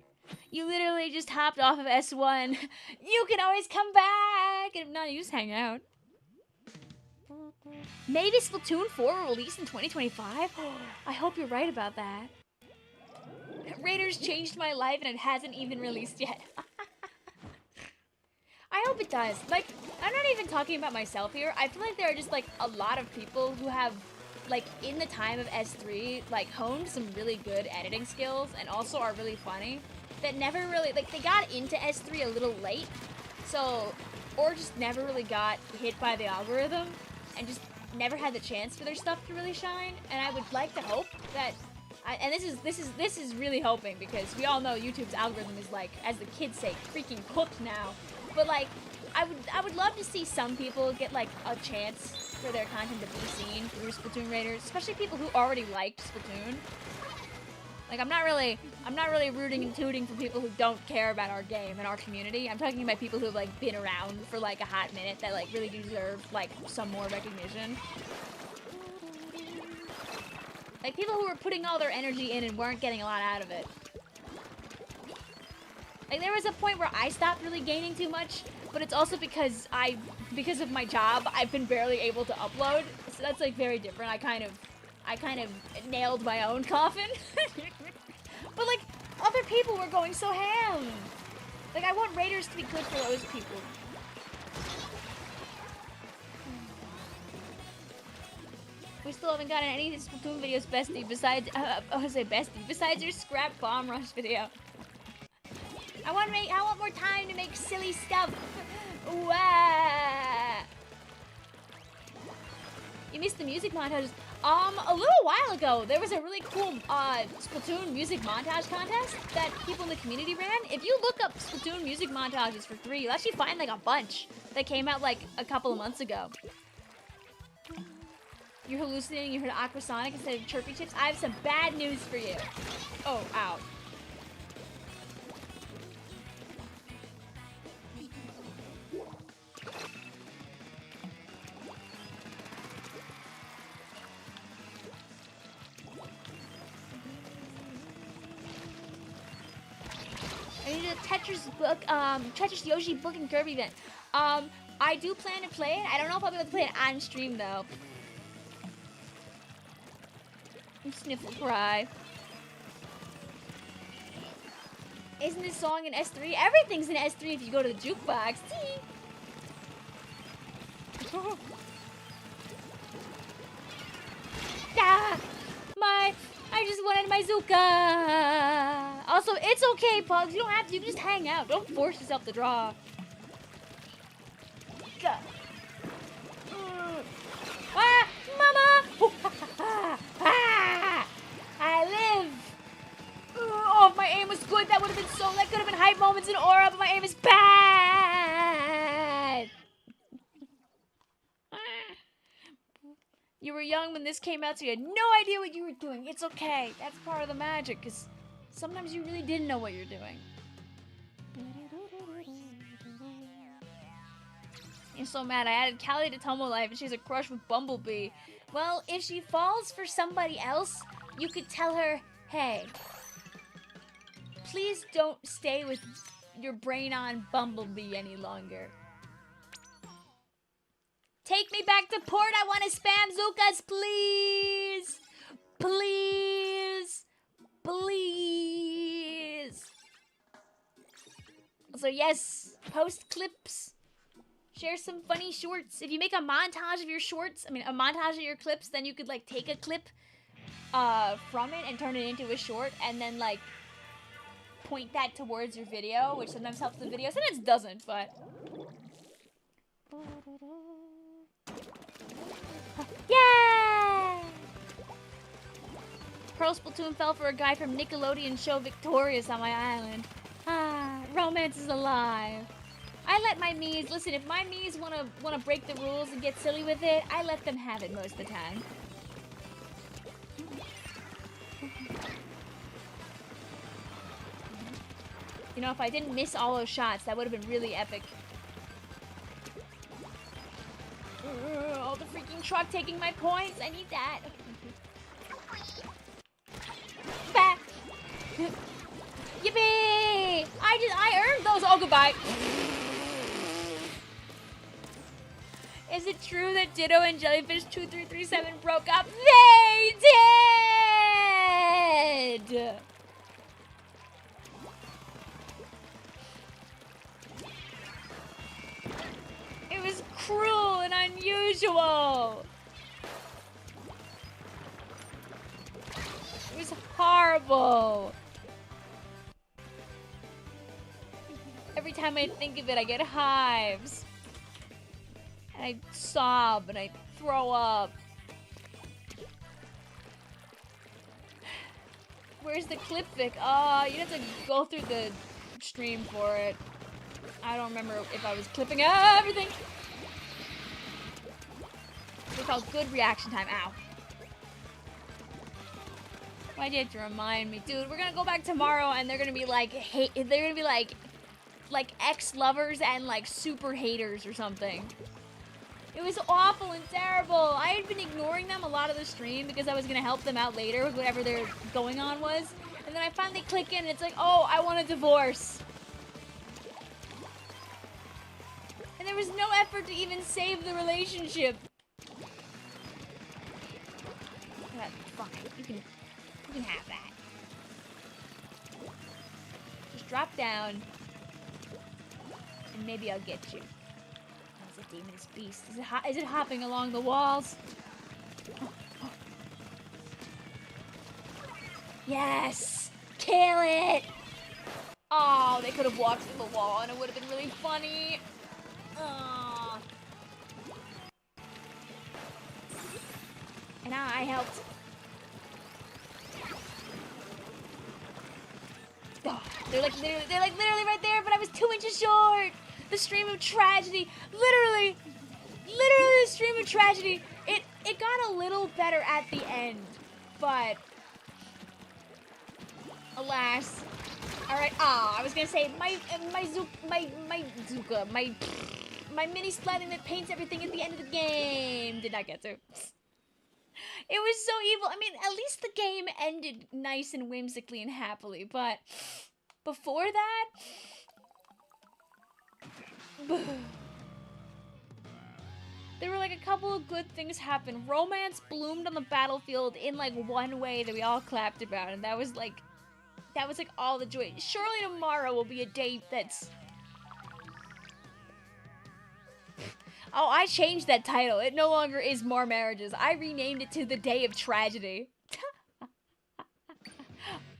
You literally just hopped off of S1. You can always come back. And if not, you just hang out. Maybe Splatoon 4 will release in 2025? I hope you're right about that. Raiders changed my life and it hasn't even released yet. I hope it does. Like, I'm not even talking about myself here. I feel like there are just like a lot of people who have, like, in the time of S3, like, honed some really good editing skills and also are really funny that never really, like, they got into S3 a little late, so, or just never really got hit by the algorithm and just never had the chance for their stuff to really shine. And I would like to hope that, and this is really hoping, because we all know YouTube's algorithm is, like, as the kids say, freaking cooked now. But like, I would love to see some people get like a chance for their content to be seen through Splatoon Raiders, especially people who already liked Splatoon. Like, I'm not really rooting and tooting for people who don't care about our game and our community. I'm talking about people who have like been around for like a hot minute that like really deserve like some more recognition. Like people who were putting all their energy in and weren't getting a lot out of it. Like, there was a point where I stopped really gaining too much, but it's also because of my job, I've been barely able to upload. So that's like very different. I kind of nailed my own coffin. But like, other people were going so ham. Like, I want Raiders to be good for those people. We still haven't gotten any Splatoon videos, bestie, besides, besides your scrap bomb rush video. I want more time to make silly stuff. Wah. You missed the music montages. A little while ago, there was a really cool Splatoon music montage contest that people in the community ran. If you look up Splatoon music montages for 3, you'll actually find like a bunch that came out like a couple of months ago. You're hallucinating, you heard Aquasonic instead of Chirpy Chips. I have some bad news for you. Oh, ow. I need a Tetris book, Tetris Yoshi book and Kirby event. I do plan to play it. I don't know if I'll be able to play it on stream though. Sniffle cry. Isn't this song in S3? Everything's in S3 if you go to the jukebox. Ah, I just wanted my Zuka. Also, it's okay, Pugs. You don't have to. You can just hang out. Don't force yourself to draw. Ah, Mama! Ah, I live. Oh, if my aim was good, that would have been so. That could have been hype moments in Aura, but my aim is bad. You were young when this came out, so you had no idea what you were doing. It's okay. That's part of the magic, because sometimes you really didn't know what you're doing. You're so mad. I added Callie to Tumble Life, and she has a crush with Bumblebee. Well, if she falls for somebody else, you could tell her, hey, please don't stay with your brain on Bumblebee any longer. Take me back to port. I want to spam Zukas, please. Please. Please. So yes, post clips. Share some funny shorts. If you make a montage of your shorts, a montage of your clips, then you could like take a clip from it and turn it into a short and then like point that towards your video, which sometimes helps the video, sometimes doesn't, but yeah! Pearl Splatoon fell for a guy from Nickelodeon show Victorious on my island. Ah, romance is alive. I let my Miis, listen, if my Miis wanna break the rules and get silly with it, I let them have it most of the time. You know, if I didn't miss all those shots, that would have been really epic. Oh, the freaking truck taking my points. I need that. Back. Yippee! I earned those. Oh, goodbye. Is it true that Ditto and Jellyfish 2337 broke up? They did! It was cruel and unusual. It was horrible. Every time I think of it, I get hives. And I sob and I throw up. Where's the clip Vic? You have to go through the stream for it. I don't remember if I was clipping everything. It's called good reaction time. Ow. Why'd you have to remind me? Dude, we're gonna go back tomorrow and they're gonna be like, they're gonna be like ex-lovers and like super haters or something. It was awful and terrible. I had been ignoring them a lot of the stream because I was gonna help them out later with whatever their going on was. And then I finally click in and it's like, oh, I want a divorce. And there was no effort to even save the relationship. Fuck it. You can have that. Just drop down. And maybe I'll get you. Oh, it's a demon's beast. Is it hopping along the walls? Oh, oh. Yes! Kill it! Oh, they could have walked through the wall and it would have been really funny. Oh. And I helped. Oh, they're like literally right there, but I was 2 inches short. The stream of tragedy, literally the stream of tragedy. It got a little better at the end, but alas. All right. I was gonna say my mini splatting that paints everything at the end of the game. Did not get to. It was so evil. I mean, at least the game ended nice and whimsically and happily, but before that, there were like a couple of good things happen. Romance bloomed on the battlefield in like one way that we all clapped about, and that was like all the joy. Surely tomorrow will be a day that's... Oh, I changed that title. It no longer is More Marriages. I renamed it to The Day of Tragedy.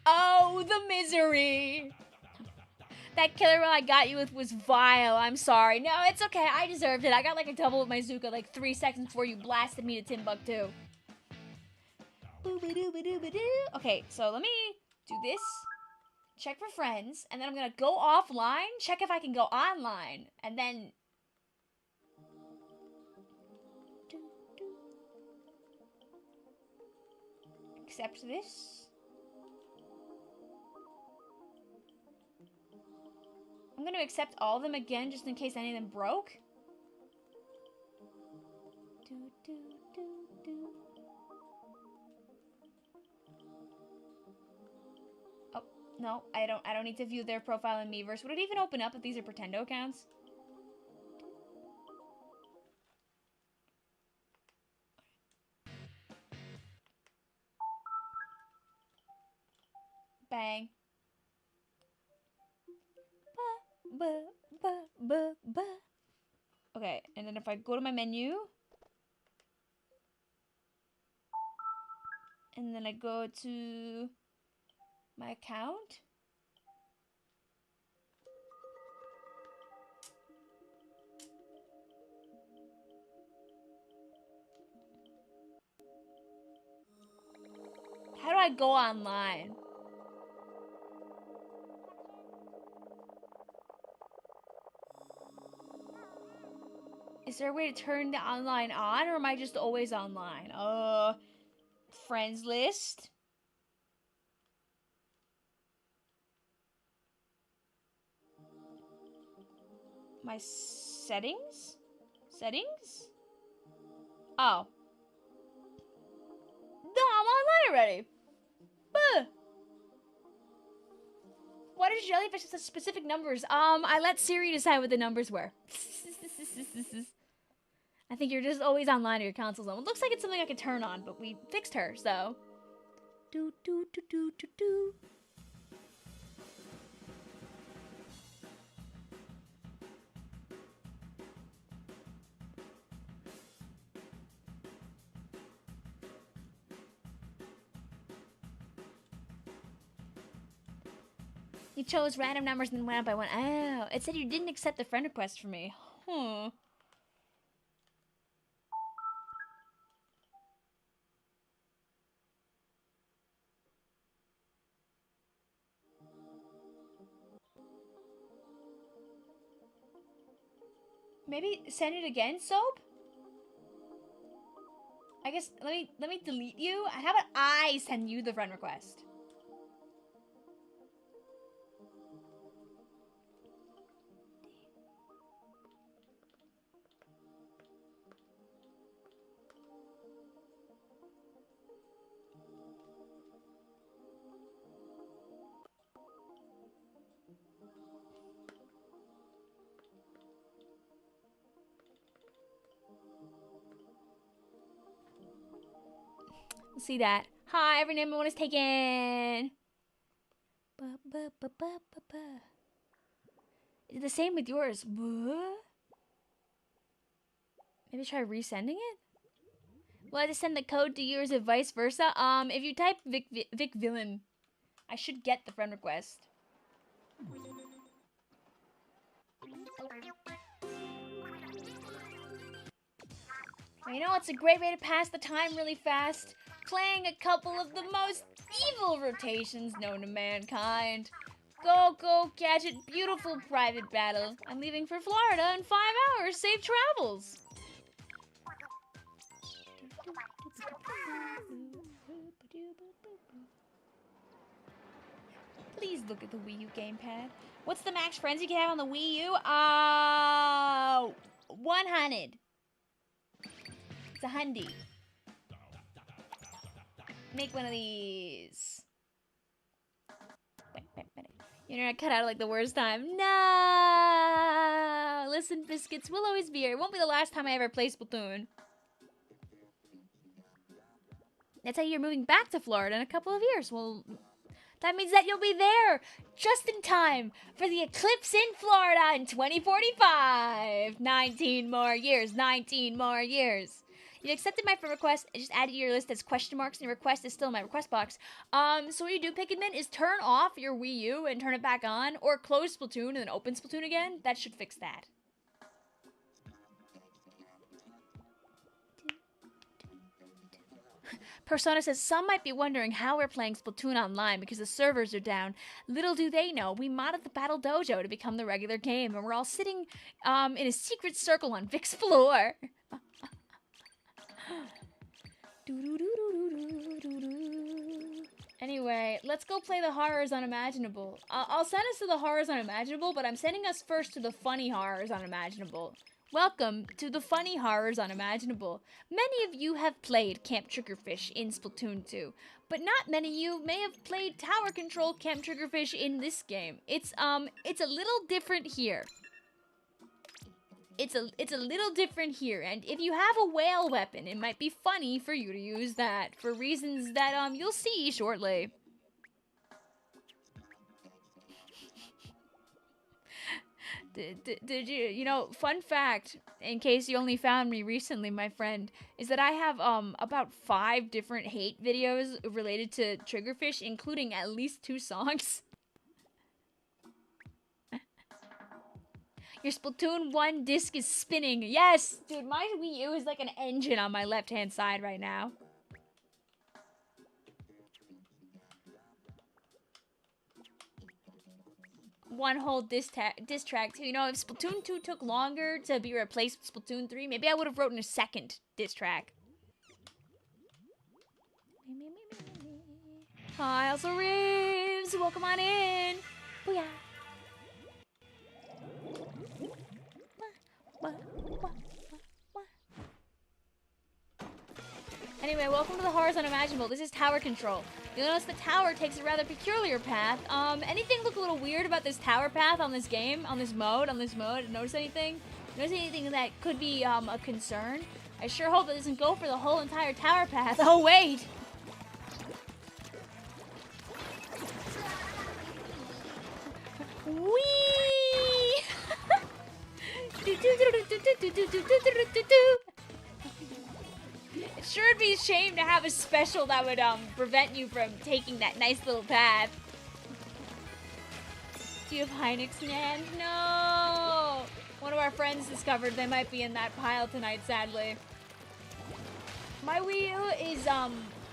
Oh, the misery. That killer roll I got you with was vile. I'm sorry. No, it's okay. I deserved it. I got like a double with my Zuka like 3 seconds before you blasted me to Timbuktu. Okay, so let me do this. Check for friends. And then I'm going to go offline. Check if I can go online. And then... accept this. I'm going to accept all of them again just in case any of them broke. Oh, no, I don't need to view their profile in Miiverse. Would it even open up if these are Pretendo accounts? Bang. Okay, and then if I go to my menu, and then I go to my account, how do I go online? Is there a way to turn the online on, or am I just always online? Friends list. My settings? Settings? Oh. No, I'm online already. Why did jellyfish have such specific numbers? I let Siri decide what the numbers were. I think you're just always online or your console's on. It looks like it's something I could turn on, but we fixed her, so. Do do do do do do. You chose random numbers and then went up by one. Oh, it said you didn't accept the friend request from me. Maybe send it again, Soap? I guess let me delete you. How about I send you the friend request? See that. Hi, every name I want is taken. It's the same with yours. Maybe try resending it? Will I just send the code to yours or vice versa? If you type Vicvillon, I should get the friend request. You know, it's a great way to pass the time really fast. Playing a couple of the most evil rotations known to mankind. Go, go, Gadget, beautiful private battle. I'm leaving for Florida in 5 hours. Safe travels. Please look at the Wii U gamepad. What's the max friends you can have on the Wii U? 100. It's a handy. Make one of these. Internet cut out like the worst time. No! Listen, biscuits, we'll always be here. It won't be the last time I ever play Splatoon. That's how you're moving back to Florida in a couple of years. Well, that means that you'll be there just in time for the eclipse in Florida in 2045. 19 more years. 19 more years. You accepted my friend request. I just added your list as question marks, and your request is still in my request box. So what you do, Pigman, is turn off your Wii U and turn it back on, or close Splatoon and then open Splatoon again. That should fix that. Persona says, some might be wondering how we're playing Splatoon online because the servers are down. Little do they know, we modded the Battle Dojo to become the regular game, and we're all sitting in a secret circle on Vic's floor. Anyway, let's go play the Horrors Unimaginable. I'll send us to the Horrors Unimaginable, but I'm sending us first to the Funny Horrors Unimaginable. Welcome to the Funny Horrors Unimaginable. Many of you have played Camp Triggerfish in Splatoon 2, but not many of you may have played Tower Control Camp Triggerfish in this game. It's a little different here. It's a little different here, and if you have a whale weapon, it might be funny for you to use that for reasons that you'll see shortly. Did you know, fun fact, in case you only found me recently, my friend, is that I have about 5 different hate videos related to Triggerfish, including at least 2 songs. Your Splatoon 1 disc is spinning. Yes! Dude, my Wii U is like an engine on my left-hand side right now. one whole diss track too. You know, if Splatoon 2 took longer to be replaced with Splatoon 3, maybe I would have written a second diss track. Hi, also Reeves. Welcome on in. Booyah. Anyway, welcome to the Horrors Unimaginable. This is tower control. You'll notice the tower takes a rather peculiar path. Anything look a little weird about this tower path on this game? On this mode? Notice anything? Notice anything that could be a concern? I sure hope it doesn't go for the whole entire tower path. Oh, wait! Whee! It sure would be a shame to have a special that would prevent you from taking that nice little path. Do you have Hynix, Nan? No! One of our friends discovered they might be in that pile tonight, sadly. My Wii U is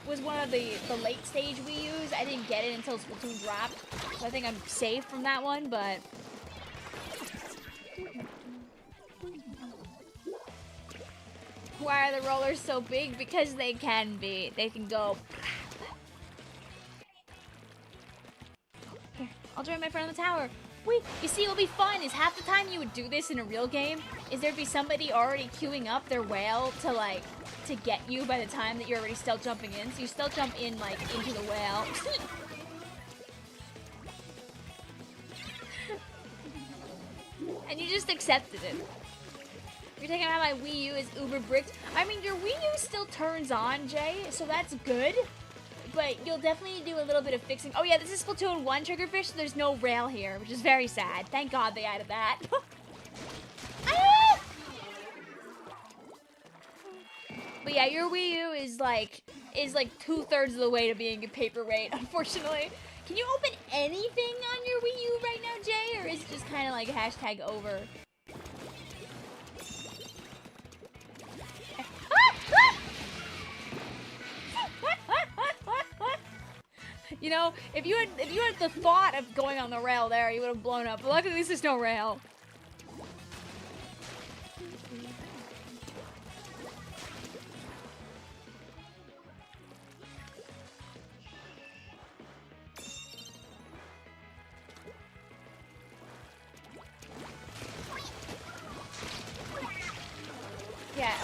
was one of the late stage Wii U's. I didn't get it until Splatoon dropped, so I think I'm safe from that one, but... Why are the rollers so big? Because they can be. They can go... Here, I'll join my friend on the tower. Wait, you see, what'll be fun is half the time you would do this in a real game is there'd be somebody already queuing up their whale to, like, to get you by the time that you're already stealth jumping in. So you stealth jump in, like, into the whale. And you just accepted it. You're taking out my Wii U is uber bricked. I mean, your Wii U still turns on, Jay, so that's good. But you'll definitely do a little bit of fixing. Oh yeah, this is Splatoon 1 Triggerfish, so there's no rail here, which is very sad. Thank God they added that. Ah! But yeah, your Wii U is like 2/3 of the way to being a paperweight, unfortunately. Can you open anything on your Wii U right now, Jay? Or is it just kind of like hashtag over? You know, if you had the thought of going on the rail there, you would have blown up. But luckily, at least there's no rail. Yeah.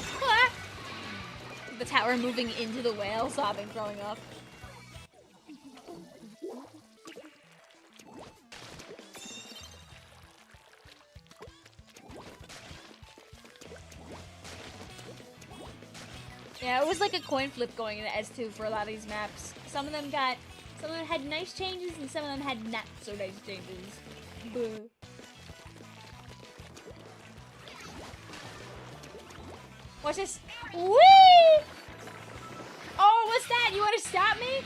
The tower moving into the whale, sobbing, throwing up. Yeah, it was like a coin flip going into S2 for a lot of these maps. Some of them had nice changes and some of them had not so nice changes. Buh. Watch this. Whee! Oh, what's that? You want to stop me?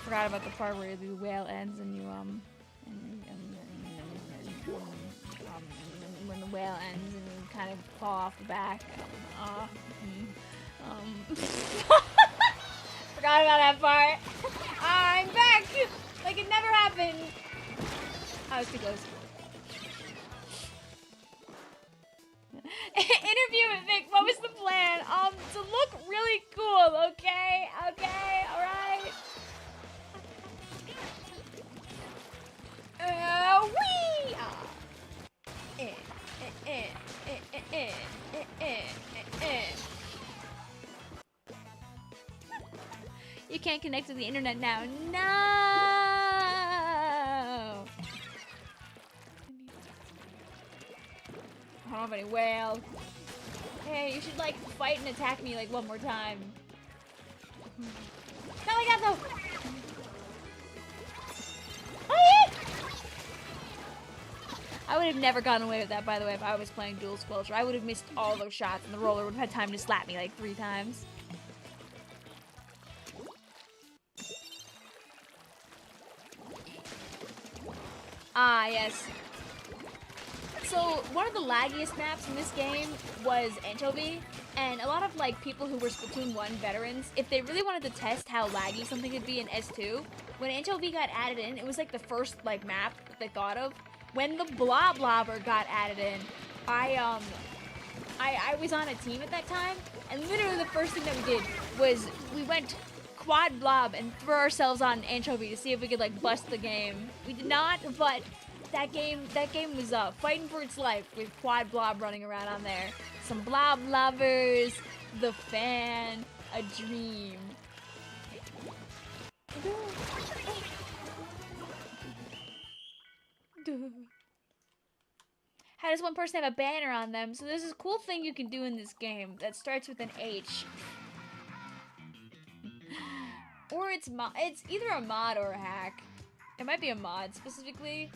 Forgot about the part where the whale ends and you when the whale ends and you kind of fall off the back. Forgot about that part. I'm back! Like it never happened. I was too close. Interview with Vic, what was the plan? To look really cool, okay? Okay, alright. Whee! You can't connect to the internet now. No! I don't have any whale. Hey, you should like fight and attack me like one more time. No, I got though. Oh, yeah! I would have never gotten away with that, by the way, if I was playing Dual Squelcher. I would have missed all those shots, and the roller would have had time to slap me like 3 times. Ah, yes. So one of the laggiest maps in this game was Anchovy, and a lot of like people who were Splatoon 1 veterans, if they really wanted to test how laggy something could be in S2, when Anchovy got added in, it was like the first like map that they thought of. When the Blob Blobber got added in, I was on a team at that time, and literally the first thing that we did was we went quad blob and throw ourselves on Anchovy to see if we could like bust the game. We did not, but that game was fighting for its life with quad blob running around on there. Some blob lovers, the fan, a dream. How does one person have a banner on them? So there's this cool thing you can do in this game that starts with an H. Or it's either a mod or a hack. It might be a mod specifically.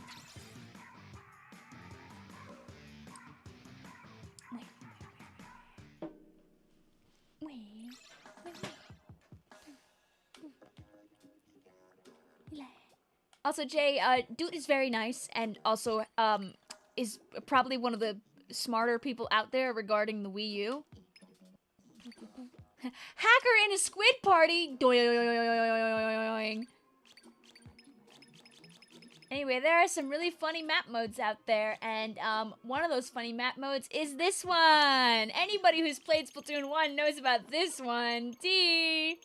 Also, Jay, Dude is very nice and also is probably one of the smarter people out there regarding the Wii U. Hacker in a squid party! Doing. Anyway, there are some really funny map modes out there, and one of those funny map modes is this one! Anybody who's played Splatoon 1 knows about this one. D!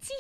T!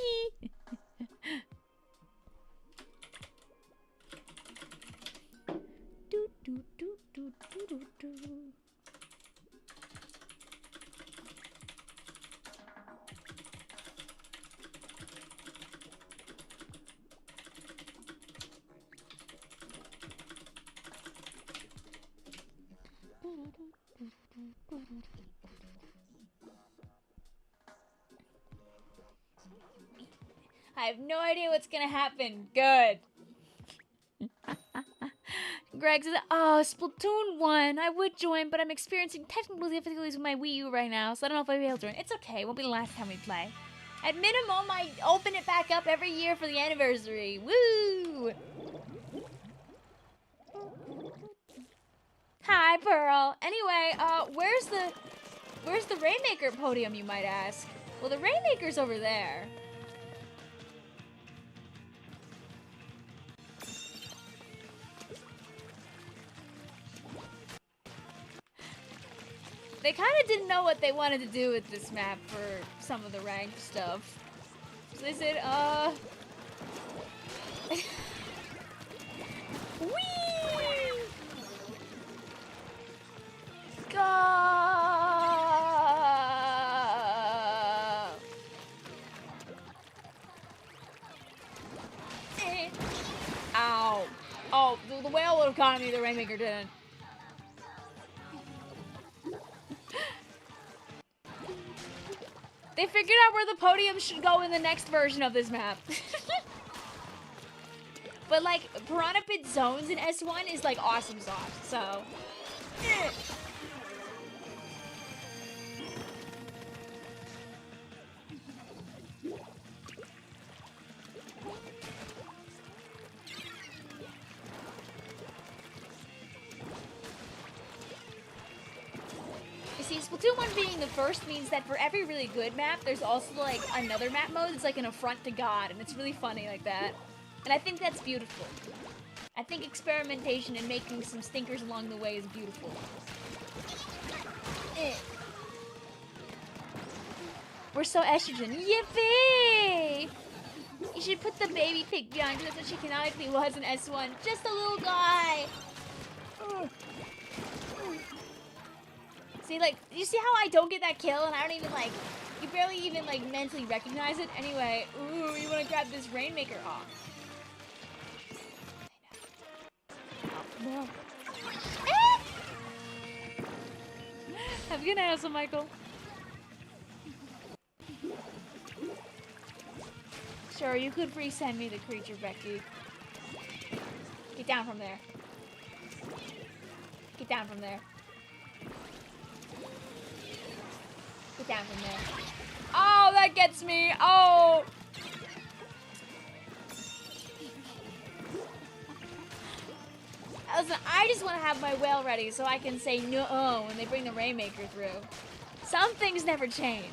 I have no idea what's gonna happen. Good. Greg says, oh, Splatoon 1. I would join, but I'm experiencing technical difficulties with my Wii U right now, so I don't know if I'll be able to join. It's okay. It won't be the last time we play. At minimum, I open it back up every year for the anniversary. Woo! Hi, Pearl. Anyway, where's the Rainmaker podium, you might ask? Well, the Rainmaker's over there. They kind of didn't know what they wanted to do with this map for some of the ranked stuff. So they said, whee! Go! Ow. Oh, the whale would have caught me, the Rainmaker didn't. They figured out where the podium should go in the next version of this map. But like, Piranha Pit Zones in S1 is like awesome sauce, so. See, Splatoon 1 being the first means that for every really good map, there's also, like, another map mode that's, like, an affront to God, and it's really funny like that. And I think that's beautiful. I think experimentation and making some stinkers along the way is beautiful. We're so estrogen. Yippee! You should put the baby pic behind her so she canonically was an S1. Just a little guy! See, like, you see how I don't get that kill and I don't even, like, you barely even, like, mentally recognize it? Anyway, ooh, you want to grab this Rainmaker off. No. Have a good night, also, Michael. Sure, you could resend me the creature, Becky. Get down from there. Get down from there. Get down from there. Oh, that gets me. Oh. Listen, I just want to have my whale ready so I can say no when they bring the Rainmaker through. Some things never change.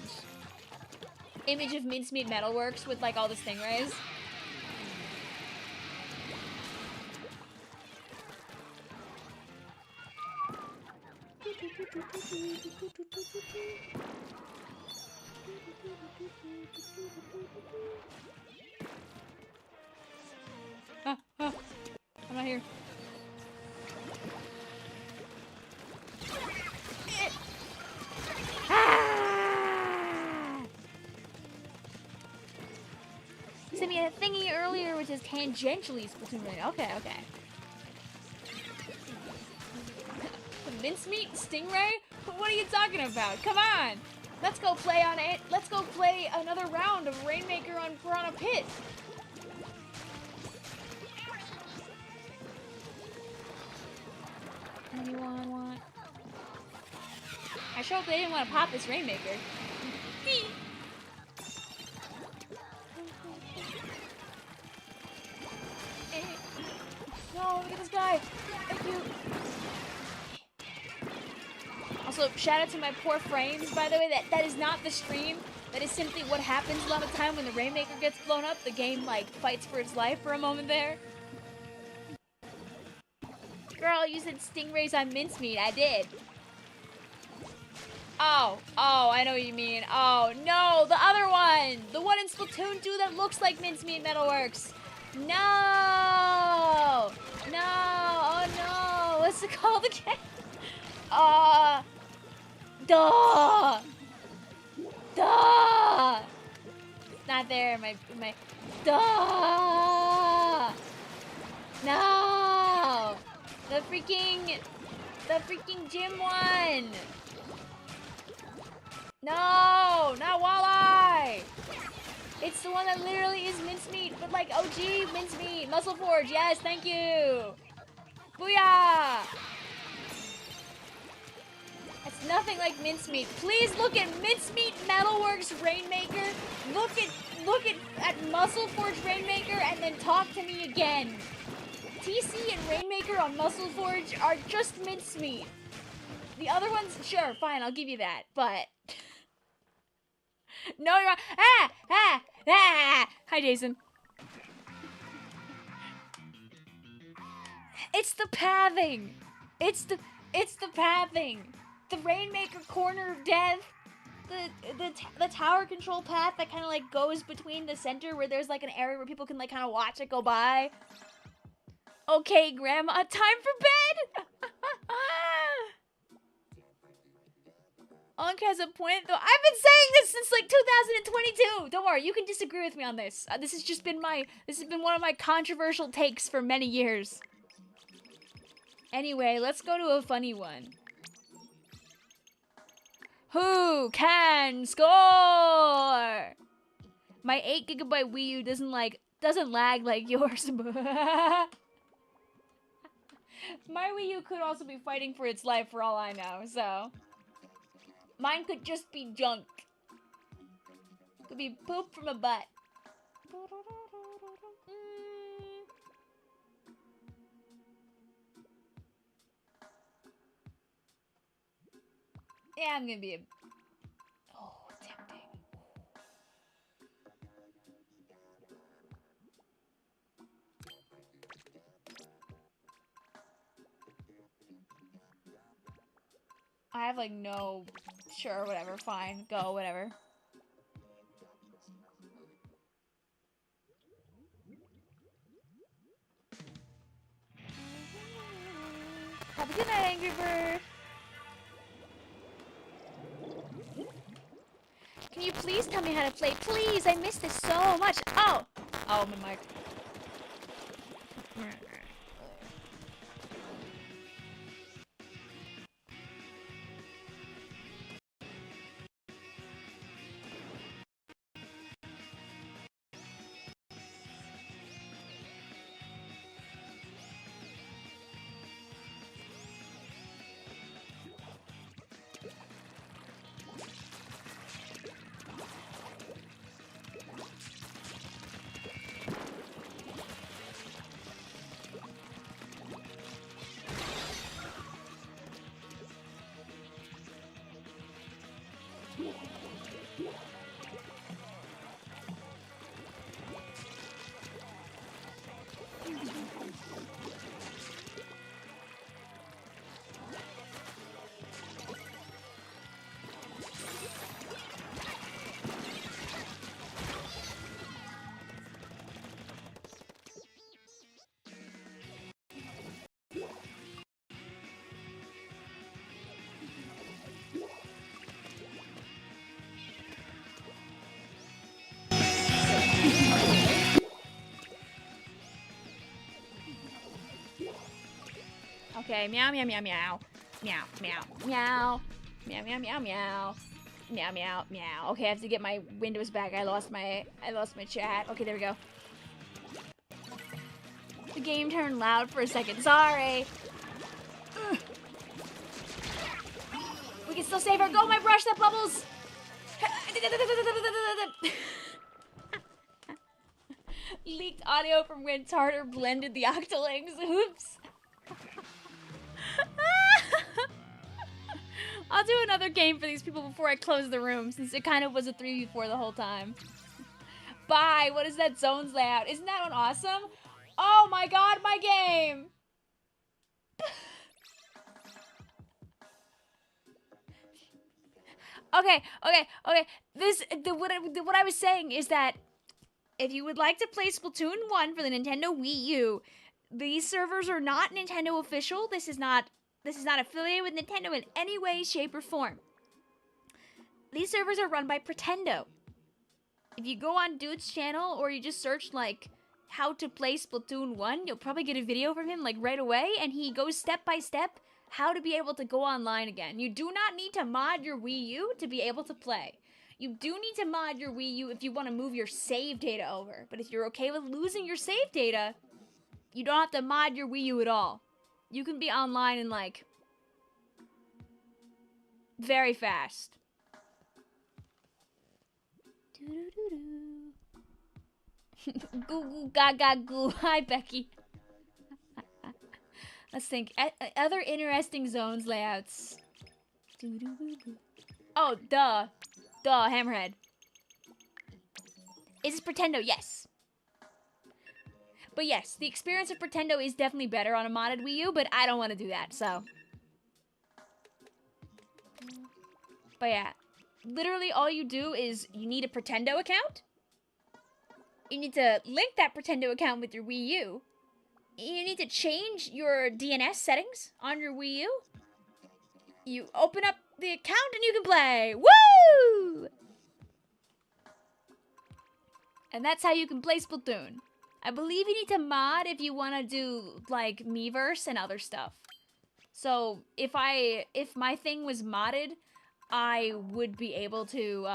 Image of Mincemeat Metalworks with like all the stingrays. I'm not here. You sent me a thingy earlier which is tangentially Splatoon related. Okay, okay. The mincemeat stingray? What are you talking about? Come on! Let's go play on it. Let's go play another round of Rainmaker on Piranha Pit. Anyone want? I sure hope they didn't want to pop this Rainmaker. No, look at this guy. Thank you. Also, shout out to my poor frames, by the way. That is not the stream. That is simply what happens a lot of the time when the Rainmaker gets blown up. The game, like, fights for its life for a moment there. Girl, you said stingrays on mincemeat. I did. Oh, I know what you mean. Oh, no, the other one. The one in Splatoon 2 that looks like Mincemeat Metalworks. No. No. Oh, no. What's it called again? Duh. Duh. It's not there. My. Duh. No. The freaking gym one. No, not walleye. It's the one that literally is mincemeat, but like OG mincemeat. Muscle Forge, yes, thank you. Booyah. It's nothing like mincemeat. Please look at Mincemeat Metalworks Rainmaker. Look at Muscle Forge Rainmaker and then talk to me again. TC and Rainmaker on Muscle Forge are just mincemeat. The other ones, sure, fine, I'll give you that, but... No, you're... Hi, Jason. It's the pathing. It's the pathing. The Rainmaker corner of death. The tower control path that kind of like goes between the center where there's like an area where people can like kind of watch it go by. Okay, Grandma, time for bed. Unk has a point, though. I've been saying this since like 2022. Don't worry, you can disagree with me on this. This has been one of my controversial takes for many years. Anyway, let's go to a funny one. Who can score? My 8GB Wii U doesn't lag like yours. My Wii U could also be fighting for its life for all I know, so. Mine could just be junk. Could be poop from a butt. Yeah, I'm gonna be a... Oh, tempting. I have like no... Sure, whatever, fine, go, whatever. Have a good night, Angry Bird. Can you please tell me how to play? Please, I miss this so much. Oh, my mic. Okay, meow, meow, meow, meow. Meow, meow, meow. Meow, meow, meow, meow. Meow, meow, meow. Okay, I have to get my windows back. I lost my chat. Okay, there we go. The game turned loud for a second. Sorry. We can still save her. Go, my brush that bubbles. Leaked audio from when Tartar blended the Octolings. Oops. I'll do another game for these people before I close the room, since it kind of was a 3v4 the whole time. Bye. What is that zones layout? Isn't that one awesome? Oh my god, my game! Okay. What I was saying is that if you would like to play Splatoon 1 for the Nintendo Wii U, these servers are not Nintendo official. This is not affiliated with Nintendo in any way, shape, or form. These servers are run by Pretendo. If you go on Dude's channel or you just search like how to play Splatoon 1, you'll probably get a video from him like right away, and he goes step by step how to be able to go online again. You do not need to mod your Wii U to be able to play. You do need to mod your Wii U if you want to move your save data over. But if you're okay with losing your save data, you don't have to mod your Wii U at all. You can be online in like very fast. Goo goo gaga goo. Hi, Becky. Let's think. Other interesting zones layouts. Oh, duh. Duh, Hammerhead. Is this Pretendo? Yes. But yes, the experience of Pretendo is definitely better on a modded Wii U, but I don't want to do that, so. But yeah, literally all you do is you need a Pretendo account. You need to link that Pretendo account with your Wii U. You need to change your DNS settings on your Wii U. You open up the account and you can play. Woo! And that's how you can play Splatoon. I believe you need to mod if you want to do like Miiverse and other stuff. So if my thing was modded, I would be able to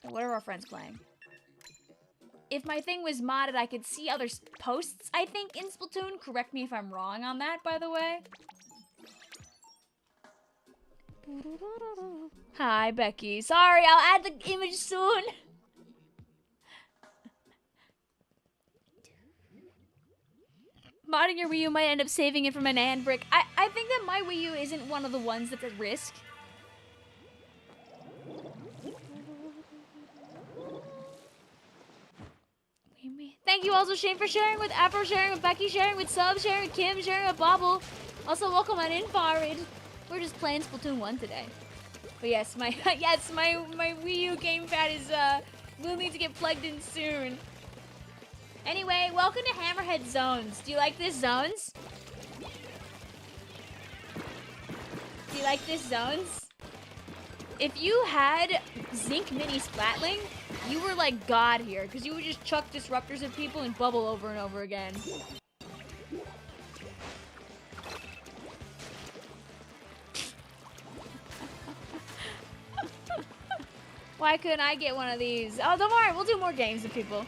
what are our friends playing? If my thing was modded, I could see other posts, I think, in Splatoon. Correct me if I'm wrong on that, by the way. Hi, Becky. Sorry, I'll add the image soon. Modding your Wii U might end up saving it from an NAND brick. I think that my Wii U isn't one of the ones that's at risk. Thank you also, Shane, for sharing with Afro, sharing with Becky, sharing with Sub, sharing with Kim, sharing with Bobble. Also, welcome on in, Farid. We're just playing Splatoon 1 today. But yes, my Wii U gamepad is will need to get plugged in soon. Anyway, welcome to Hammerhead Zones. Do you like this, Zones? Do you like this, Zones? If you had Zinc Mini Splatling, you were like God here, because you would just chuck disruptors at people and bubble over and over again. Why couldn't I get one of these? Oh, don't worry, we'll do more games with people.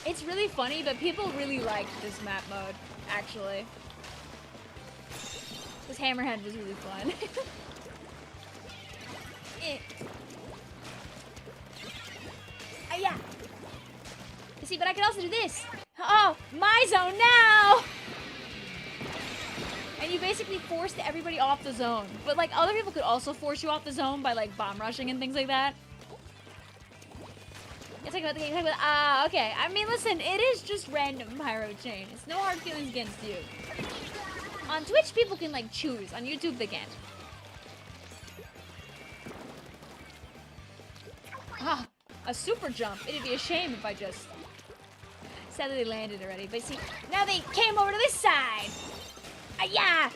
It's really funny, but people really liked this map mode, actually. This Hammerhead was really fun. Yeah. See, but I can also do this. Oh, my zone now! And you basically forced everybody off the zone. But, like, other people could also force you off the zone by, like, bomb rushing and things like that. You're talking about the game. Okay. I mean, listen, it is just random pyro chain. It's no hard feelings against you. On Twitch, people can, like, choose. On YouTube, they can't. Ah, a super jump. It'd be a shame if I just... Sadly, they landed already. But see, now they came over to this side. Yeah.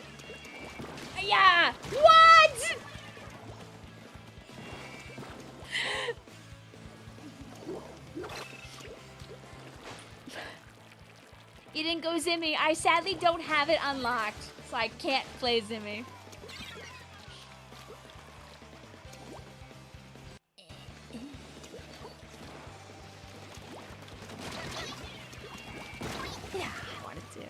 Yeah. What? can't go Zimmy. I sadly don't have it unlocked, so I can't play Zimmy. Yeah, I wanted to.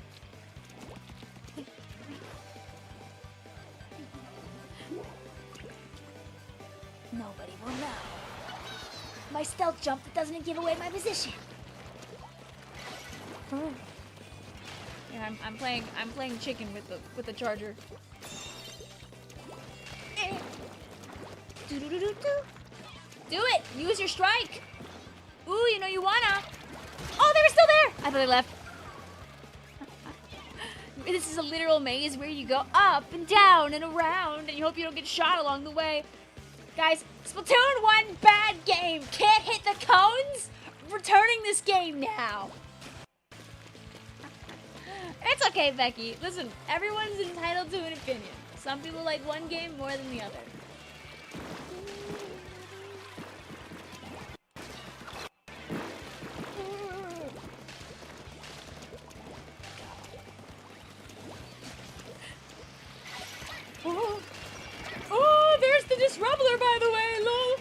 Nobody will know. My stealth jump that doesn't give away my position. Yeah, I'm playing chicken with the charger. Do it! Use your strike! Ooh, you know you wanna! Oh, they were still there! I thought they left. This is a literal maze where you go up and down and around, and you hope you don't get shot along the way. Guys, Splatoon 1 bad game. Can't hit the cones? Returning this game now. It's okay, Becky. Listen, everyone's entitled to an opinion. Some people like one game more than the other. Oh, there's the Disruptor, by the way, lol.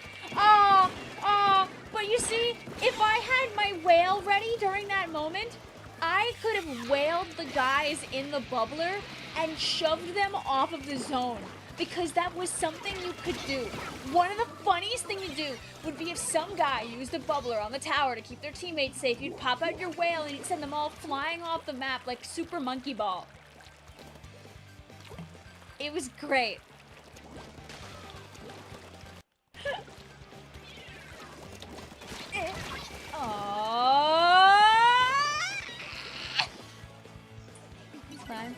But you see, if I had my whale ready during that moment, I could have whaled the guys in the bubbler and shoved them off of the zone, because that was something you could do. One of the funniest things to do would be if some guy used a bubbler on the tower to keep their teammates safe. You'd pop out your whale and you'd send them all flying off the map like Super Monkey Ball. It was great. It's fine.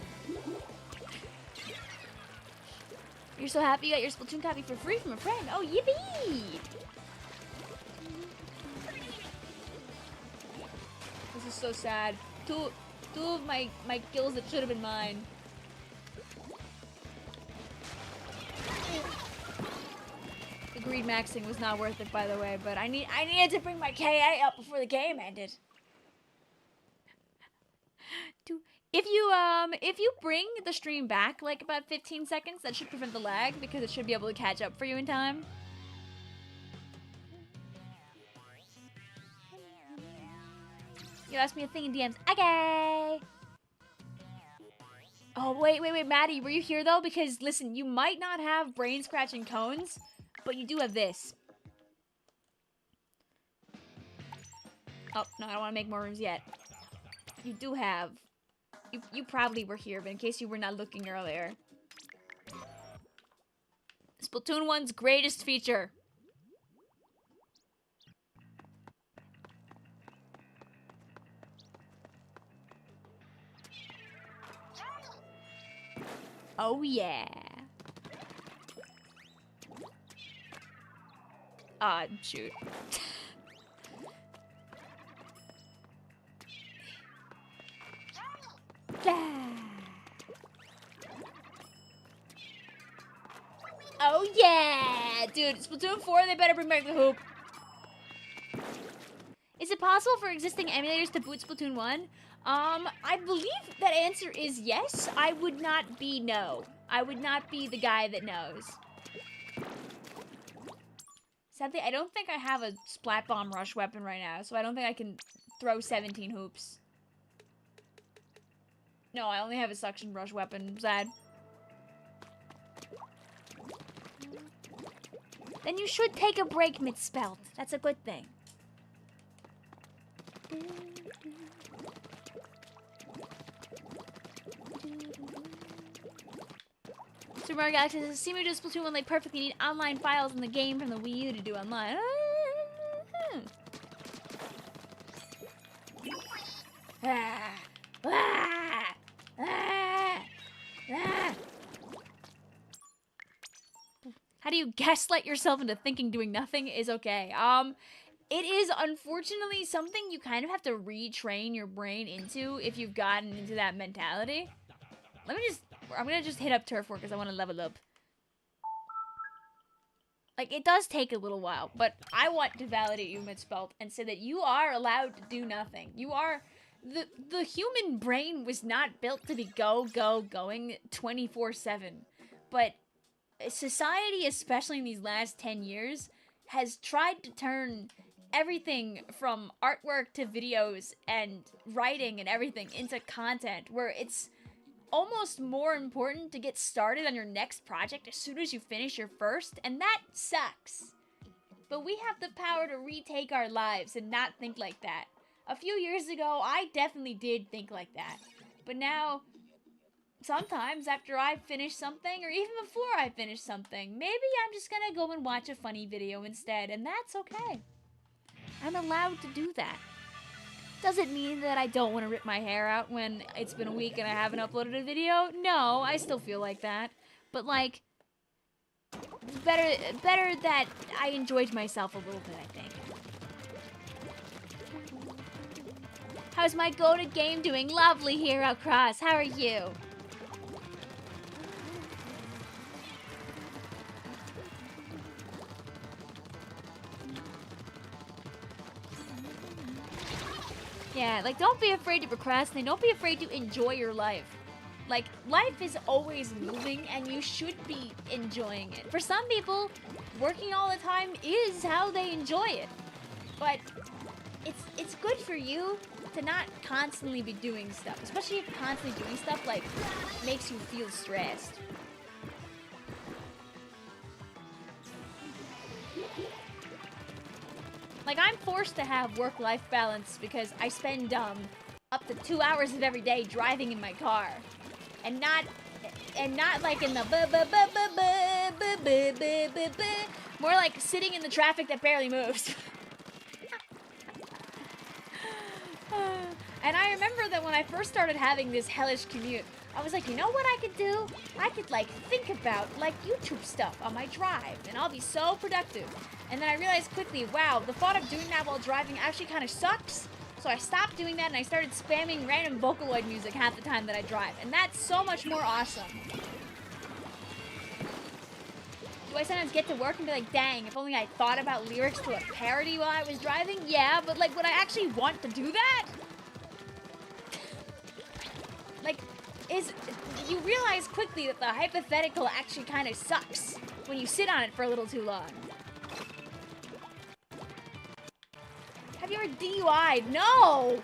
You're so happy you got your Splatoon copy for free from a friend. Oh, yippee! This is so sad. Two of my kills that should have been mine. The greed maxing was not worth it, by the way, but I needed to bring my KA up before the game ended. If you bring the stream back like about 15 seconds, that should prevent the lag, because it should be able to catch up for you in time. You asked me a thing in DMs. Okay. Oh, wait, Maddie, were you here though? Because listen, you might not have brain scratching cones, but you do have this. Oh, no, I don't want to make more rooms yet. You do have. You probably were here, but in case you were not looking earlier. Splatoon 1's greatest feature. Oh, yeah. Ah, shoot. Oh yeah! Dude, Splatoon 4, they better bring back the hoop. Is it possible for existing emulators to boot Splatoon 1? I believe that answer is yes. I would not be no. I would not be the guy that knows. Sadly, I don't think I have a Splat Bomb rush weapon right now, so I don't think I can throw 17 hoops. No, I only have a suction brush weapon. Sad. Then you should take a break mid-spelt. That's a good thing. Super Mario Galaxy says, see me do Splatoon 1 like perfectly. Need online files in the game from the Wii U to do online. How do you gaslight yourself into thinking doing nothing is okay? It is unfortunately something you kind of have to retrain your brain into if you've gotten into that mentality. I'm gonna just hit up Turf War because I want to level up. Like, it does take a little while, but I want to validate you mid-spelt and say that you are allowed to do nothing. You are the human brain was not built to be going 24/7. But society, especially in these last 10 years, has tried to turn everything from artwork to videos and writing and everything into content where it's almost more important to get started on your next project as soon as you finish your first, and that sucks. But we have the power to retake our lives and not think like that. A few years ago, I definitely did think like that. But now, sometimes after I finish something, or even before I finish something, maybe I'm just gonna go and watch a funny video instead, and that's okay. I'm allowed to do that. Doesn't mean that I don't want to rip my hair out when it's been a week and I haven't uploaded a video. No, I still feel like that. But like, better that I enjoyed myself a little bit, I think. How's my goated game doing? Lovely, Hero Cross. How are you? Yeah, like, don't be afraid to procrastinate. Don't be afraid to enjoy your life. Like, life is always moving, and you should be enjoying it. For some people, working all the time is how they enjoy it. But it's good for you to not constantly be doing stuff. Especially if constantly doing stuff, like, makes you feel stressed. Like, I'm forced to have work-life balance because I spend, up to 2 hours of every day driving in my car. And not like in the more like sitting in the traffic that barely moves. And I remember that when I first started having this hellish commute, I was like, you know what I could do? I could, like, think about, like, YouTube stuff on my drive, and I'll be so productive. And then I realized quickly, wow, the thought of doing that while driving actually kind of sucks. So I stopped doing that, and I started spamming random Vocaloid music half the time that I drive. And that's so much more awesome. Do I sometimes get to work and be like, dang, if only I thought about lyrics to a parody while I was driving? Yeah, but, like, would I actually want to do that? Like, you realize quickly that the hypothetical actually kind of sucks when you sit on it for a little too long. Have you ever DUI'd? No!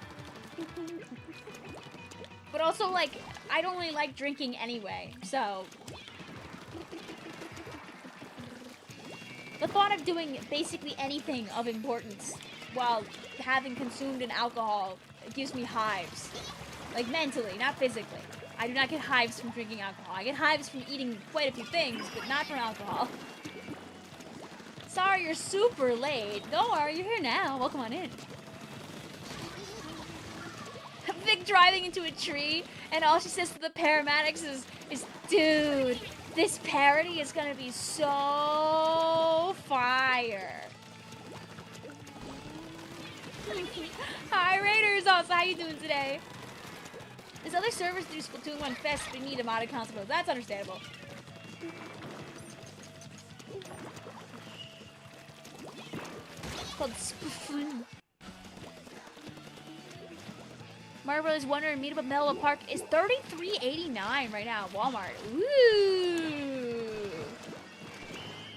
But also, like, I don't really like drinking anyway, so... The thought of doing basically anything of importance while having consumed an alcohol gives me hives. Like, mentally, not physically. I do not get hives from drinking alcohol. I get hives from eating quite a few things, but not from alcohol. Sorry, you're super late. Don't worry, you're here now. Welcome on in. Vic driving into a tree, and all she says to the paramedics is, dude, this parody is gonna be so fire. Hi, Raiders. Also, how you doing today? There's other servers do Splatoon 1 Fest, but need a modded console. That's understandable. It's called Splatoon. Mario Brothers Wonder and Meetup at Mellow Park is $33.89 right now at Walmart. Woo!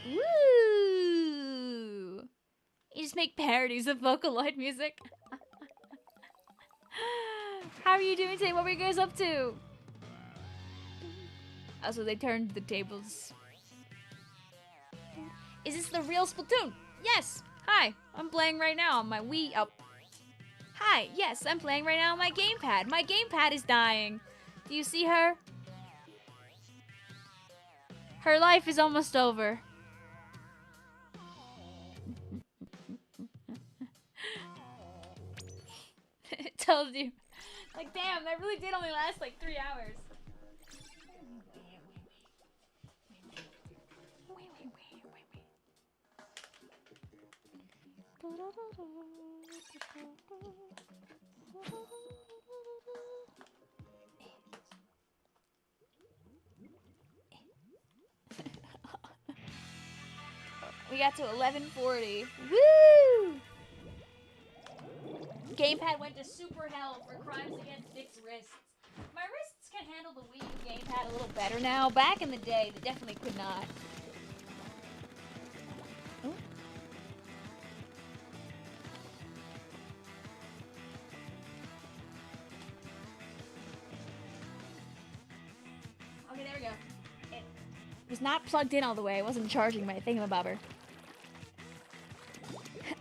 Woo! You just make parodies of Vocaloid music. How are you doing today? What were you guys up to? Also, they turned the tables. Is this the real Splatoon? Yes. Hi. I'm playing right now on my Wii. Oh. Hi. Yes, I'm playing right now on my gamepad. My gamepad is dying. Do you see her? Her life is almost over. It tells you. Like, damn, that really did only last like 3 hours. We got to 1140. Woo! gamepad went to super hell for crimes against Dick's wrists. My wrists can handle the Wii U gamepad a little better now. Back in the day, they definitely could not. Ooh. Okay, there we go. It was not plugged in all the way. I wasn't charging my thingamabobber.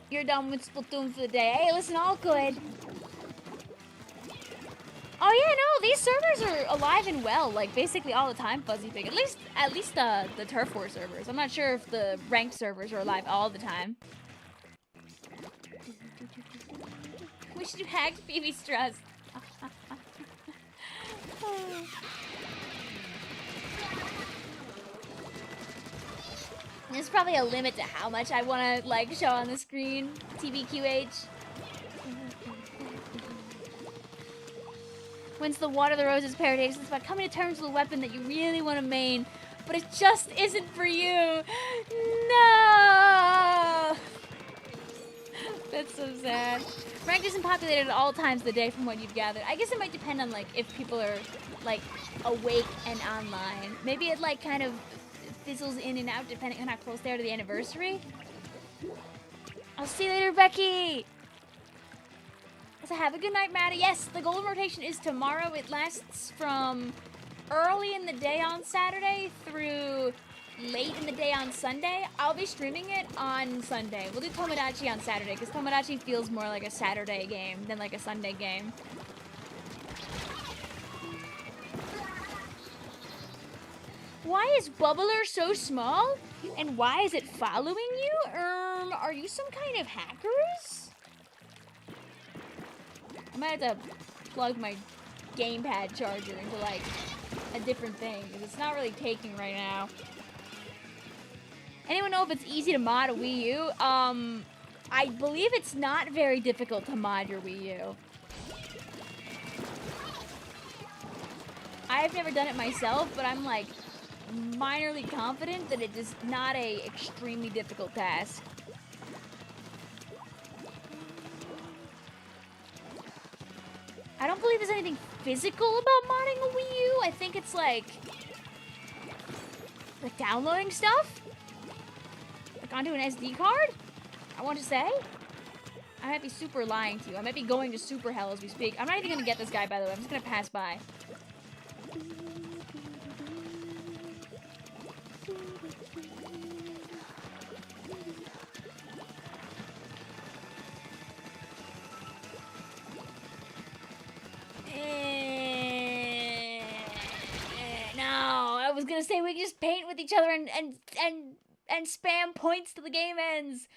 You're done with Splatoon for the day. Hey, listen, all good. Oh yeah, no, these servers are alive and well, like basically all the time, Fuzzy Pig. At least the Turf War servers. I'm not sure if the ranked servers are alive all the time. We should do hacked Phoebe's trust. There's probably a limit to how much I want to like show on the screen. TBQH. When's the Water the Roses Paradise? It's about coming to terms with a weapon that you really want to main, but it just isn't for you. No! That's so sad. Ranked isn't populated at all times of the day from what you've gathered. I guess it might depend on like if people are like awake and online. Maybe it like kind of fizzles in and out depending on how close they are to the anniversary. I'll see you later, Becky! So have a good night, Maddie. Yes, the golden rotation is tomorrow. It lasts from early in the day on Saturday through late in the day on Sunday. I'll be streaming it on Sunday. We'll do Tomodachi on Saturday because Tomodachi feels more like a Saturday game than like a Sunday game. Why is Bubbler so small? And why is it following you? Are you some kind of hackers? I might have to plug my gamepad charger into like a different thing because it's not really taking right now. Anyone know if it's easy to mod a Wii U? I believe it's not very difficult to mod your Wii U. I've never done it myself, but I'm like minorly confident that it is not a extremely difficult task. I don't believe there's anything physical about modding a Wii U. I think it's like downloading stuff? Like onto an SD card? I want to say? I might be super lying to you. I might be going to super hell as we speak. I'm not even gonna get this guy, by the way. I'm just gonna pass by. No, I was gonna say we can just paint with each other and spam points till the game ends.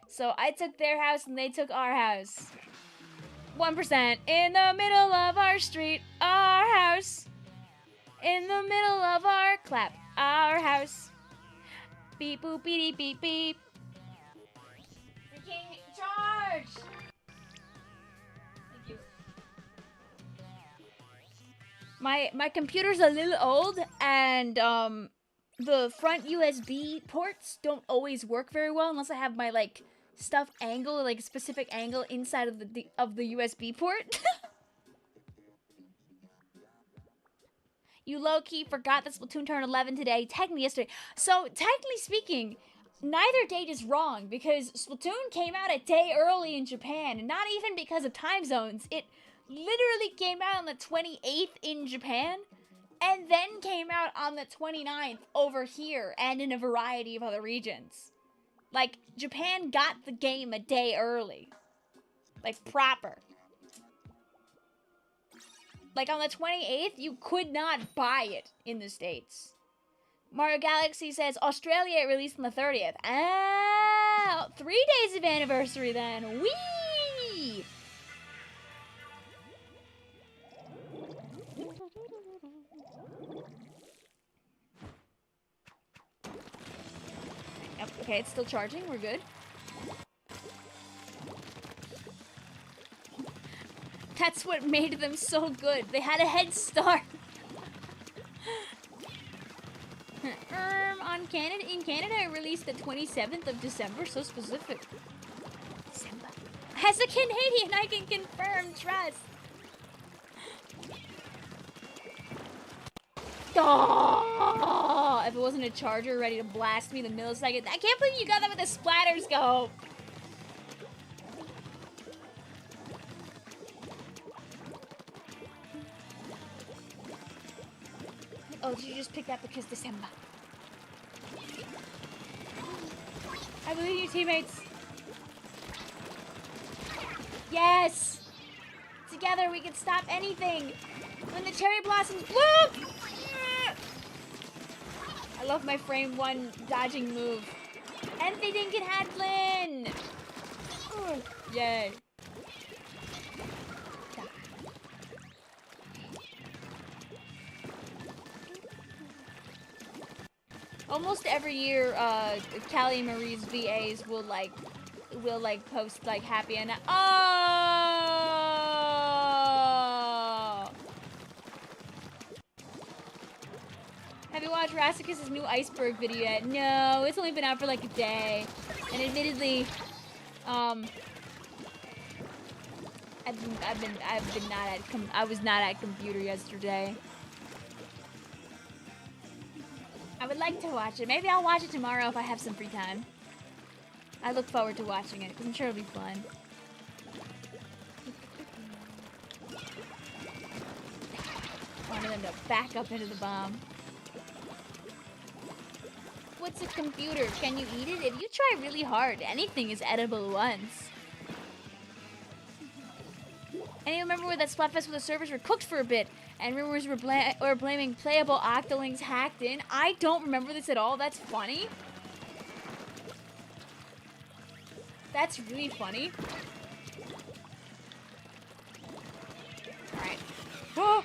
So I took their house and they took our house. 1% in the middle of our street, our house. In the middle of our clap, our house. Beep boop beep beep beep. Freaking charge! Thank you. My computer's a little old and the front USB ports don't always work very well unless I have my like stuff angled, like a specific angle inside of the USB port. You low-key forgot that Splatoon turned 11 today, technically yesterday. So, technically speaking, neither date is wrong, because Splatoon came out a day early in Japan, and not even because of time zones. It literally came out on the 28th in Japan, and then came out on the 29th over here, and in a variety of other regions. Like, Japan got the game a day early. Like, proper. Like, on the 28th, you could not buy it in the States. Mario Galaxy says, Australia it released on the 30th. Ah, 3 days of anniversary then. Whee! Okay, it's still charging. We're good. That's what made them so good. They had a head start. In Canada, it released the 27th of December. So specific. December. As a Canadian, I can confirm trust. Oh, if it wasn't a charger ready to blast me the millisecond. I can't believe you got that with a splatter scope. Oh, did you just pick that because December? I believe you, teammates. Yes! Together we can stop anything! When the cherry blossoms bloom! I love my frame 1 dodging move. And they didn't get Hadlin! Yay. Almost every year, Callie and Marie's VAs will post like happy and oh. Have you watched Rasicus's new iceberg video yet? No, it's only been out for like a day, and admittedly, I was not at computer yesterday. I would like to watch it. Maybe I'll watch it tomorrow if I have some free time. I look forward to watching it because I'm sure it'll be fun. I wanted them to back up into the bomb. What's a computer? Can you eat it? If you try really hard, anything is edible once. And you remember when that Splatfest where the servers were cooked for a bit and rumors were blaming playable Octolings hacked in? I don't remember this at all. That's funny. That's really funny. Alright. Oh!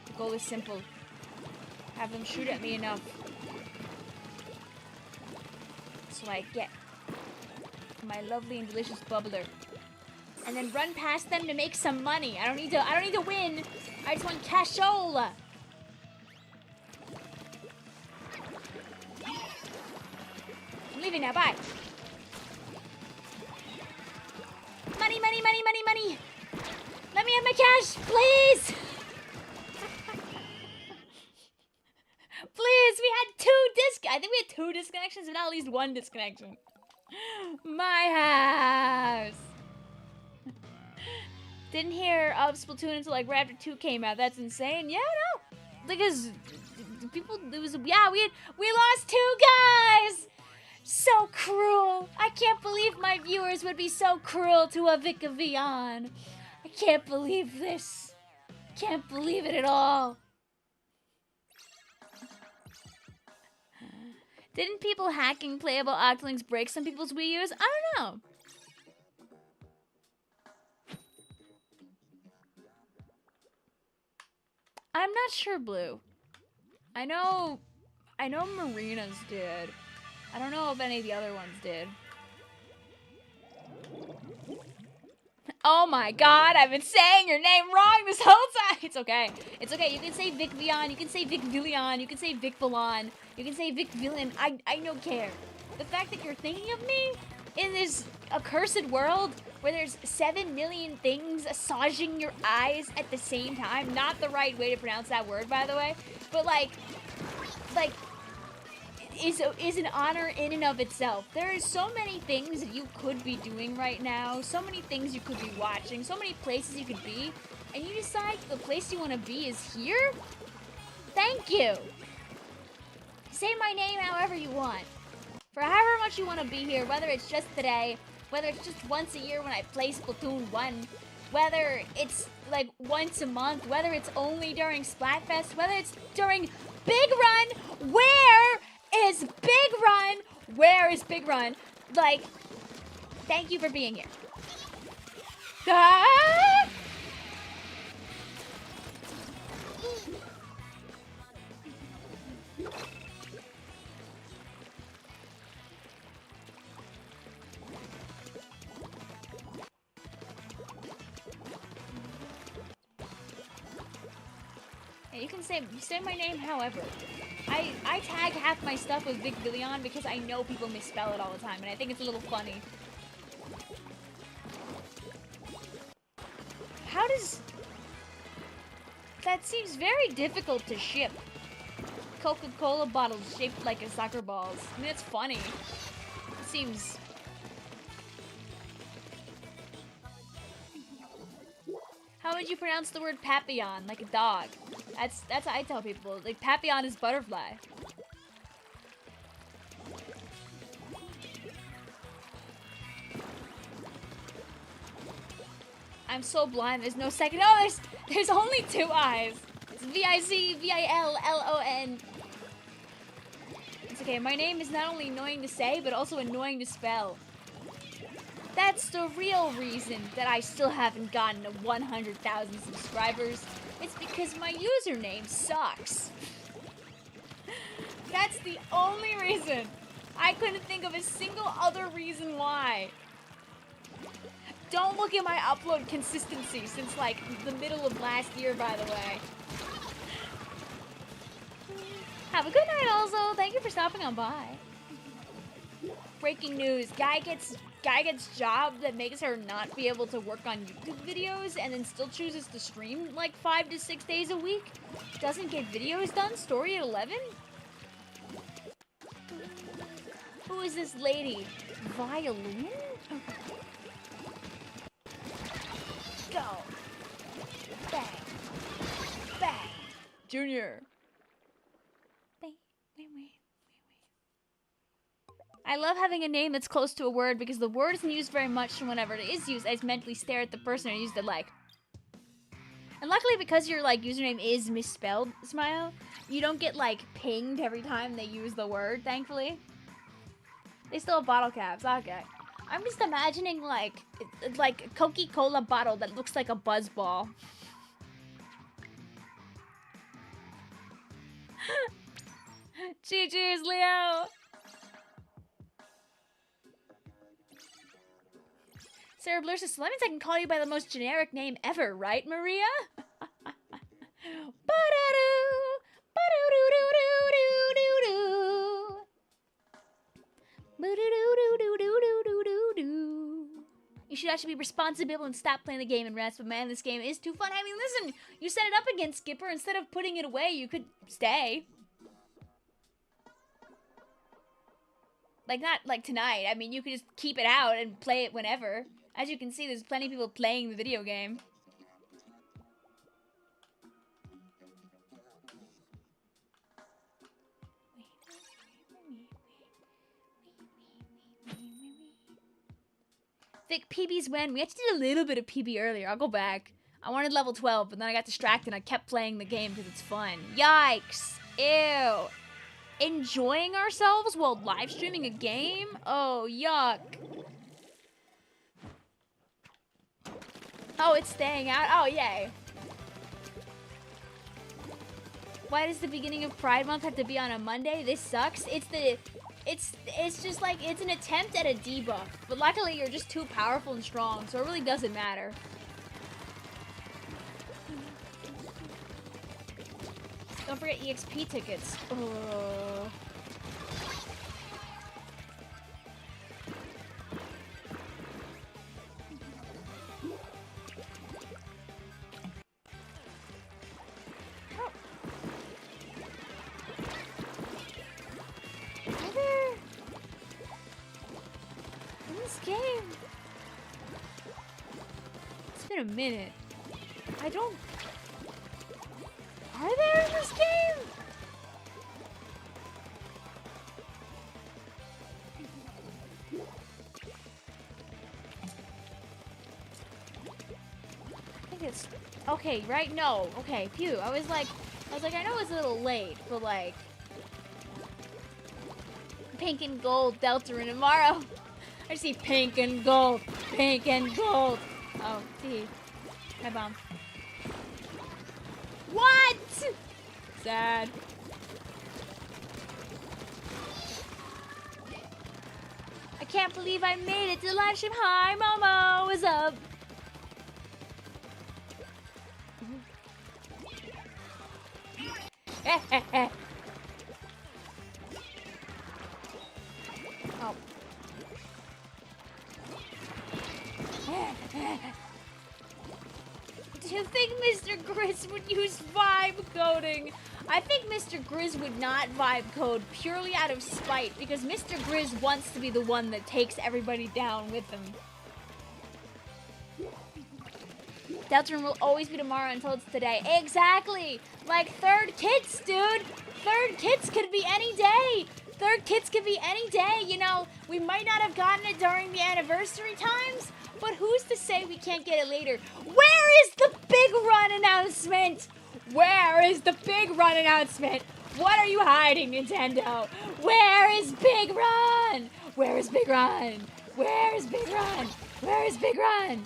The goal is simple. Have them shoot at me enough so I get my lovely and delicious bubbler. And then run past them to make some money. I don't need to win. I just want cashola. I'm leaving now, bye. Money, money, money, money, money. Let me have my cash, please. Please, we had I think we had 2 disconnections, but not at least 1 disconnection. My house. Didn't hear of Splatoon until like right after 2 came out. That's insane. Yeah, no. Because people, we lost 2 guys. So cruel. I can't believe my viewers would be so cruel to a Vicvillon. I can't believe this. Can't believe it at all. Didn't people hacking playable Octolings break some people's Wii U's? I don't know. I'm not sure, Blue. I know Marina's did. I don't know if any of the other ones did. Oh my god, I've been saying your name wrong this whole time! It's okay. It's okay. You can say Vicvillon, you can say Vicvillon, you can say Vicvillon, you can say Vicvillon. I don't care. The fact that you're thinking of me in this accursed world where there's 7 million things massaging your eyes at the same time. Not the right way to pronounce that word, by the way. But like is an honor in and of itself. There are so many things that you could be doing right now, so many things you could be watching, so many places you could be, and you decide the place you want to be is here? Thank you! Say my name however you want. For however much you want to be here, whether it's just today, whether it's just once a year when I play Splatoon 1, whether it's like once a month, whether it's only during Splatfest, whether it's during Big Run, where is Big Run? Where is Big Run? Like, thank you for being here. Ah! Yeah, you can say my name however. I tag half my stuff with Vicvillon because I know people misspell it all the time, and I think it's a little funny. How does... That seems very difficult to ship. Coca-Cola bottles shaped like a soccer balls. I mean, it's funny. It seems... How would you pronounce the word papillon? Like a dog. That's how I tell people. Like, papillon is butterfly. I'm so blind, there's no second. Oh, there's only 2 eyes. It's Vicvillon. It's okay, my name is not only annoying to say, but also annoying to spell. That's the real reason that I still haven't gotten to 100,000 subscribers. It's because my username sucks. That's the only reason. I couldn't think of a single other reason why. Don't look at my upload consistency since like the middle of last year, by the way. Have a good night also. Thank you for stopping on by. Breaking news. Guy gets job that makes her not be able to work on YouTube videos and then still chooses to stream like 5 to 6 days a week. Doesn't get videos done. Story at 11? Who is this lady? Violin? Go. Bang. Bang. Junior. Bang. Wait. I love having a name that's close to a word because the word isn't used very much, and whenever it is used, I just mentally stare at the person who used it like. And luckily, because your like username is misspelled, Smile, you don't get like pinged every time they use the word, thankfully. They still have bottle caps, okay. I'm just imagining like a Coca-Cola bottle that looks like a buzz ball. GG's, Leo! Sarah Blur says, so that means I can call you by the most generic name ever, right, Maria? You should actually be responsible and stop playing the game and rest, but man, this game is too fun. I mean, listen, you set it up against Skipper. Instead of putting it away, you could stay. Like, not like tonight. I mean, you could just keep it out and play it whenever. As you can see, there's plenty of people playing the video game. Thick PBs win. We actually did a little bit of PB earlier. I'll go back. I wanted level 12, but then I got distracted and I kept playing the game because it's fun. Yikes. Ew. Enjoying ourselves while live streaming a game? Oh, yuck. Oh, it's staying out? Oh, yay. Why does the beginning of Pride Month have to be on a Monday? This sucks. It's just like, it's an attempt at a debuff. But luckily, you're just too powerful and strong, so it really doesn't matter. Don't forget EXP tickets. Oh. Game. It's been a minute. I don't... Are there in this game? I think it's... Okay, right? No. Okay, phew. I was like, I know it's a little late, but like... Pink and gold, Delta and tomorrow. I see pink and gold. Pink and gold. Oh, see. Hi, Bomb. What? Sad. I can't believe I made it to the live stream. Hi, Momo. What's up? Oh. Do you think Mr. Grizz would use vibe coding? I think Mr. Grizz would not vibe code purely out of spite because Mr. Grizz wants to be the one that takes everybody down with him. Deltarune will always be tomorrow until it's today. Exactly! Like third kits, dude! Third kits could be any day! Third kits could be any day, you know, we might not have gotten it during the anniversary times, but who's to say we can't get it later? Where is the big run announcement? Where is the big run announcement? What are you hiding, Nintendo? Where is Big Run? Where is Big Run? Where is Big Run? Where is Big Run?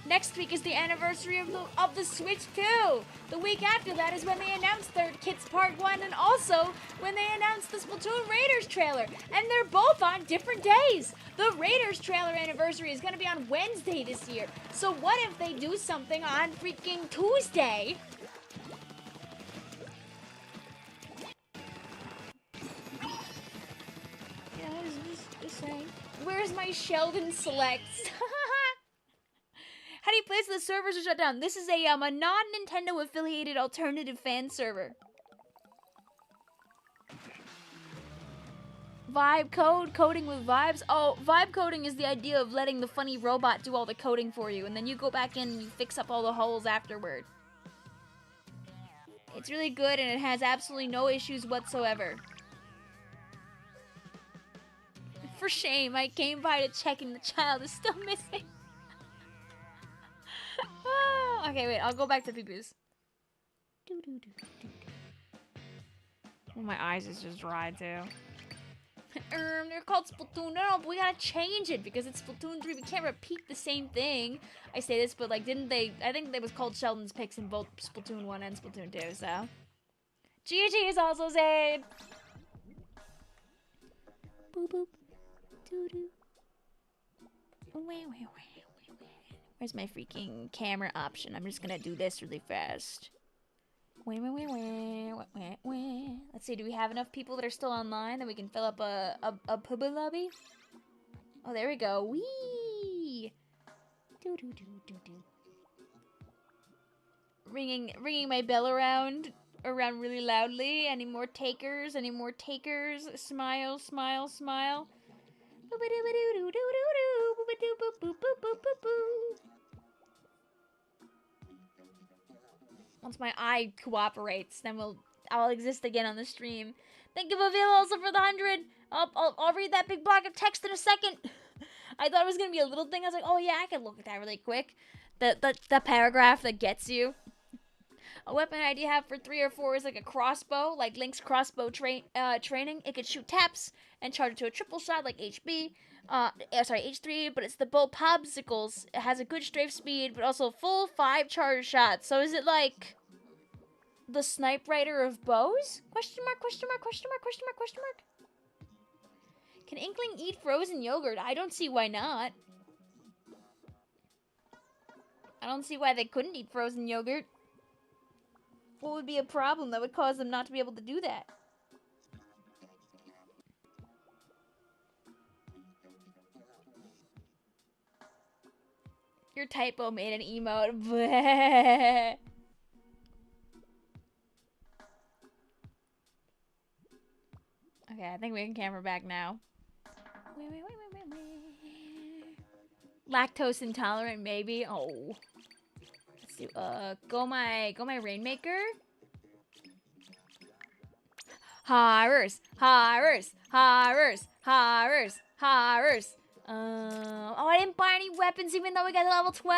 Next week is the anniversary of the Switch 2. The week after that is when they announced Third Kits Part 1 and also when they announced the Splatoon Raiders trailer. And they're both on different days. The Raiders trailer anniversary is going to be on Wednesday this year. So what if they do something on freaking Tuesday? Yeah, just saying. Where's my Sheldon Selects? How do you play so the servers are shut down? This is a non-Nintendo affiliated alternative fan server. Vibe code, coding with vibes. Oh, vibe coding is the idea of letting the funny robot do all the coding for you, and then you go back in and you fix up all the holes afterward. It's really good, and it has absolutely no issues whatsoever. For shame, I came by to check and the child is still missing. Okay, wait, I'll go back to Peepoos. Oh, my eyes is just dry, too. They're called Splatoon. No, but we gotta change it because it's Splatoon 3. We can't repeat the same thing. I say this, but, like, didn't they... I think they was called Sheldon's Picks in both Splatoon 1 and Splatoon 2, so... GG is also Zaid! Boop, boop. Doo-doo. Where's my freaking camera option? I'm just gonna do this really fast. Let's see, do we have enough people that are still online that we can fill up a pub lobby? Oh, there we go. Whee! Ringing my bell around really loudly. Any more takers? Any more takers? Smile, smile, smile. Once my eye cooperates, then I'll exist again on the stream. Thank you, Vicvillon, also for the 100. I'll read that big block of text in a second. I thought it was gonna be a little thing. I was like, oh yeah, I can look at that really quick. The paragraph that gets you. A weapon idea I have for 3 or 4 is like a crossbow, like Link's crossbow training. It could shoot taps and charge it to a triple shot like HB. H3, but it's the bow Popsicles. It has a good strafe speed, but also full 5 charge shots. So is it like the Snipe Rider of bows? Question mark, question mark, question mark, question mark, question mark. Can Inkling eat frozen yogurt? I don't see why not. I don't see why they couldn't eat frozen yogurt. What would be a problem that would cause them not to be able to do that? Your typo made an emote. Bleh. Okay, I think we can camera back now. Lactose intolerant, maybe. Oh. Let's do go my Rainmaker. Horrors. Oh, I didn't buy any weapons even though we got to level 12.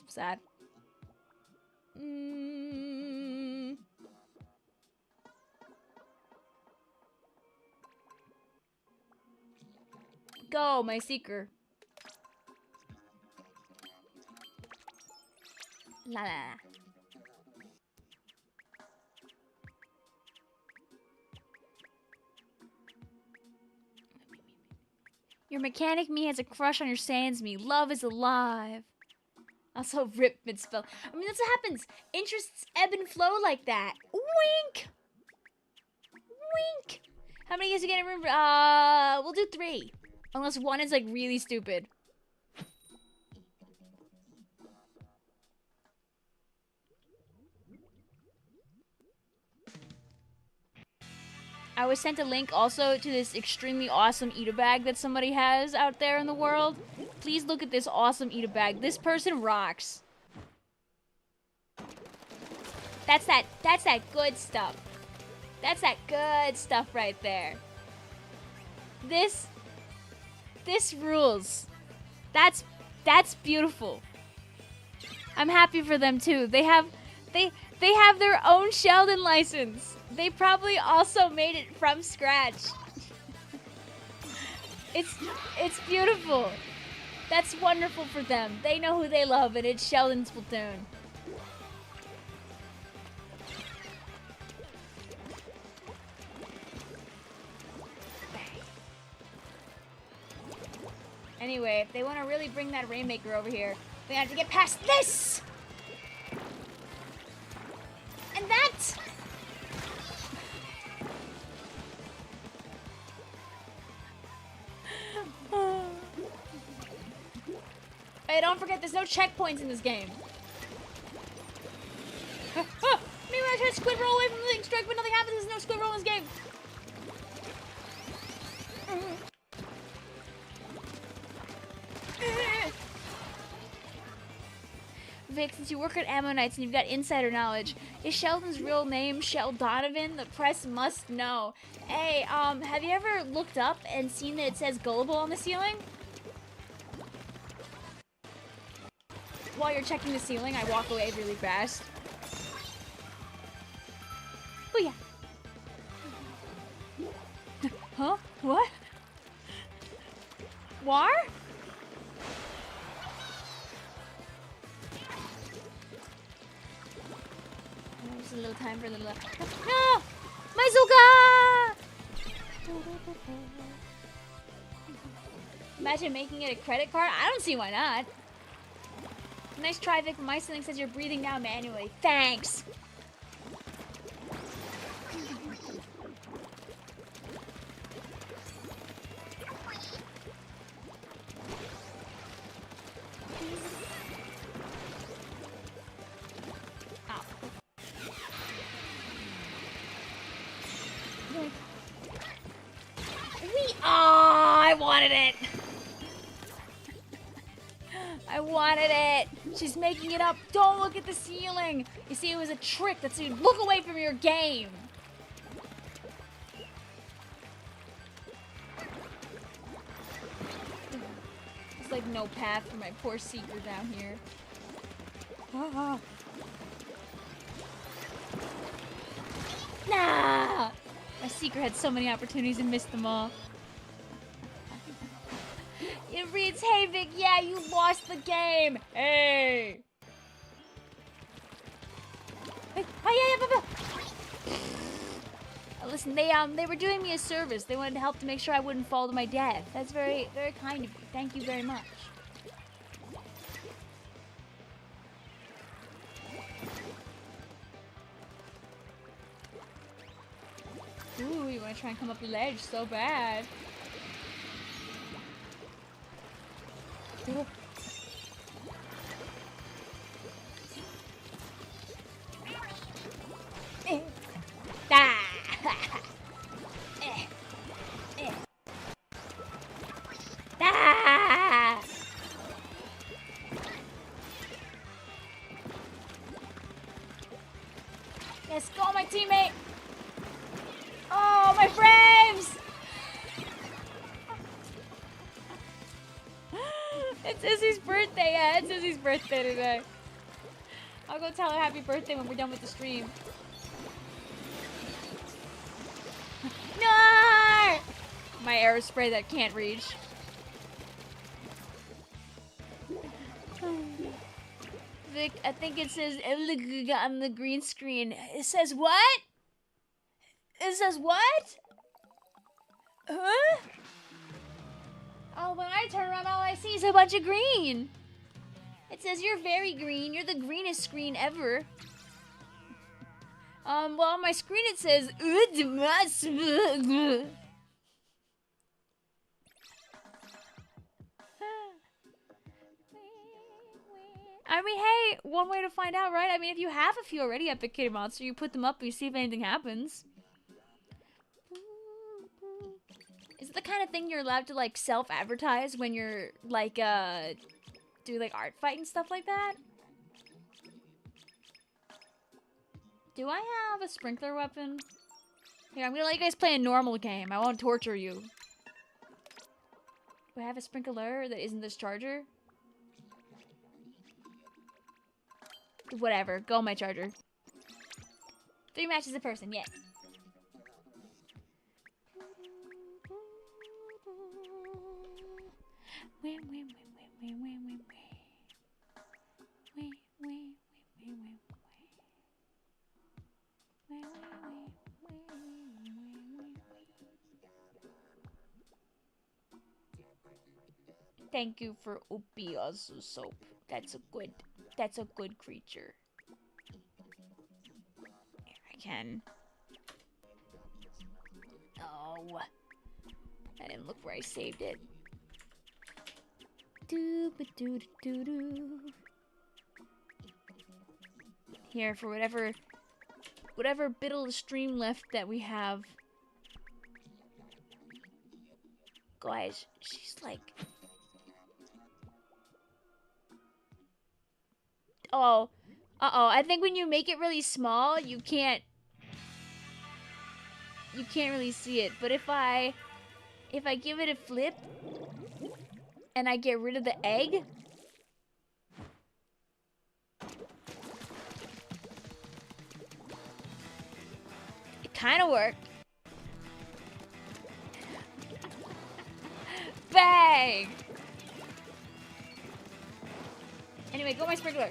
Sad. Go, my seeker. La la. Your mechanic me has a crush on your sans me. Love is alive. Also, rip mid-spell. I mean, that's what happens. Interests ebb and flow like that. Wink! Wink! How many guys are getting room? We'll do 3. Unless one is, like, really stupid. I was sent a link also to this extremely awesome eat-a bag that somebody has out there in the world. Please look at this awesome eat-a bag. This person rocks. That's that good stuff. That's that good stuff right there. This rules. That's beautiful. I'm happy for them too. They have their own Sheldon license. They probably also made it from scratch. It's beautiful. That's wonderful for them. They know who they love, and it's Sheldon Splatoon. Anyway, if they want to really bring that Rainmaker over here, they have to get past this! And that! Hey, don't forget, there's no checkpoints in this game. Maybe I tried to squid roll away from the thing strike, but nothing happens. There's no squid roll in this game. Vic, since you work at Ammonites and you've got insider knowledge, is Sheldon's real name Shel Donovan? The press must know. Hey, have you ever looked up and seen that it says gullible on the ceiling? While you're checking the ceiling, I walk away really fast. Booyah! Huh? What? War? Just a little time for a little... No! Maizuka! Imagine making it a credit card? I don't see why not. Nice try, Vic. My ceiling says you're breathing now manually. Thanks! I wanted it! I wanted it! She's making it up. Don't look at the ceiling! You see, it was a trick. That's so you look away from your game! There's like no path for my poor seeker down here. Nah! My seeker had so many opportunities and missed them all. It reads, hey Vic, yeah, you lost the game. Hey. Hey, oh, yeah. Listen, they were doing me a service. They wanted to help to make sure I wouldn't fall to my death. That's very, very kind of you. Thank you very much. Ooh, you want to try and come up the ledge so bad. Ooh. Let's go, my teammate! Oh, my frames! It's Izzy's birthday, yeah, it's Izzy's birthday today. I'll go tell her happy birthday when we're done with the stream. No! My arrow spray that can't reach. Vic, I think it says on the green screen. It says what? It says what? Huh? Oh, when I turn around, all I see is a bunch of green. It says you're very green. You're the greenest screen ever. Well, on my screen it says. I mean, hey, one way to find out, right? I mean, if you have a few already Epic Kitty Monster, you put them up and you see if anything happens. Is it the kind of thing you're allowed to, like, self-advertise when you're, like, do, like, art fight and stuff like that? Do I have a sprinkler weapon? Here, I'm gonna let you guys play a normal game. I won't torture you. Do I have a sprinkler that isn't this charger? Whatever. Go my charger. 3 matches a person, yeah. Thank you for Upia's soap. That's a good creature. Here I can. Oh. I didn't look where I saved it. Here for whatever bit of stream left that we have. Guys, she's like... Oh. Uh-oh. I think when you make it really small, you can't really see it. But if I give it a flip and I get rid of the egg, it kind of worked. Bang! Anyway, go my sprinkler.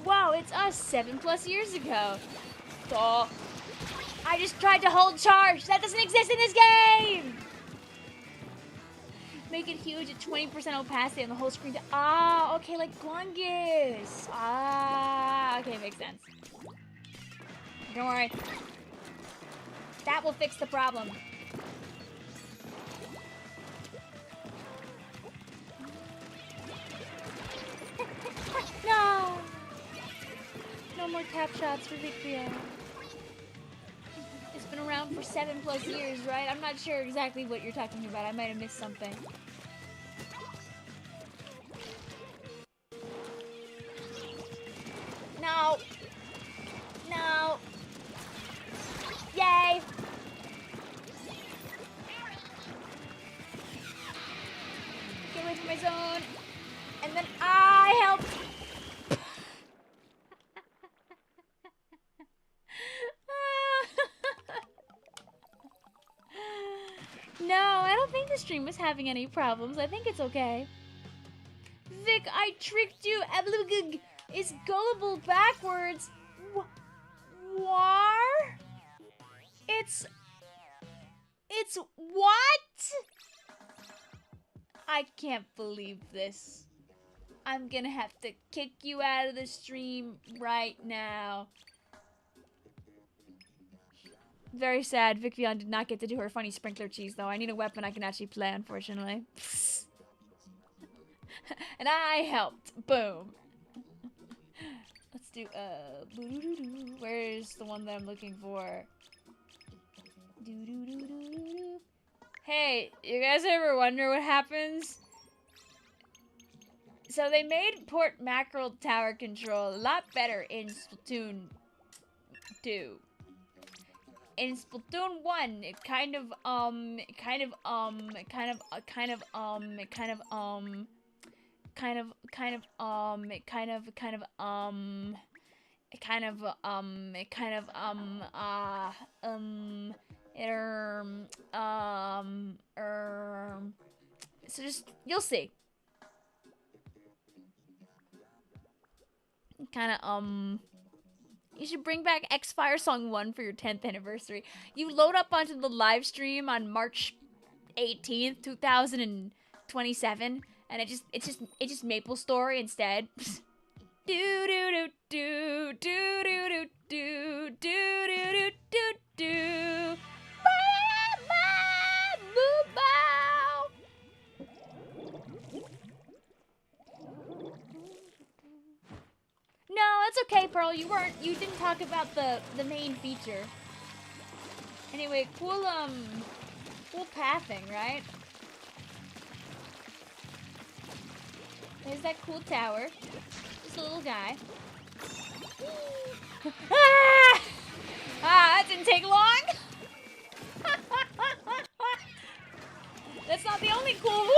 Wow, it's us 7+ years ago. Oh, I just tried to hold charge. That doesn't exist in this game. Make it huge at 20% opacity on the whole screen. Ah, okay, like Glungus. Ah, okay, makes sense. Don't worry. That will fix the problem. No! No more tap shots for Vicvillon. It's been around for 7+ years, right? I'm not sure exactly what you're talking about. I might have missed something. No! No! Yay! Get away from my zone. And then I helped. No, I don't think the stream was having any problems. I think it's okay. Vic, I tricked you. Ablugug is gullible backwards. War? It's what? I can't believe this. I'm gonna have to kick you out of the stream right now. Very sad. Vicvillon did not get to do her funny sprinkler cheese, though. I need a weapon I can actually play, unfortunately. And I helped. Boom. Let's do, where's the one that I'm looking for? Hey, you guys ever wonder what happens? So they made port mackerel tower control a lot better in Splatoon 2. In Splatoon 1, it kind of so just, you'll see. You should bring back X Fire Song 1 for your 10th anniversary. You load up onto the live stream on March 18th, 2027, and it's just Maple Story instead. Do do do do do do do do do do do do. No, that's okay, Pearl. You didn't talk about the main feature. Anyway, cool pathing, right? There's that cool tower. This little guy. Ah! That didn't take long. That's not the only cool. Woo!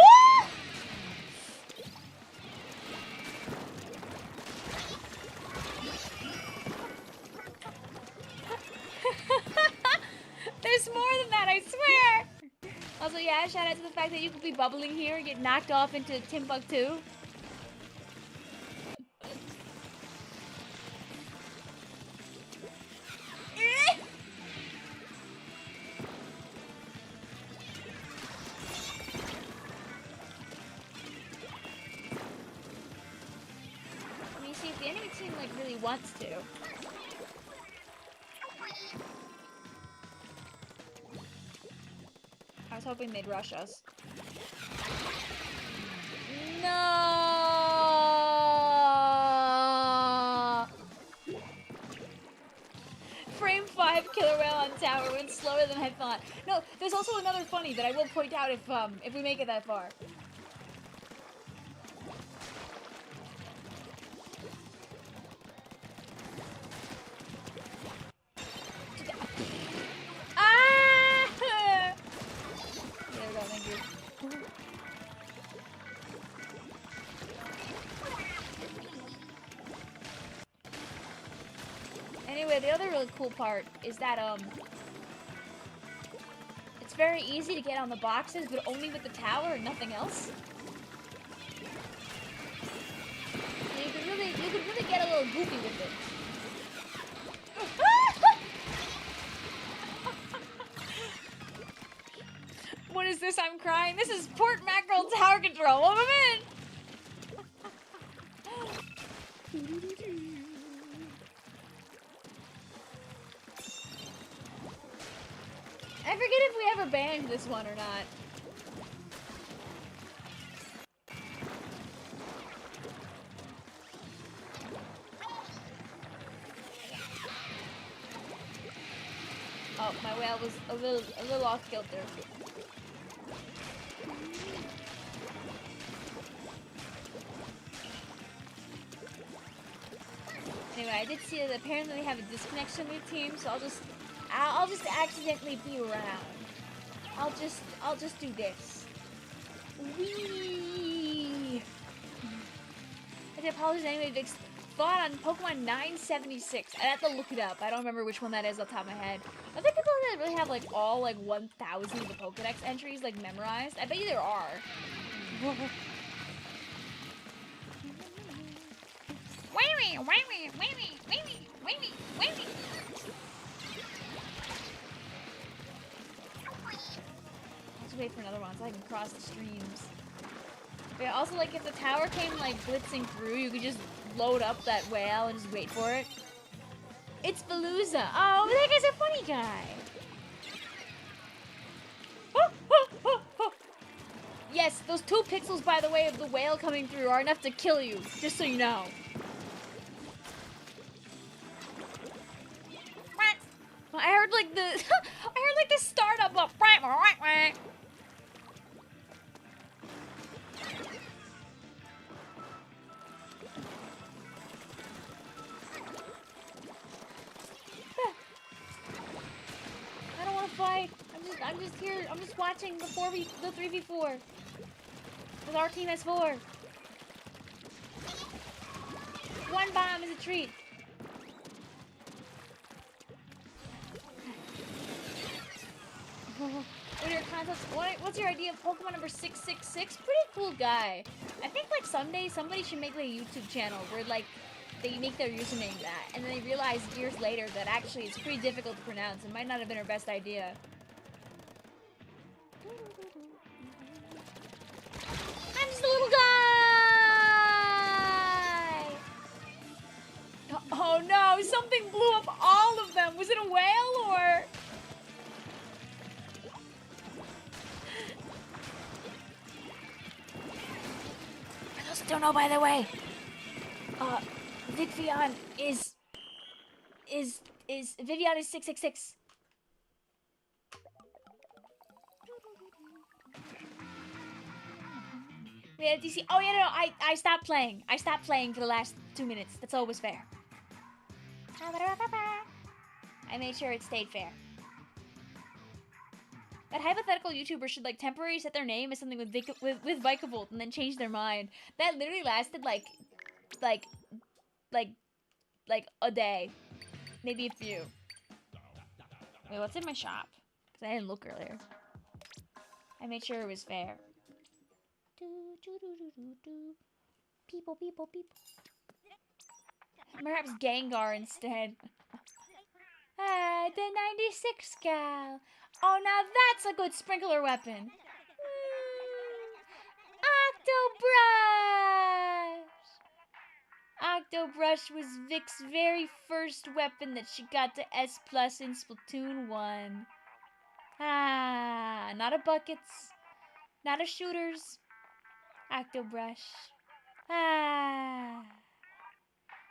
There's more than that, I swear! Also, yeah, shout out to the fact that you could be bubbling here and get knocked off into Timbuktu. Let me see if the enemy team, like, really wants to. I was hoping they'd rush us. No! Frame 5 killer whale on tower went slower than I thought. No, there's also another funny that I will point out if we make it that far. Anyway, the other really cool part is that, it's very easy to get on the boxes, but only with the tower and nothing else. And you could really get a little goofy with it. What is this? I'm crying. This is Port Mackerel Tower Control. Welcome in! I forget if we ever banned this one or not. Oh, my whale was a little off kilter. Anyway, I did see that apparently they have a disconnection with team, so I'll just accidentally be around. I'll just do this. Whee! I apologize anyway, Vix. Thought on Pokemon 976. I have to look it up. I don't remember which one that is off the top of my head. Are there people that really have like all like 1,000 of the Pokedex entries like memorized? I bet you there are. Let's wait for another one so I can cross the streams. Yeah, also, like, if the tower came, like, blitzing through, you could just load up that whale and just wait for it. It's Veluza. Oh, that guy's a funny guy. Yes, those 2 pixels, by the way, of the whale coming through are enough to kill you, just so you know. I heard, like, the startup of... I don't want to fight. I'm just here. I'm just watching the 3v4. Because our team has 4. 1 bomb is a treat. What are your concepts? What's your idea of Pokemon number 666? Pretty cool guy. I think like someday somebody should make like a YouTube channel where like they make their username that, and then they realize years later that actually it's pretty difficult to pronounce. It might not have been her best idea. I'm just a little guy! Oh no, something blew up all of them. Was it a whale or? For those that don't know, by the way, Vicvillon is Vicvillon is 666. We had DC. Oh yeah, no, I stopped playing. I stopped playing for the last 2 minutes. That's always fair. I made sure it stayed fair. That hypothetical YouTuber should like temporarily set their name as something with Vicvillon and then change their mind. That literally lasted like a day, maybe a few. Wait, what's in my shop? Because I didn't look earlier. I made sure it was fair. People. Perhaps Gengar instead. Ah, the 96 gal. Oh, now that's a good sprinkler weapon. Octobrush! Octobrush was Vic's very first weapon that she got to S+ in Splatoon 1. Ah, not a buckets, not a shooters. Octobrush. Ah.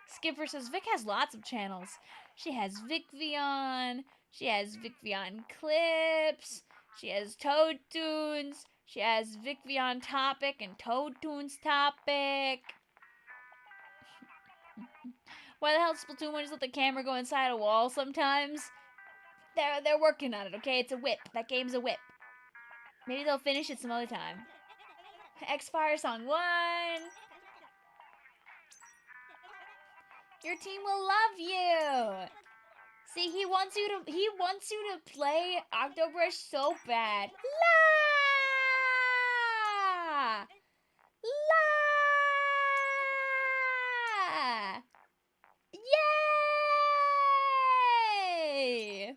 Skipper says Vic has lots of channels. She has Vicvillon. She has Vicvillon clips. She has Toad Tunes. She has Vicvillon topic and Toad Tunes topic. Why the hell does Splatoon 1 just let the camera go inside a wall sometimes? They're working on it, okay? It's a whip. That game's a whip. Maybe they'll finish it some other time. X-Fire Song 1. Your team will love you. See, he wants you to play Octobrush so bad. La! La! Yay!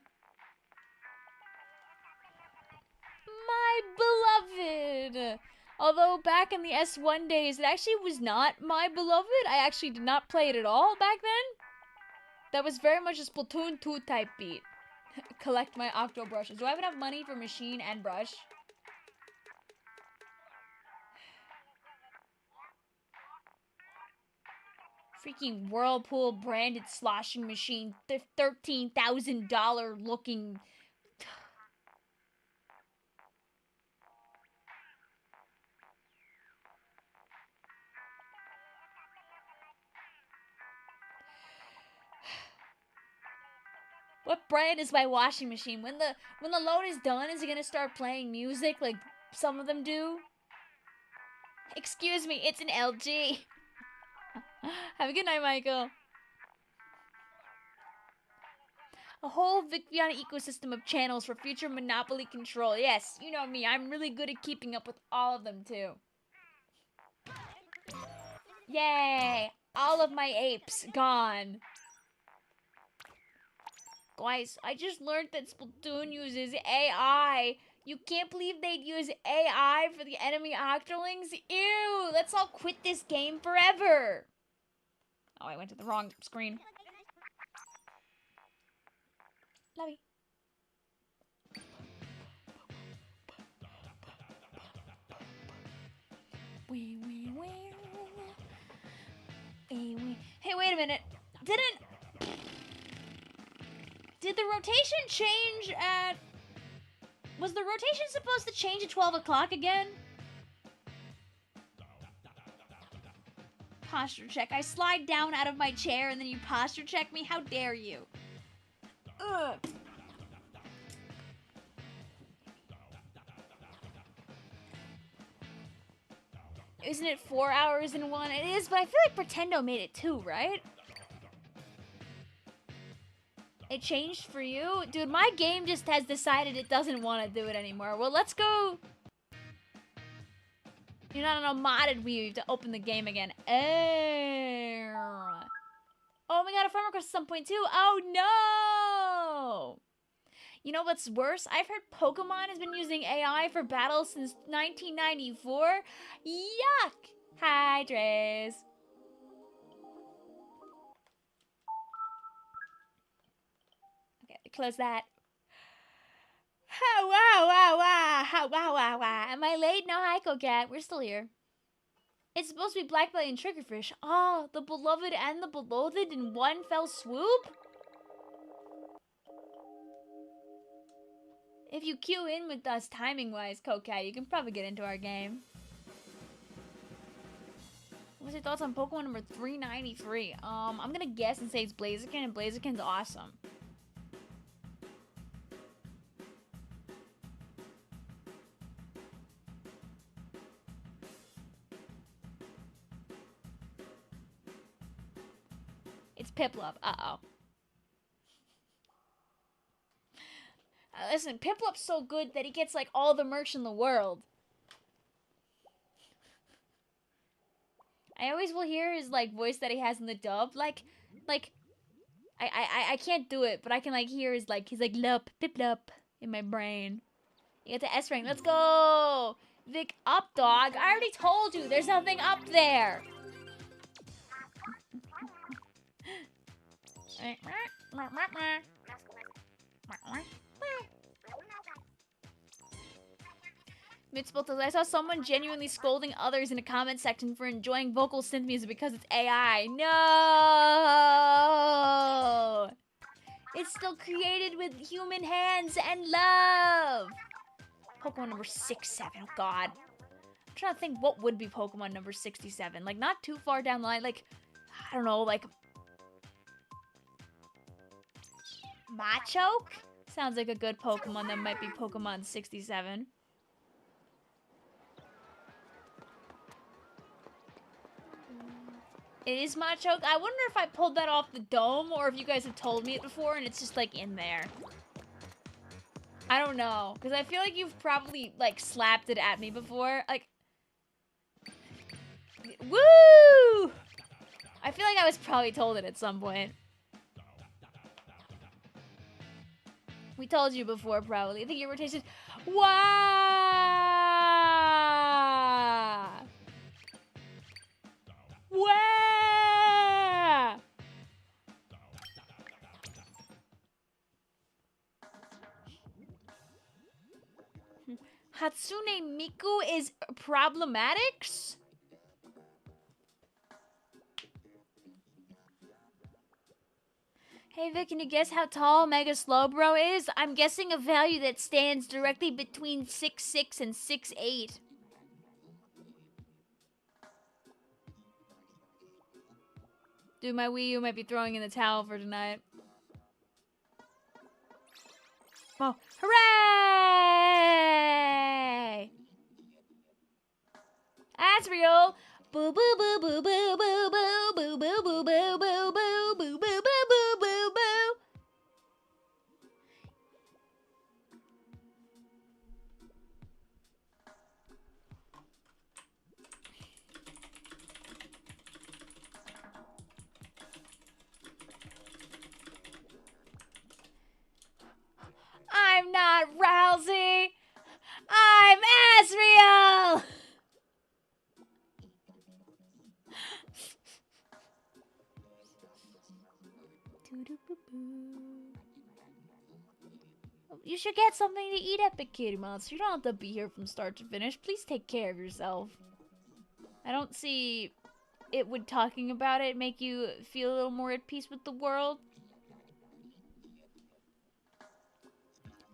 My beloved. Although back in the S1 days, it actually was not my beloved. I actually did not play it at all back then. That was very much a Splatoon 2 type beat. Collect my Octobrushes. Do I have enough money for machine and brush? Freaking Whirlpool branded sloshing machine. The $13,000 looking. What brand is my washing machine? When the load is done, is it gonna start playing music like some of them do? Excuse me, it's an LG. Have a good night, Michael. A whole Vicvillon ecosystem of channels for future monopoly control. Yes, you know me, I'm really good at keeping up with all of them too. Yay! All of my apes gone. Guys, I just learned that Splatoon uses AI. You can't believe they'd use AI for the enemy Octolings? Ew! Let's all quit this game forever! Oh, I went to the wrong screen. Love you. Hey, wait a minute. Did the rotation change at... Was the rotation supposed to change at 12 o'clock again? Posture check. I slide down out of my chair and then you posture check me? How dare you? Ugh. Isn't it 4 hours in one? It is, but I feel like Pretendo made it 2, right? It changed for you? Dude, my game just has decided it doesn't want to do it anymore. Well, let's go. You're not on a modded Wii to open the game again. Oh, we got a farmer quest at some point too. Oh no! You know what's worse? I've heard Pokemon has been using AI for battles since 1994. Yuck! Hi, Dre's. Okay, close that. Wow, wow, wow, wow, wow, wow. Am I late? No, hi, Coquette. We're still here. It's supposed to be Black Belly and Triggerfish. Oh, the beloved and the beloathed in one fell swoop? If you queue in with us timing-wise, Coquette, you can probably get into our game. What's your thoughts on Pokemon number 393? I'm gonna guess and say it's Blaziken, and Blaziken's awesome. It's Piplup. Uh-oh. Listen, Piplup's so good that he gets, like, all the merch in the world. I always will hear his, like, voice that he has in the dub. Like, I can't do it, but I can, like, hear his, like, he's like, Lup, Piplup in my brain. You get the S rank. Let's go! Vic, up, dog. I already told you, there's nothing up there. Mitzvot, I saw someone genuinely scolding others in a comment section for enjoying vocal synth music because it's AI. No! It's still created with human hands and love. Pokemon number 67. Oh, God. I'm trying to think what would be Pokemon number 67. Like, not too far down the line. Like, I don't know, like... Machoke? Sounds like a good Pokemon that might be Pokemon 67. It is Machoke. I wonder if I pulled that off the dome or if you guys have told me it before and it's just, like, in there. I don't know. Because I feel like you've probably, like, slapped it at me before. Like... Woo! I feel like I was probably told it at some point. We told you before, probably. I think your rotation... Wow! Wow! Hatsune Miku is problematics? Hey Vic, can you guess how tall Mega Slowbro is? I'm guessing a value that stands directly between 6'6" and 6'8". Dude, my Wii U might be throwing in the towel for tonight. Oh, hooray! Asriel! Boo boo boo boo boo boo boo boo boo boo boo boo boo boo boo boo boo boo boo. I'm not Rousey! I'm Asriel! You should get something to eat, Epic Kitty Monster. You don't have to be here from start to finish. Please take care of yourself. I don't see it would talking about it make you feel a little more at peace with the world.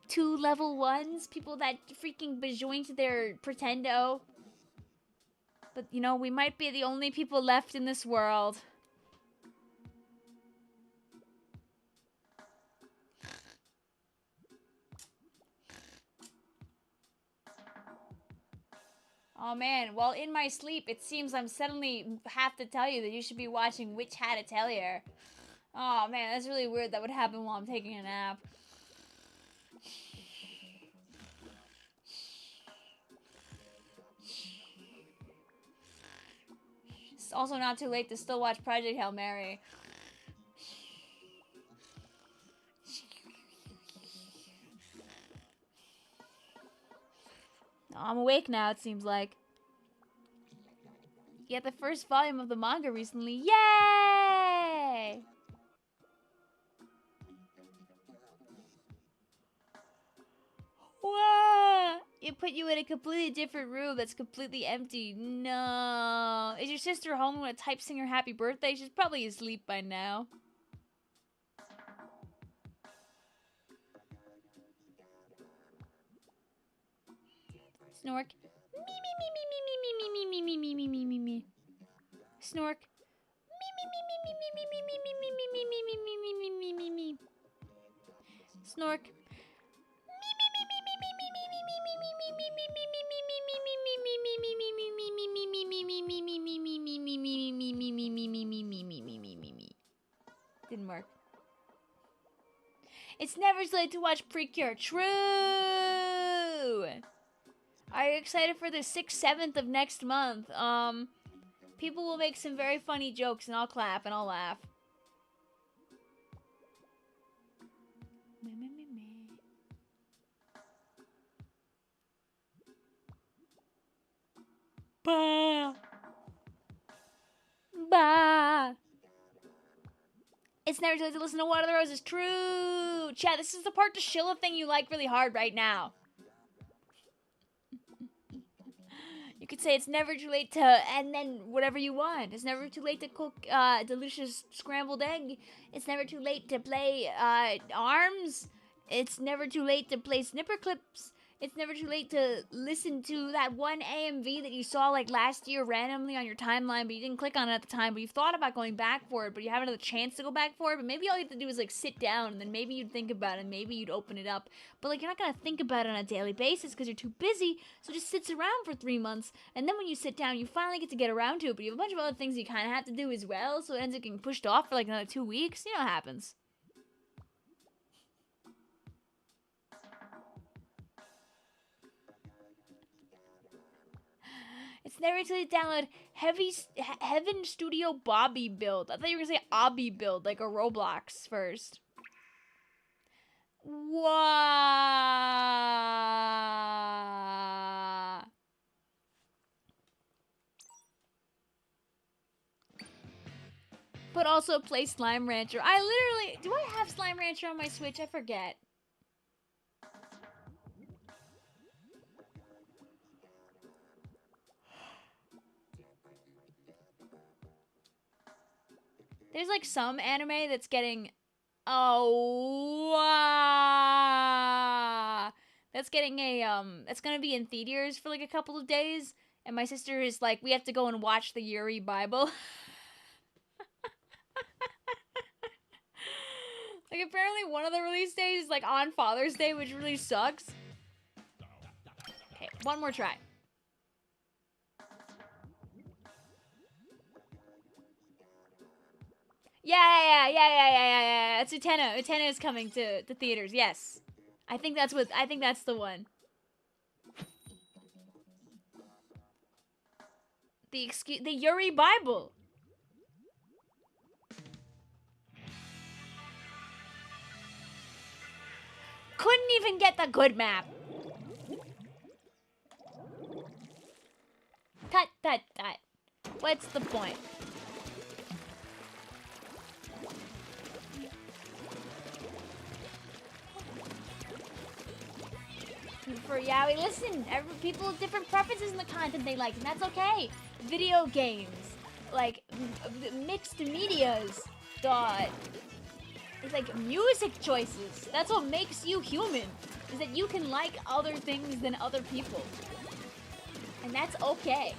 2 level 1s? People that freaking bejoint their pretendo. But, you know, we might be the only people left in this world. Oh man, while in my sleep, it seems I'm suddenly have to tell you that you should be watching Witch Hat Atelier. Oh man, that's really weird that would happen while I'm taking a nap. It's also not too late to still watch Project Hail Mary. I'm awake now, it seems like. You got the first volume of the manga recently. Yay! Whoa! It put you in a completely different room that's completely empty. No. Is your sister home when I type sing her happy birthday? She's probably asleep by now. Snork. Me, me, me, me, me, me, me, me, me, me, me, me, me, me, me. Snork. Me, me, me, me, me, me, me, me, me, me, me, me, me, me, me, me, me, me, me. Snork. Didn't work. It's never too late to watch Precure. True! Are you excited for the 6th, 7th of next month? People will make some very funny jokes and I'll clap and I'll laugh. Bah! Bah! It's never too late to listen to Water the Roses. True! Chat, this is the part to shill a thing you like really hard right now. You could say it's never too late to, and then whatever you want. It's never too late to cook delicious scrambled egg. It's never too late to play ARMS. It's never too late to play snipper clips. It's never too late to listen to that one AMV that you saw like last year randomly on your timeline, but you didn't click on it at the time, but you thought about going back for it, but you haven't had the chance to go back for it, but maybe all you have to do is like sit down and then maybe you'd think about it and maybe you'd open it up. But like you're not going to think about it on a daily basis because you're too busy, so it just sits around for 3 months, and then when you sit down, you finally get to get around to it, but you have a bunch of other things you kind of have to do as well, so it ends up getting pushed off for like another 2 weeks. You know what happens. It's never too late to download Heaven Studio Bobby Build. I thought you were going to say Obby Build, like a Roblox first. Wow. But also play Slime Rancher. I literally... Do I have Slime Rancher on my Switch? I forget. There's like some anime that's getting, that's getting a, that's gonna be in theaters for like a couple of days, and my sister is like, we have to go and watch the Yuri Bible. Like apparently one of the release days is like on Father's Day, which really sucks. Okay, one more try. Yeah. It's Utena. Utena is coming to theaters. Yes, I think that's the one. The Yuri Bible. Couldn't even get the good map. Tut. What's the point? For Yaoi, listen, people have different preferences in the content they like, and that's okay. Video games, like mixed medias, it's like music choices. That's what makes you human, is that you can like other things than other people. And that's okay.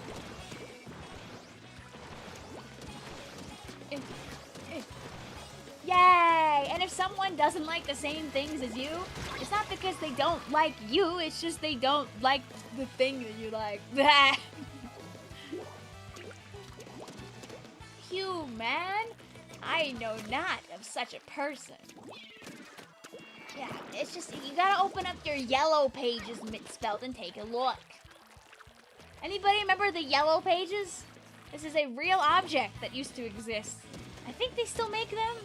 Yay! And if someone doesn't like the same things as you, it's not because they don't like you, it's just they don't like the thing that you like. You, man, I know not of such a person. Yeah, it's just, you gotta open up your yellow pages, Mitspelt, and take a look. Anybody remember the yellow pages? This is a real object that used to exist. I think they still make them.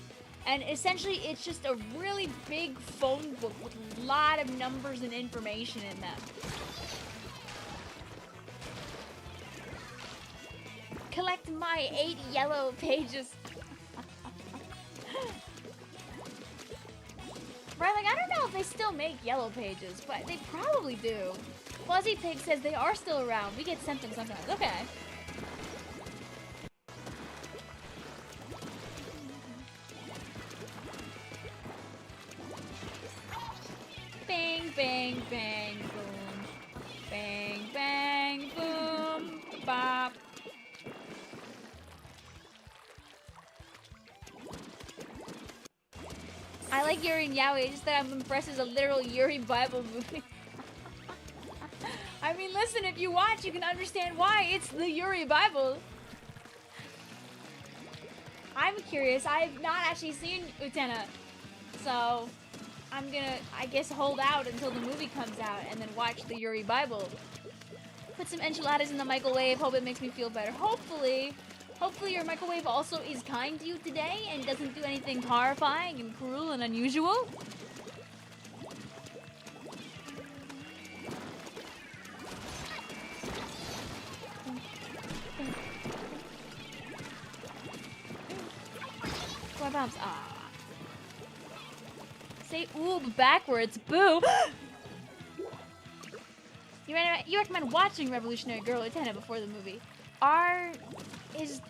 And essentially, it's just a really big phone book with a lot of numbers and information in them. collect my 8 yellow pages. Right, like, I don't know if they still make yellow pages, but they probably do. Fuzzy Pig says they are still around. We get sent them sometimes. Okay. Bang, bang, bang, boom. Bang, bang, boom. Bop. I like Yuri and Yaoi, it's just that I'm impressed as a literal Yuri Bible movie. I mean, listen, if you watch, you can understand why it's the Yuri Bible. I'm curious. I have not actually seen Utena, so I'm gonna, I guess, hold out until the movie comes out and then watch the Yuri Bible. Put some enchiladas in the microwave. Hope it makes me feel better. Hopefully your microwave also is kind to you today and doesn't do anything horrifying and cruel and unusual. Four bombs. Ah. Say oob backwards. Boo. You recommend watching Revolutionary Girl Utena before the movie. Is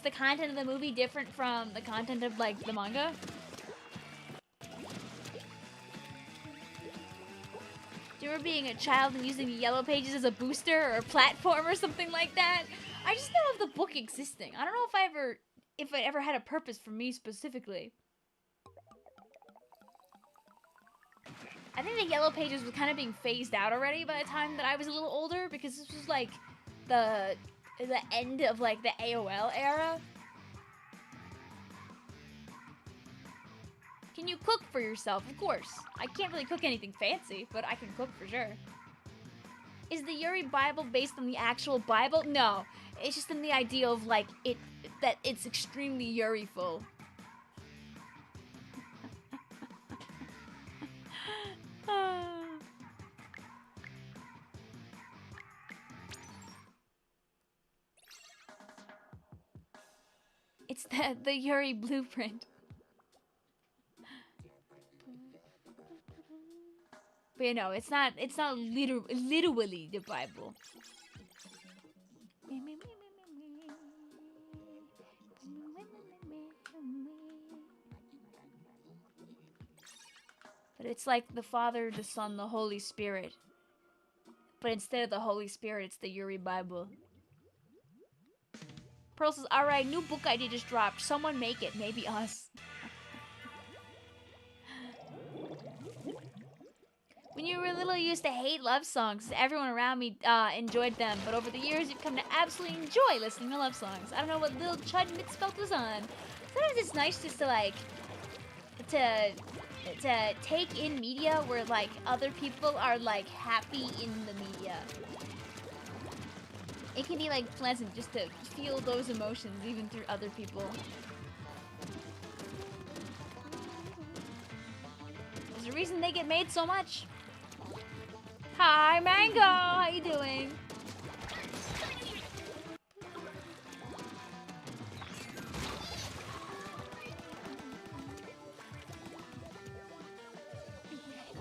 the content of the movie different from the content of, like, the manga? Do you remember being a child and using the yellow pages as a booster or a platform or something like that? I just know of the book existing. I don't know if it ever had a purpose for me specifically. I think the yellow pages was kind of being phased out already by the time that I was a little older, because this was like the end of, like, the AOL era. Can you cook for yourself? Of course. I can't really cook anything fancy, but I can cook for sure. Is the Yuri Bible based on the actual Bible? No. It's just in the idea of, like, that it's extremely Yuri-ful. It's the Yuri blueprint. But you know, it's not literally the Bible. But it's like the Father, the Son, the Holy Spirit. But instead of the Holy Spirit, it's the Yuri Bible. Pearl says, alright, new book idea just dropped. Someone make it. Maybe us. When you were little, you used to hate love songs. Everyone around me enjoyed them. But over the years, you've come to absolutely enjoy listening to love songs. I don't know what little Chud Mitzvelt was on. Sometimes it's nice just to, like, to take in media where, like, other people are, like, happy in the media. It can be, like, pleasant just to feel those emotions even through other people. There's a reason they get made so much. Hi, Mango! How you doing?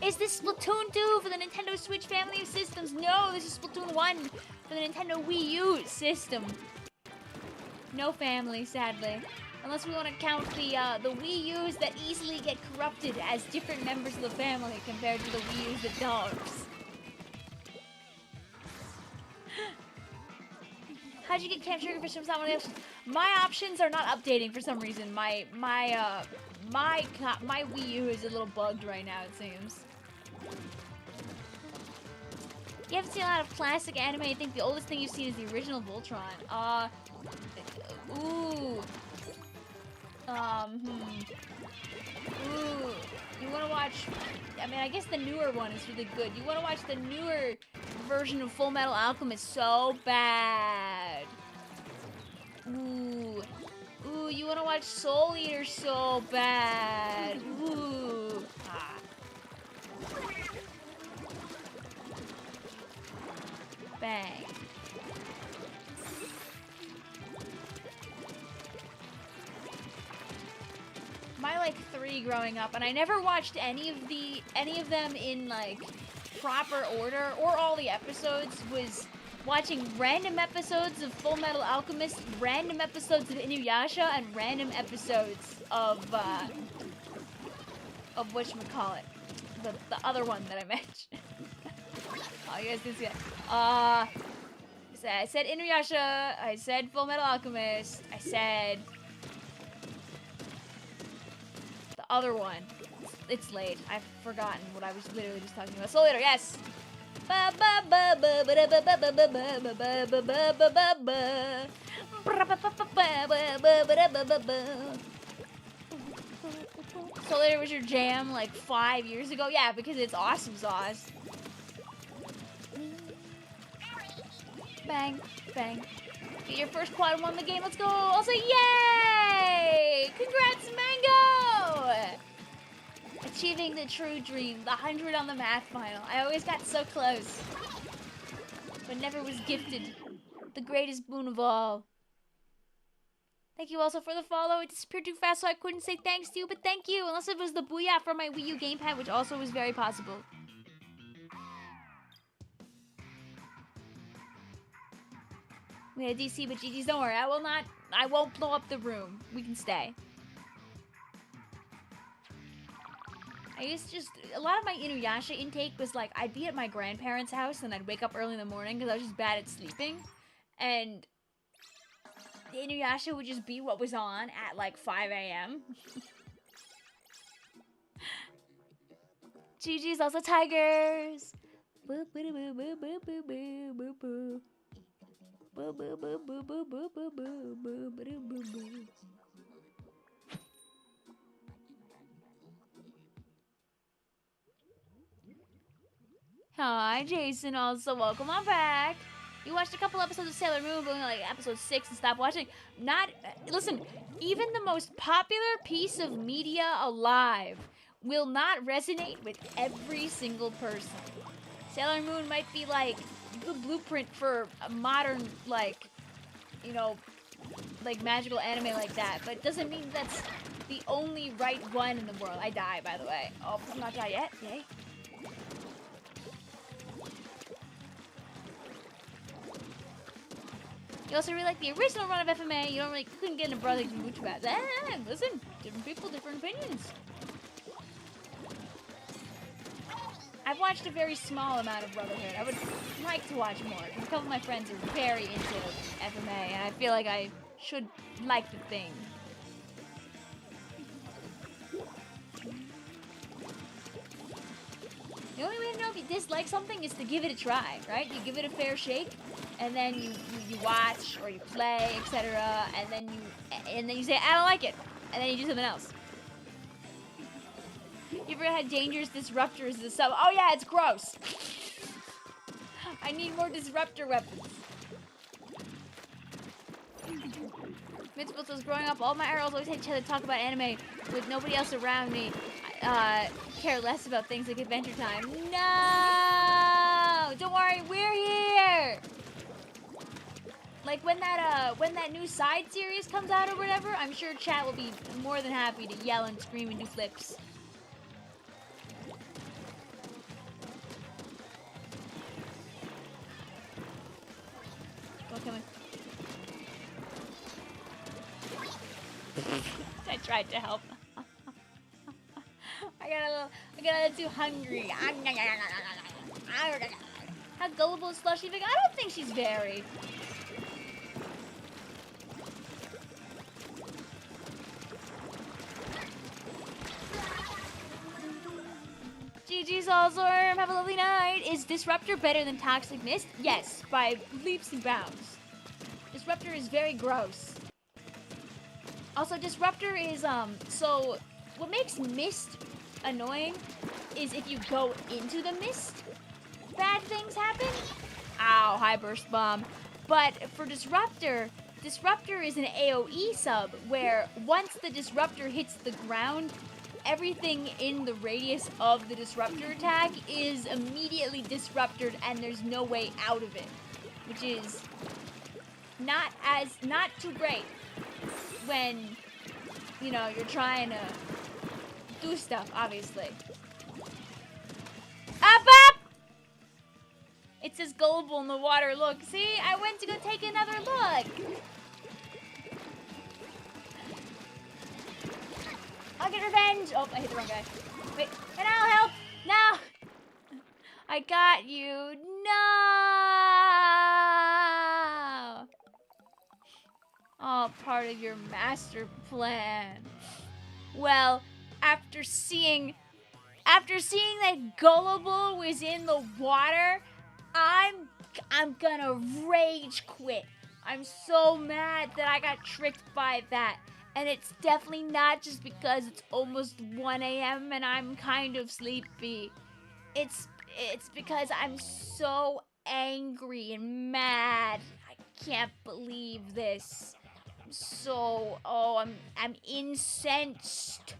Is this Splatoon 2 for the Nintendo Switch family of systems? No, this is Splatoon 1 for the Nintendo Wii U system. No family, sadly. Unless we want to count the Wii U's that easily get corrupted as different members of the family compared to the Wii U's that don't. How'd you get Camp Sugarfish from someone else? My options are not updating for some reason. My Wii U is a little bugged right now, it seems. You haven't seen a lot of classic anime. I think the oldest thing you've seen is the original Voltron. Ooh. Ooh. You want to watch... I mean, I guess the newer one is really good. You want to watch the newer version of Full Metal Alchemist so bad. Ooh. Ooh, you want to watch Soul Eater so bad. Ooh. Ah. Bang. party growing up, and I never watched any of them in like proper order or all the episodes. Was watching random episodes of Full Metal Alchemist, random episodes of Inuyasha, and random episodes of whatchamacallit, the other one that I mentioned. Oh, you guys didn't see that. I said Inuyasha, I said Full Metal Alchemist, I said the other one. It's late. I've forgotten what I was literally just talking about. Soul Eater, yes! Soul Eater was your jam like 5 years ago? Yeah, because it's awesome sauce. Bang, bang. Get your first quad 1 in the game, let's go! I'll say yay! Congrats, Mango! Achieving the true dream, the 100 on the math final. I always got so close, but never was gifted the greatest boon of all. Thank you also for the follow. It disappeared too fast, so I couldn't say thanks to you, but thank you. Unless it was the booyah from my Wii U gamepad, which also was very possible. We had DC, but GG's, don't worry. I won't blow up the room. We can stay. I used to a lot of my Inuyasha intake was like, I'd be at my grandparents' house and I'd wake up early in the morning because I was just bad at sleeping. And the Inuyasha would just be what was on at like 5 a.m. GG's also Tigers. Boo boo boo boo boo boo boo boo boo. Boo boo boo boo boo boo boo boo boo boo boo boo. Hi, Jason. Also, welcome on back. You watched a couple episodes of Sailor Moon, but only like episode 6 and stopped watching. Listen, even the most popular piece of media alive will not resonate with every single person. Sailor Moon might be like the blueprint for a modern, like, you know, like magical anime like that, but it doesn't mean that's the only right one in the world. I die, by the way. Oh, I'm not die yet. Yay. You also really like the original run of FMA. You couldn't get into Brotherhood and Mooch about that. Listen, different people, different opinions. I've watched a very small amount of Brotherhood. I would like to watch more. A couple of my friends are very into FMA, and I feel like I should like the thing. The only way to know if you dislike something is to give it a try, right? You give it a fair shake, and then you watch or you play, etc. And then you say, I don't like it, and then you do something else. You ever had Dangerous Disruptor as a sub? Oh yeah, it's gross. I need more disruptor weapons. Mitzvah says, growing up, all my arrows always had each other talk about anime with nobody else around me. Care less about things like Adventure Time. No! Don't worry, we're here! Like when that new side series comes out or whatever, I'm sure chat will be more than happy to yell and scream and do flips. Go, come in. I tried to help. I got a little too hungry. How gullible is Slushy Vic? I don't think she's very. GG's Allzorm, have a lovely night. Is Disruptor better than Toxic Mist? Yes, by leaps and bounds. Disruptor is very gross. Also, Disruptor is, so what makes Mist annoying is if you go into the mist, bad things happen. Ow, high burst bomb. But for Disruptor is an AoE sub where once the Disruptor hits the ground, everything in the radius of the Disruptor attack is immediately disrupted and there's no way out of it, which is not too great when, you know, you're trying to do stuff, obviously. Up! It says gullible in the water. Look, see? I went to go take another look. I'll get revenge. Oh, I hit the wrong guy. Wait, and I'll help. No. I got you. No. All part of your master plan. Well, after seeing that Gullible was in the water, I'm gonna rage quit. I'm so mad that I got tricked by that. And it's definitely not just because it's almost 1 a.m. and I'm kind of sleepy. It's because I'm so angry and mad. I can't believe this. I'm incensed.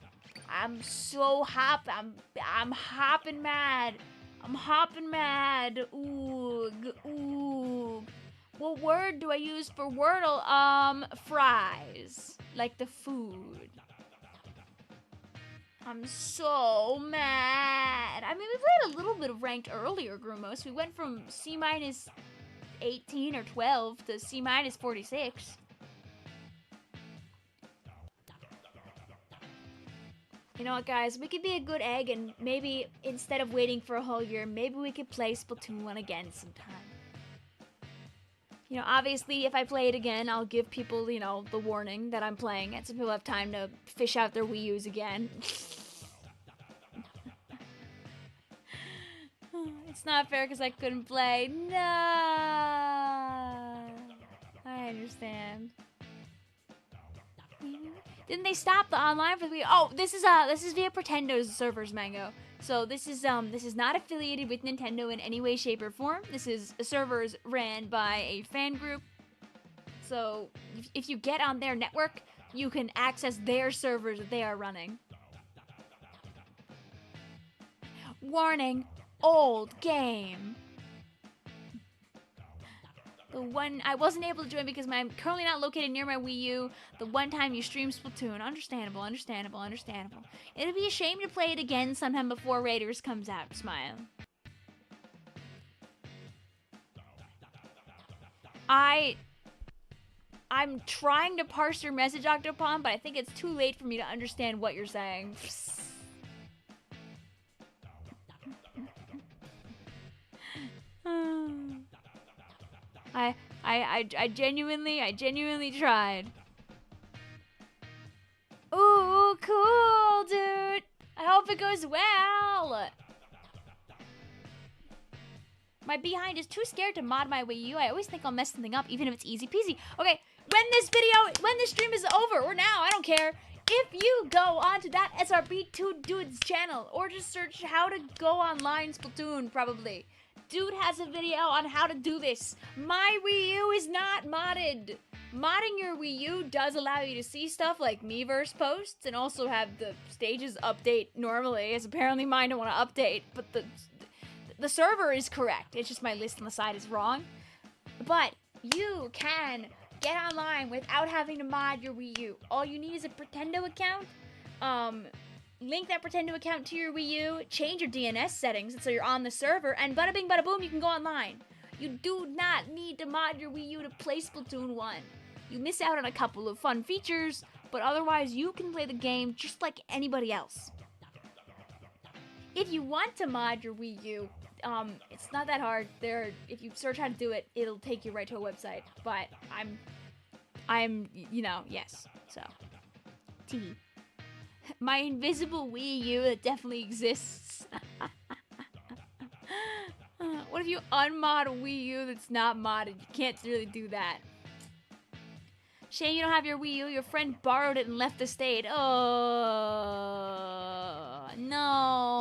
I'm so happy. I'm hopping mad. I'm hopping mad. Oog, oog. What word do I use for Wordle? Fries. Like the food. I'm so mad. I mean, we played a little bit of ranked earlier, Grumos. We went from C minus 18 or 12 to C minus 46. You know what, guys? We could be a good egg, and maybe instead of waiting for a whole year, maybe we could play Splatoon 1 again sometime. You know, obviously, if I play it again, I'll give people, you know, the warning that I'm playing it, so people have time to fish out their Wii U's again. It's not fair because I couldn't play. No! I understand. Didn't they stop the online for the Wii? Oh, this is via Pretendo's servers, Mango. So this is not affiliated with Nintendo in any way, shape, or form. This is servers ran by a fan group. So if you get on their network, you can access their servers that they are running. Warning, old game. The one I wasn't able to join because I'm currently not located near my Wii U. The one time you stream Splatoon. Understandable, understandable, understandable. It'd be a shame to play it again sometime before Raiders comes out. Smile. I'm trying to parse your message, Octopon, but I think it's too late for me to understand what you're saying. I genuinely tried. Ooh, cool, dude. I hope it goes well. My behind is too scared to mod my Wii U. I always think I'll mess something up, even if it's easy peasy. Okay, when this stream is over, or now, I don't care. If you go onto that SRB2 dude's channel, or just search how to go online Splatoon, probably. Dude has a video on how to do this. My Wii U is not modded. Modding your Wii U does allow you to see stuff like Miiverse posts and also have the stages update normally, as apparently mine don't want to update, but the server is correct. It's just my list on the side is wrong. But you can get online without having to mod your Wii U. All you need is a Pretendo account. Link that Pretendo account to your Wii U, change your DNS settings so you're on the server, and bada bing bada boom, you can go online. You do not need to mod your Wii U to play Splatoon 1. You miss out on a couple of fun features, but otherwise you can play the game just like anybody else. If you want to mod your Wii U, it's not that hard. If you search how to do it, it'll take you right to a website. But I'm, you know, yes. So, T. My invisible Wii U that definitely exists. What if you unmod a Wii U that's not modded? You can't really do that. Shame you don't have your Wii U. Your friend borrowed it and left the state. Oh, no.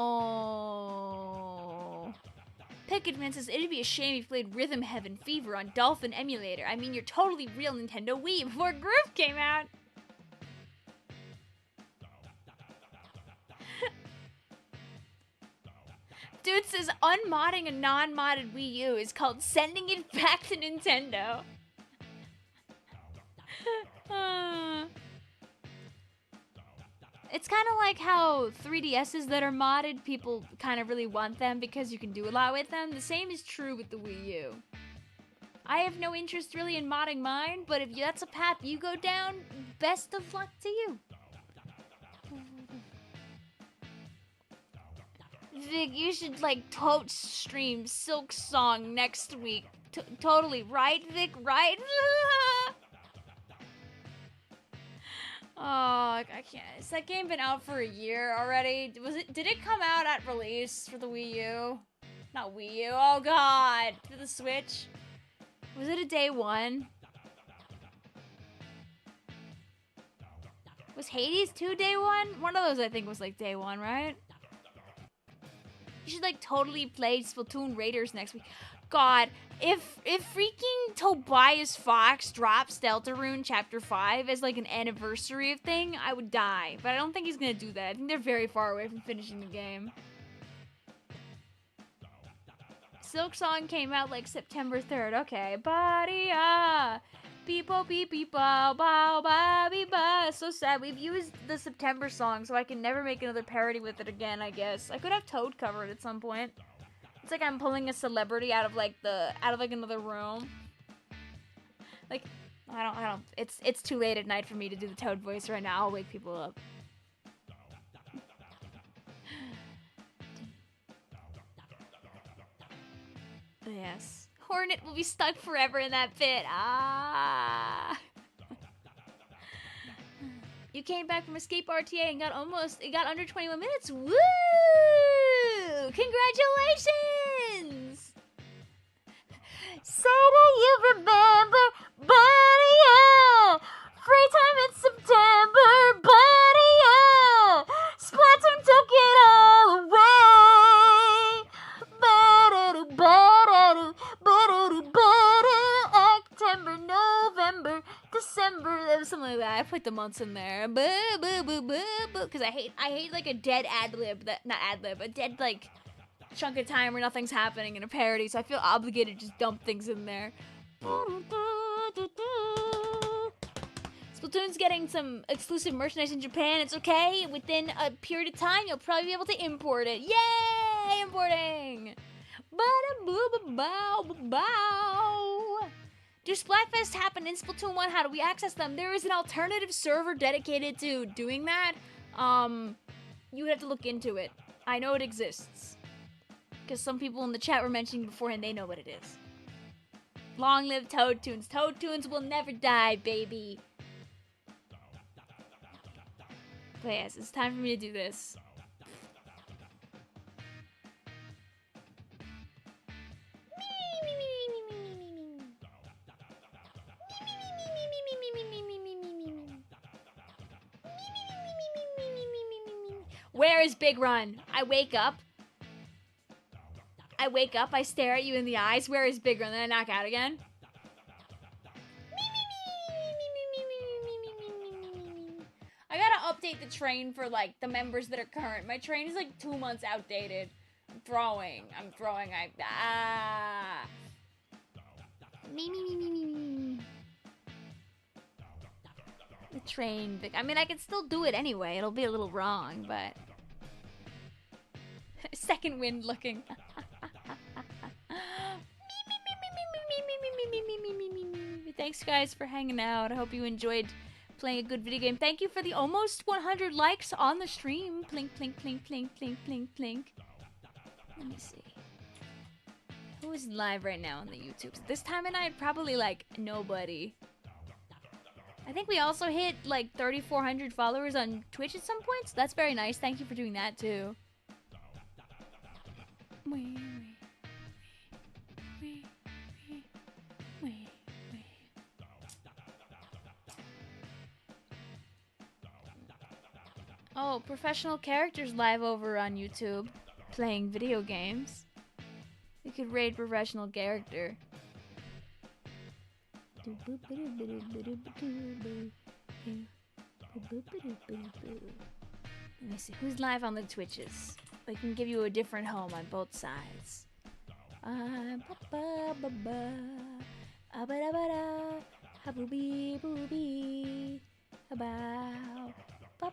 Picketman says, it'd be a shame if you played Rhythm Heaven Fever on Dolphin Emulator. I mean, you're totally real Nintendo Wii before Groove came out. Dude says unmodding a non-modded Wii U is called sending it back to Nintendo. It's kind of like how 3DSs that are modded, people kind of really want them because you can do a lot with them. The same is true with the Wii U. I have no interest really in modding mine, but if that's a path you go down, best of luck to you. Vic, you should like stream Silk Song next week. Totally, right, Vic? Right? Oh, I can't. Has that game been out for a year already? Did it come out at release for the Wii U? Not Wii U. Oh God, for the Switch. Was it a day one? Was Hades 2 day one? One of those I think was like day one, right? You should like totally play Splatoon Raiders next week. God, if freaking Tobias Fox drops Deltarune Chapter 5 as like an anniversary thing, I would die. But I don't think he's gonna do that. I think they're very far away from finishing the game. Silk Song came out like September 3rd. Okay. Ba-dee-ah. Beep-o, beep-beep-bow, bow, ba beep ba. So sad. We've used the September song, so I can never make another parody with it again, I guess. I could have Toad cover it at some point. It's like I'm pulling a celebrity out of another room. Like, I don't, it's too late at night for me to do the Toad voice right now. I'll wake people up. Yes. Hornet will be stuck forever in that pit. Ah. You came back from Escape RTA and got under 21 minutes. Woo! Congratulations! Say that you remember, buddy, yeah. Free time in September, buddy, yeah. Splatoon took it all away. Ba-da-do, ba-da-do, ba-da-do, ba-da-do. October, November, December. It was something like that. I put the months in there. Because I hate like a dead ad-lib. A dead like chunk of time where nothing's happening in a parody, so I feel obligated to just dump things in there. Splatoon's getting some exclusive merchandise in Japan. It's okay. Within a period of time, you'll probably be able to import it. Yay! Importing! Ba-da-boo-ba-bow-ba-bow. Do Splatfest happen in Splatoon 1? How do we access them? There is an alternative server dedicated to doing that. You would have to look into it. I know it exists. Because some people in the chat were mentioning beforehand, they know what it is. Long live Toad Tunes. Toad Tunes will never die, baby. But yes, it's time for me to do this. Where is Big Run? I wake up, I stare at you in the eyes. Where is Big Run? Then I knock out again. I gotta update the train for like the members that are current. My train is like 2 months outdated. I'm throwing. The train. I mean, I can still do it anyway. It'll be a little wrong, but... Second wind looking. Thanks, guys, for hanging out. I hope you enjoyed playing a good video game. Thank you for the almost 100 likes on the stream. Plink, plink, plink, plink, plink, plink, plink. Let me see. Who is live right now on the YouTube? This time of night, probably like nobody. I think we also hit like 3,400 followers on Twitch at some point, so that's very nice. Thank you for doing that too. Oh, professional characters live over on YouTube playing video games. We could raid professional character. Let me see, who's live on the Twitches? We can give you a different home on both sides. Here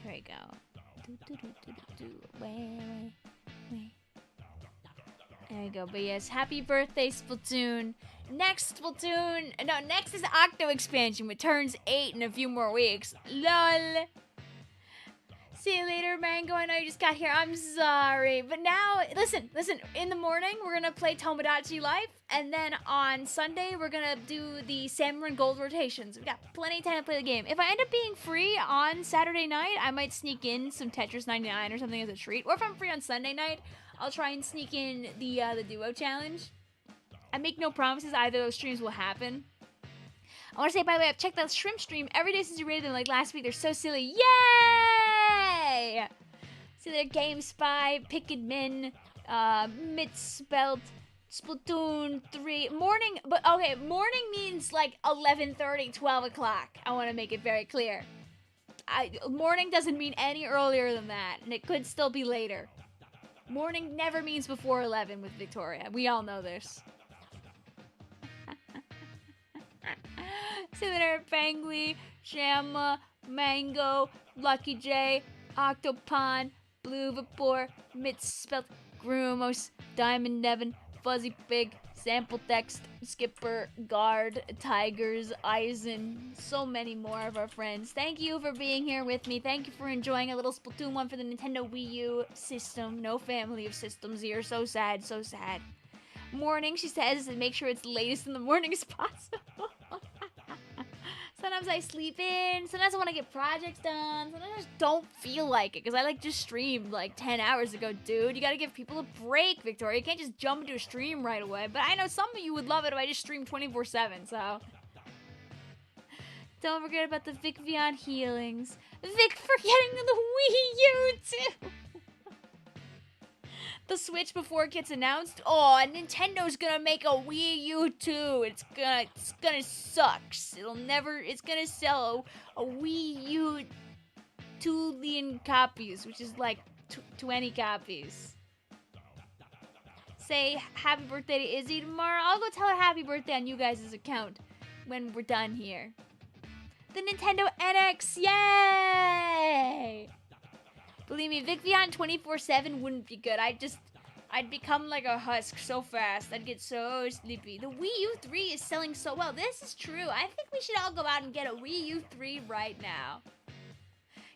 we go. Way. There you go. But yes, happy birthday, Splatoon. Next is the Octo expansion, which turns 8 in a few more weeks. LOL. See you later, Mango. I know you just got here. I'm sorry. But now, listen. In the morning, we're going to play Tomodachi Life. And then on Sunday, we're going to do the Salmon and Gold rotations. We've got plenty of time to play the game. If I end up being free on Saturday night, I might sneak in some Tetris 99 or something as a treat. Or if I'm free on Sunday night, I'll try and sneak in the duo challenge. I make no promises either of those streams will happen. I want to say, by the way, I've checked out Shrimp stream every day since you rated them, like last week. They're so silly. Yay! See their Game Spy, Picked Min, Misspelt, Splatoon 3. Morning, but okay, morning means like 11:30, 12 o'clock. I want to make it very clear. Morning doesn't mean any earlier than that, and it could still be later. Morning never means before 11 with Victoria. We all know this. Senator Pangli, Shamma, Mango, Lucky J, Octopon, Blue Vapor, Misspelt, Grumos, Diamond Devon, Fuzzy Pig, Sample Text, Skipper, Guard, Tigers, Eisen, so many more of our friends. Thank you for being here with me. Thank you for enjoying a little Splatoon 1 for the Nintendo Wii U system. No family of systems here. So sad, so sad. Morning, she says, and make sure it's latest in the morning as possible. Sometimes I sleep in, sometimes I want to get projects done, sometimes I just don't feel like it, because I just streamed like 10 hours ago, dude. You gotta give people a break, Victoria. You can't just jump into a stream right away, but I know some of you would love it if I just stream 24/7, so. Don't forget about the Vicvillon healings. Vic forgetting the Wii U, too! The Switch before it gets announced. Oh, Nintendo's gonna make a Wii U too. It's gonna suck. It's gonna sell a Wii U 2 million copies, which is like 20 copies. Say happy birthday to Izzy tomorrow. I'll go tell her happy birthday on you guys' account when we're done here. The Nintendo NX, yay! Believe me, Vicvillon 24/7 wouldn't be good. I'd become like a husk so fast. I'd get so sleepy. The Wii U 3 is selling so well. This is true. I think we should all go out and get a Wii U 3 right now.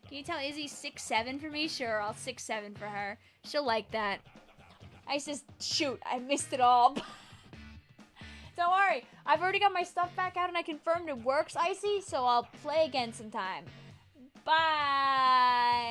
Can you tell Izzy 6'7" for me? Sure, I'll 6'7" for her. She'll like that. I says, shoot, I missed it all. Don't worry, I've already got my stuff back out and I confirmed it works, Icy, so I'll play again sometime. Bye!